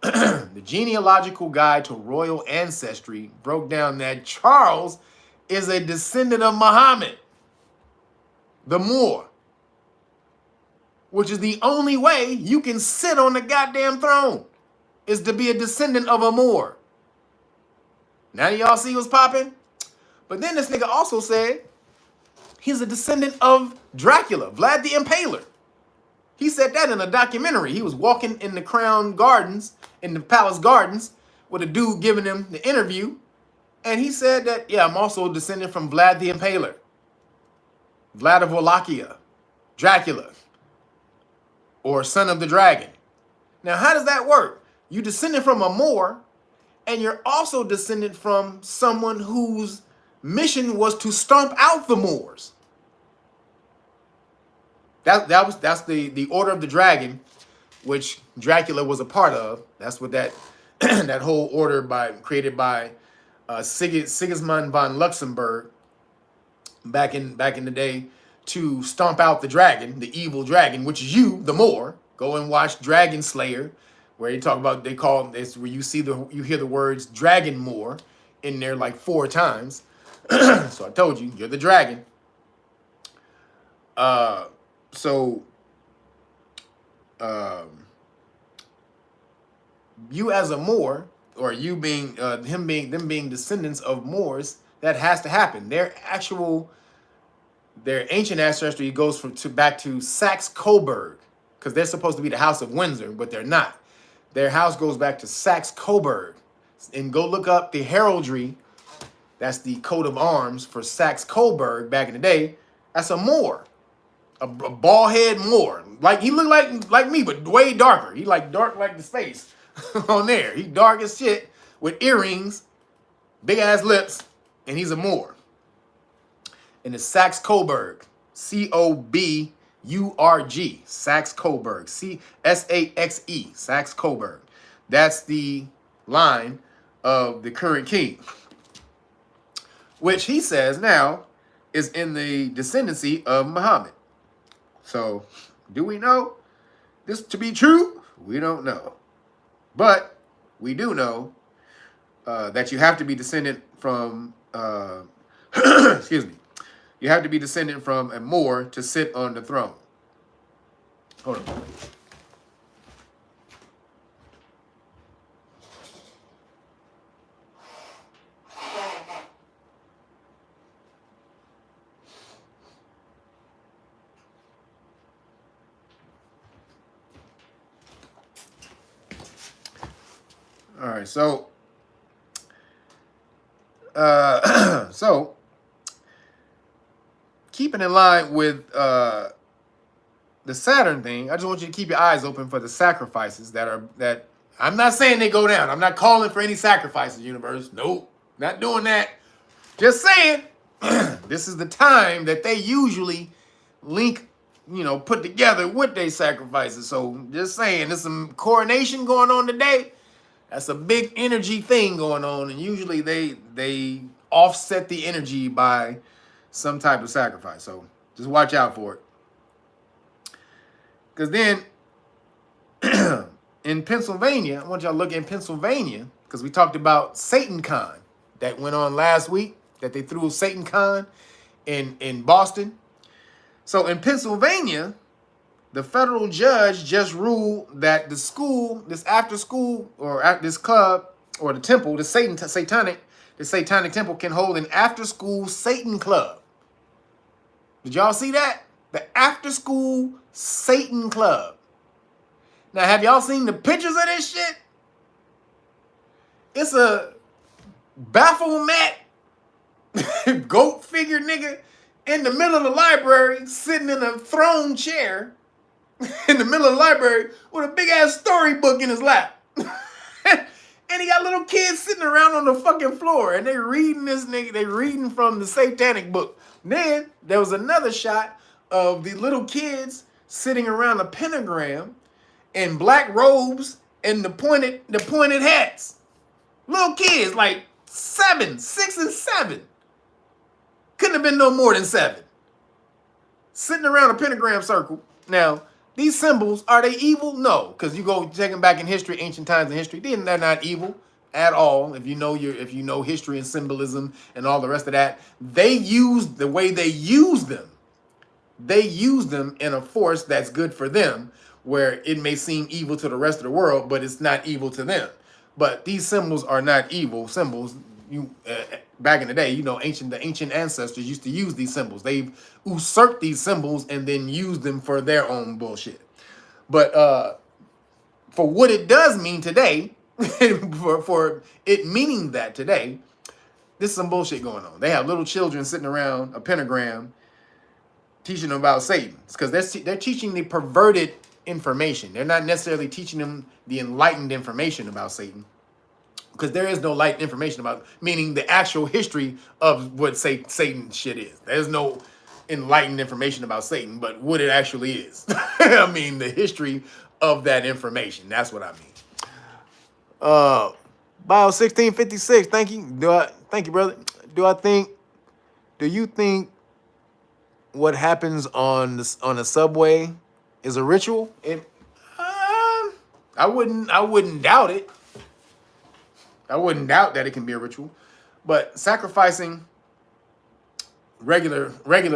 The genealogical guide to royal ancestry broke down that Charles is a descendant of Muhammad, the Moor, which is the only way you can sit on the goddamn throne, is to be a descendant of a Moor. Now y'all see what's popping? But then this nigga also said he's a descendant of Dracula, Vlad the Impaler. He said that in a documentary. He was walking in the Crown Gardens, in the Palace Gardens, with a dude giving him the interview. And he said that, yeah, I'm also a descendant from Vlad the Impaler, Vlad of Wallachia, Dracula, or son of the dragon. Now, how does that work? You descended from a Moor, and you're also descended from someone whose mission was to stomp out the Moors. That's the Order of the Dragon, which Dracula was a part of. That's what that that whole order created by Sigismund von Luxembourg back in the day, to stomp out the dragon, the evil dragon, which is you, the Moor. Go and watch Dragon Slayer, where they talk about, they call this, where you hear the words Dragon Moor in there like 4 times. So I told you, you're the dragon. You as a Moor, or you being them being descendants of Moors, that has to happen. Their ancient ancestry goes back to Saxe-Coburg, because they're supposed to be the House of Windsor, but they're not. Their house goes back to Saxe-Coburg, and go look up the heraldry. That's the coat of arms for Saxe-Coburg back in the day. That's a Moor. A bald head Moor. Like, he looked like me, but way darker. He like dark like the space on there. He dark as shit with earrings, big ass lips, and he's a Moor. And it's Saxe-Coburg. Coburg. Saxe-Coburg. Saxe. Saxe-Coburg. That's the line of the current king, which he says now is in the descendancy of Muhammad. So, do we know this to be true? We don't know. But we do know that you have to be descendant from, excuse me, you have to be descendant from a Moor to sit on the throne. Hold on. All right, so so keeping in line with the Saturn thing, I just want you to keep your eyes open for the sacrifices that I'm not saying they go down. I'm not calling for any sacrifices, universe. Nope, not doing that. Just saying, this is the time that they usually link, put together with their sacrifices. So just saying, there's some coronation going on today. That's a big energy thing going on, and usually they offset the energy by some type of sacrifice. So just watch out for it. Because then in Pennsylvania, I want y'all to look in Pennsylvania, because we talked about SatanCon that went on last week, that they threw SatanCon in Boston. So in Pennsylvania, the federal judge just ruled that the school, this after school or at this club or the temple, the Satanic temple can hold an after school Satan club. Did y'all see that? The after school Satan club. Now, have y'all seen the pictures of this shit? It's a Baphomet goat figure nigga in the middle of the library, sitting in a throne chair in the middle of the library with a big ass storybook in his lap. And he got little kids sitting around on the fucking floor, and they reading this nigga, they reading from the Satanic book. Then there was another shot of the little kids sitting around a pentagram in black robes and the pointed hats. Little kids, like 6 and 7. Couldn't have been no more than 7. Sitting around a pentagram circle. Now, these symbols, are they evil? No, because you go take them back in history, ancient times in history, they're not evil at all. If you know history and symbolism and all the rest of that, they use the way they use them. They use them in a force that's good for them, where it may seem evil to the rest of the world, but it's not evil to them. But these symbols are not evil symbols. Back in the day, the ancient ancestors used to use these symbols. They've usurped these symbols and then used them for their own bullshit. But for what it does mean today, for it meaning that today, this is some bullshit going on. They have little children sitting around a pentagram teaching them about Satan. It's because they're teaching the perverted information. They're not necessarily teaching them the enlightened information about Satan, because there is no light information about, meaning the actual history of what Satan shit is. There's no enlightened information about Satan, but what it actually is. I mean, the history of that information. That's what I mean. Bio 1656. Thank you. Thank you, brother. Do you think what happens on a subway is a ritual? I wouldn't doubt it. I wouldn't doubt that it can be a ritual, but sacrificing regular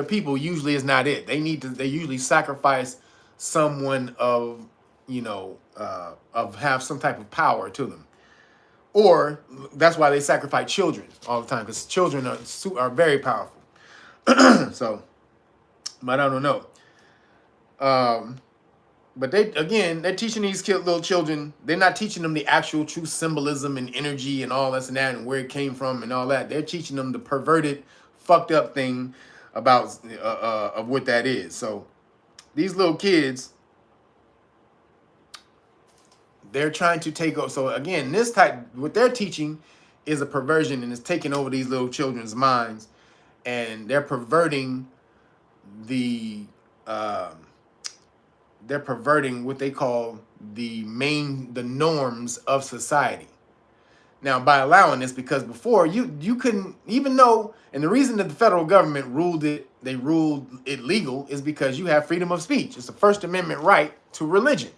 people usually is not it. They usually sacrifice someone of have some type of power to them, or that's why they sacrifice children all the time, because children are very powerful. So, but I don't know. But they're teaching these little children. They're not teaching them the actual true symbolism and energy and all this and that and where it came from and all that. They're teaching them the perverted, fucked up thing about of what that is. So these little kids, they're trying to take over. So again, what they're teaching is a perversion, and it's taking over these little children's minds, and they're perverting they're perverting what they call the norms of society. Now, by allowing this, because before you couldn't, even though, and the reason that the federal government ruled it legal is because you have freedom of speech. It's the First Amendment right to religion.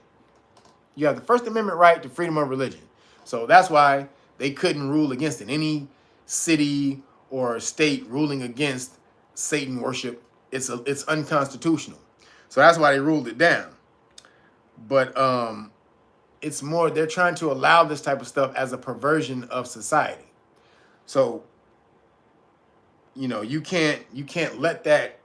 You have the First Amendment right to freedom of religion. So that's why they couldn't rule against it. Any city or state ruling against Satan worship, it's unconstitutional. So that's why they ruled it down. But it's more, they're trying to allow this type of stuff as a perversion of society. So, you can't let that,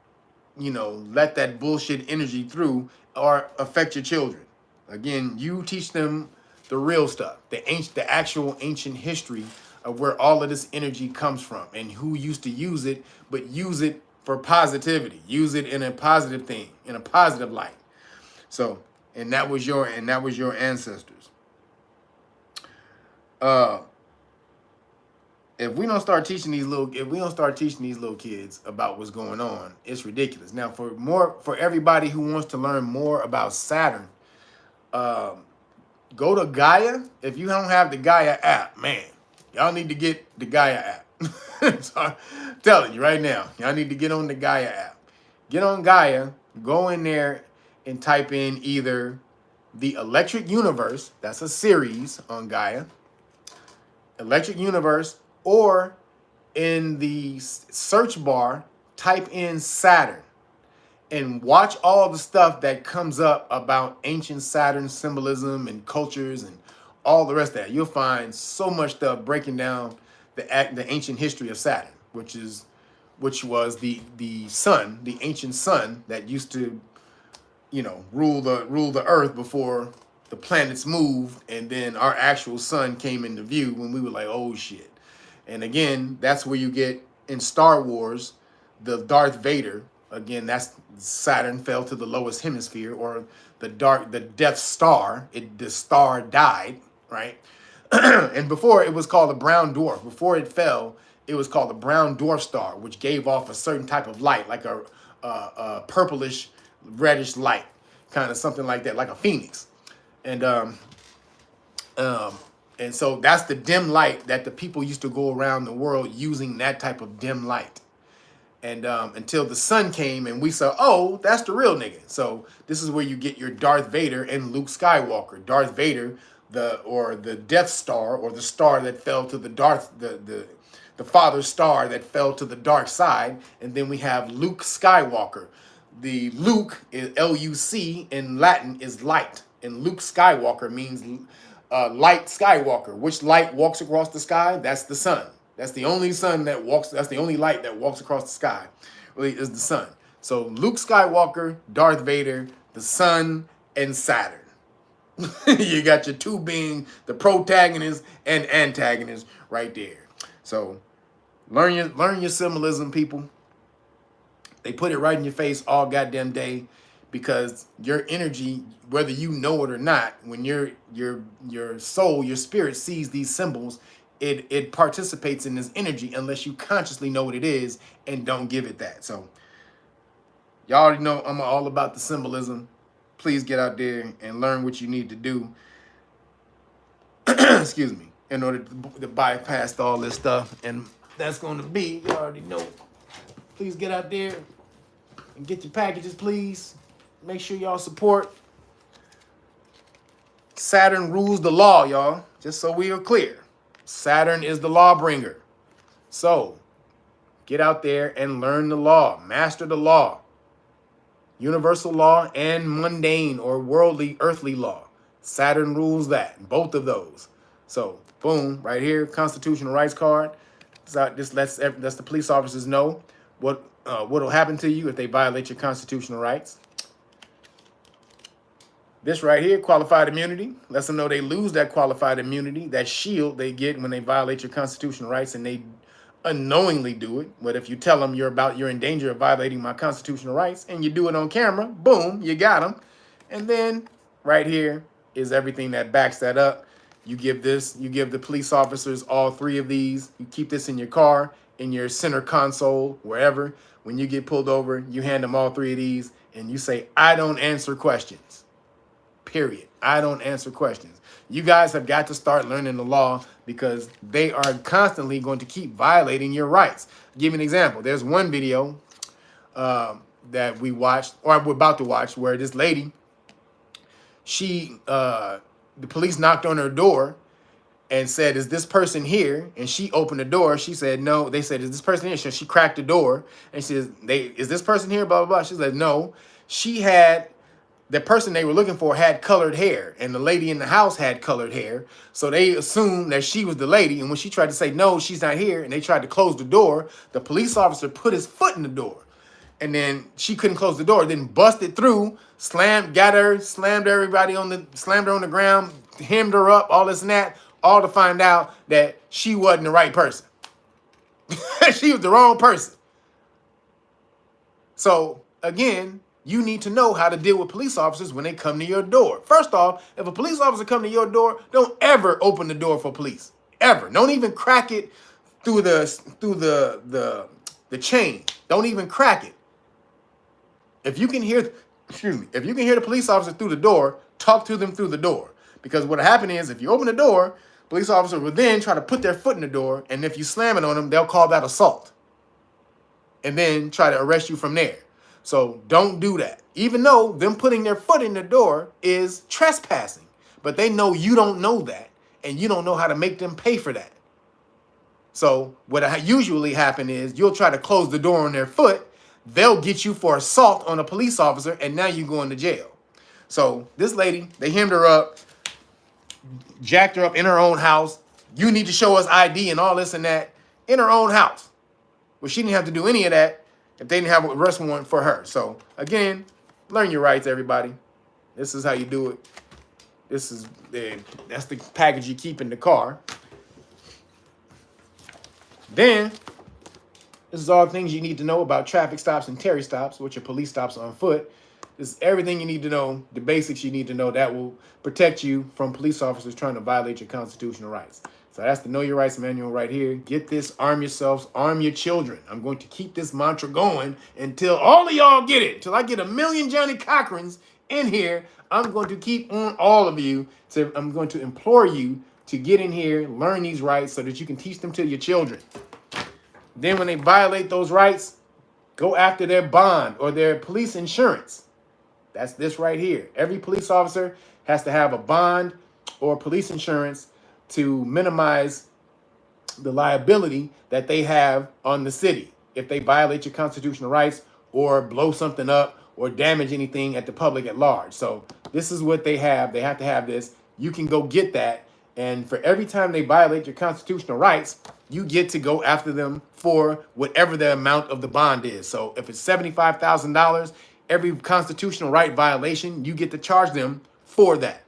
let that bullshit energy through or affect your children. Again, you teach them the real stuff, the actual ancient history of where all of this energy comes from and who used to use it, but use it for positivity, use it in a positive thing, in a positive light. So, and that was your ancestors. If we don't start teaching these little kids about what's going on, it's ridiculous. Now, for everybody who wants to learn more about Saturn, go to Gaia. If you don't have the Gaia app, man, y'all need to get the Gaia app. So I'm telling you right now, y'all need to get on the Gaia app. Get on Gaia, go in there and type in either the Electric Universe, that's a series on Gaia, Electric Universe, or in the search bar, type in Saturn and watch all the stuff that comes up about ancient Saturn symbolism and cultures and all the rest of that. You'll find so much stuff breaking down the ancient history of Saturn, which was the sun, the ancient sun that used to, rule the earth before the planets moved, and then our actual sun came into view when we were like, oh shit. And again, that's where you get in Star Wars the Darth Vader. Again, that's Saturn fell to the lowest hemisphere, or the Death Star. The star died, right? And before it was called a brown dwarf. Before it fell, it was called a brown dwarf star, which gave off a certain type of light, like a purplish, reddish light, kind of something like that, like a phoenix. And so that's the dim light that the people used to go around the world using, that type of dim light. And until the sun came and we saw, oh, that's the real nigga. So this is where you get your Darth Vader and Luke Skywalker. Darth Vader, the Death Star, or the star that fell to the father star that fell to the dark side. And then we have Luke Skywalker. The Luke is L-U-C in Latin is light, and Luke Skywalker means light Skywalker. Which light walks across the sky? That's the sun. That's the only sun that walks. That's the only light that walks across the sky. Really, is the sun. So Luke Skywalker, Darth Vader, the sun, and Saturn. You got your two being the protagonist and antagonist right there. So learn your symbolism, people. They put it right in your face all goddamn day, because your energy, whether you know it or not, when your soul, your spirit sees these symbols, it participates in this energy unless you consciously know what it is and don't give it that. So y'all already know I'm all about the symbolism. Please get out there and learn what you need to do. Excuse me, in order to bypass all this stuff. And that's going to be, you already know. Please get out there and get your packages, please. Make sure y'all support. Saturn rules the law, y'all. Just so we are clear. Saturn is the lawbringer. So get out there and learn the law. Master the law. Universal law and mundane or worldly, earthly law. Saturn rules that. Both of those. So boom, right here, constitutional rights card. This lets the police officers know what will happen to you if they violate your constitutional rights. This right here, qualified immunity, lets them know they lose that qualified immunity, that shield they get when they violate your constitutional rights, and they unknowingly do it. But if you tell them you're in danger of violating my constitutional rights, and you do it on camera, boom, you got them. And then right here is everything that backs that up. You give the police officers all three of these. You keep this in your car, in your center console, wherever. When you get pulled over, you hand them all three of these, and you say, I don't answer questions. Period. I don't answer questions. You guys have got to start learning the law, because they are constantly going to keep violating your rights. I'll give you an example. There's one video that we watched, or we're about to watch, where this lady, the police knocked on her door and said, is this person here? And she opened the door. She said, no. They said, is this person here? So she cracked the door and she says, is this person here? Blah, blah, blah. She said, no. The person they were looking for had colored hair, and the lady in the house had colored hair. So they assumed that she was the lady. And when she tried to say, no, she's not here, and they tried to close the door, the police officer put his foot in the door. And then she couldn't close the door, then busted through, slammed her on the ground, hemmed her up, all this and that, all to find out that she wasn't the right person. She was the wrong person. So again, you need to know how to deal with police officers when they come to your door. First off, if a police officer come to your door, don't ever open the door for police. Ever. Don't even crack it through the chain. Don't even crack it. If you can hear the police officer through the door, talk to them through the door. Because what happened is if you open the door, police officer will then try to put their foot in the door, and if you slam it on them, they'll call that assault and then try to arrest you from there. So don't do that. Even though them putting their foot in the door is trespassing, but they know you don't know that, and you don't know how to make them pay for that. So what usually happen is you'll try to close the door on their foot. They'll get you for assault on a police officer, and now you're going to jail. So this lady, they hemmed her up, jacked her up in her own house. You need to show us ID and all this and that in her own house. Well, she didn't have to do any of that if they didn't have an arrest warrant for her. So again, learn your rights, everybody. This is how you do it. That's the package you keep in the car. Then, this is all things you need to know about traffic stops and Terry stops, which are police stops on foot. This is everything you need to know, the basics you need to know that will protect you from police officers trying to violate your constitutional rights. So that's the Know Your Rights manual right here. Get this, arm yourselves, arm your children. I'm going to keep this mantra going until all of y'all get it. Till I get 1 million Johnny Cochrans in here, I'm going to keep on all of you. I'm going to implore you to get in here, learn these rights so that you can teach them to your children. Then when they violate those rights, go after their bond or their police insurance. That's this right here. Every police officer has to have a bond or police insurance to minimize the liability that they have on the city if they violate your constitutional rights or blow something up or damage anything at the public at large. So this is what they have. They have to have this. You can go get that. And for every time they violate your constitutional rights, you get to go after them for whatever the amount of the bond is. So if it's $75,000, every constitutional right violation, you get to charge them for that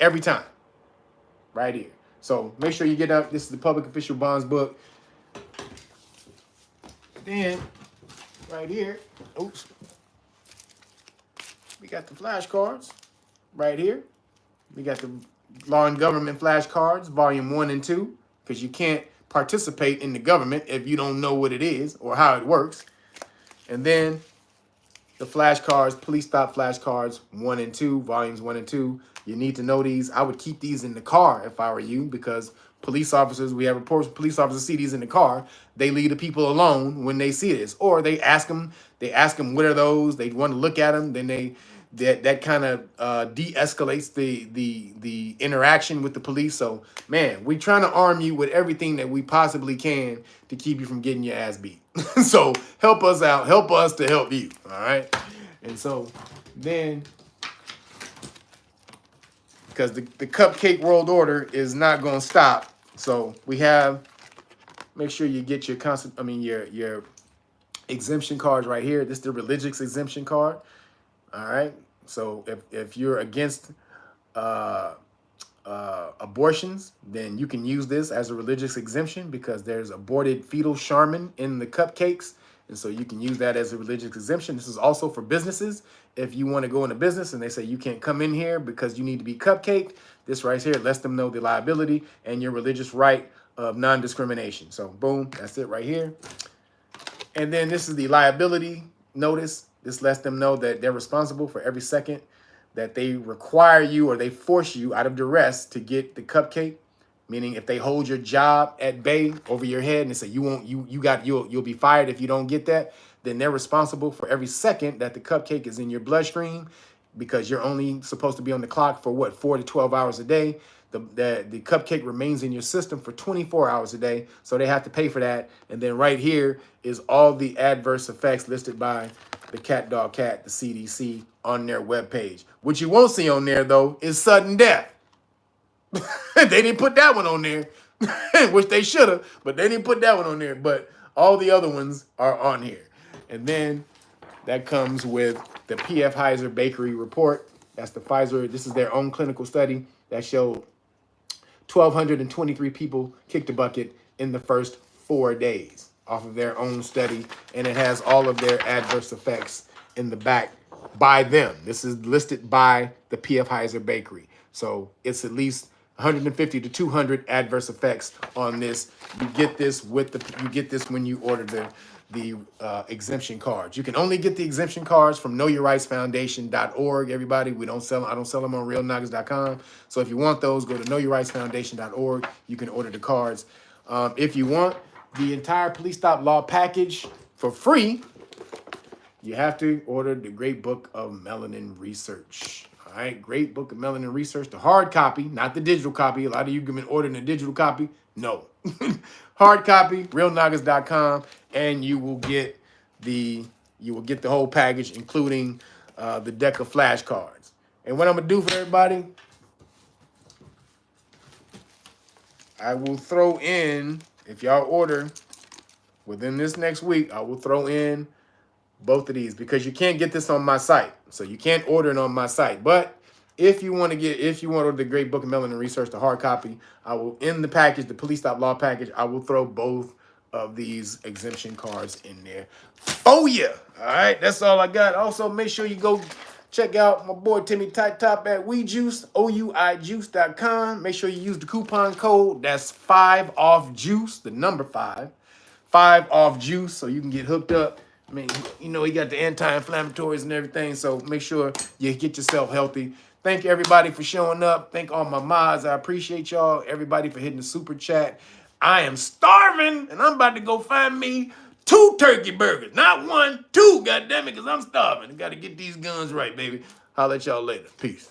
every time. Right here. So make sure you get up. This is the Public Official Bonds book. Then right here, oops, we got the flashcards right here. We got the Law and Government flashcards, volume 1 and 2, because you can't participate in the government if you don't know what it is or how it works. And then the flashcards, police stop flashcards 1 and 2, volumes 1 and 2. You need to know these. I would keep these in the car if I were you, because police officers, we have reports, police officers see these in the car. They leave the people alone when they see this, or they ask them, what are those? They want to look at them. Then that kind of de-escalates the interaction with the police. So man, we're trying to arm you with everything that we possibly can to keep you from getting your ass beat. So help us out, help us to help you. All right. And so then, because the cupcake world order is not going to stop. So we have, make sure you get your exemption cards right here. This is the religious exemption card. All right. So if you're against abortions, then you can use this as a religious exemption, because there's aborted fetal Charmin in the cupcakes. And so you can use that as a religious exemption. This is also for businesses. If you want to go into business and they say you can't come in here because you need to be cupcaked, this right here lets them know the liability and your religious right of non-discrimination. So boom, that's it right here. And then this is the liability notice. This lets them know that they're responsible for every second that they require you or they force you out of duress to get the cupcake. Meaning if they hold your job at bay over your head and they say you'll be fired if you don't get that, then they're responsible for every second that the cupcake is in your bloodstream, because you're only supposed to be on the clock for 4 to 12 hours a day. The cupcake remains in your system for 24 hours a day, so they have to pay for that. And then right here is all the adverse effects listed by the the CDC on their webpage. What you won't see on there, though, is sudden death. They didn't put that one on there, which they should have, but they didn't put that one on there. But all the other ones are on here. And then that comes with the P.F. Heeeere Bakery report. That's the Pfizer. This is their own clinical study that showed 1,223 people kicked a bucket in the first 4 days off of their own study. And it has all of their adverse effects in the back by them. This is listed by the P.F. Heeeere Bakery. So it's at least 150 to 200 adverse effects on this. You get this when you order the exemption cards. You can only get the exemption cards from knowyourrightsfoundation.org. Everybody, I don't sell them on realnoggers.com. So if you want those, go to knowyourrightsfoundation.org. You can order the cards. If you want the entire Police Stop Law package for free, you have to order the Great Book of Melanin Research. All right, Great Book of Melanin Research, the hard copy, not the digital copy. A lot of you have been ordering a digital copy. No. Hard copy, realnoggers.com, and you will get the whole package, including the deck of flashcards. And what I'm gonna do for everybody, I will throw in, if y'all order within this next week, I will throw in both of these, because you can't get this on my site. So you can't order it on my site. But if you want the Great Book of Melanin Research, the hard copy, I will, in the package, the Police Stop Law package, I will throw both of these exemption cards in there for you. All right, that's all I got. Also, make sure you go check out my boy Timmy Tight Top at WeJuice, OUIJuice.com. Make sure you use the coupon code. That's 5OFF-JUICE, the number 5. 5OFF-JUICE, so you can get hooked up. I mean, you know, he got the anti-inflammatories and everything, so make sure you get yourself healthy. Thank you, everybody, for showing up. Thank all my mods. I appreciate y'all. Everybody for hitting the super chat. I am starving, and I'm about to go find me 2 turkey burgers. Not 1, 2, goddammit, because I'm starving. I got to get these guns right, baby. Holla at y'all later. Peace.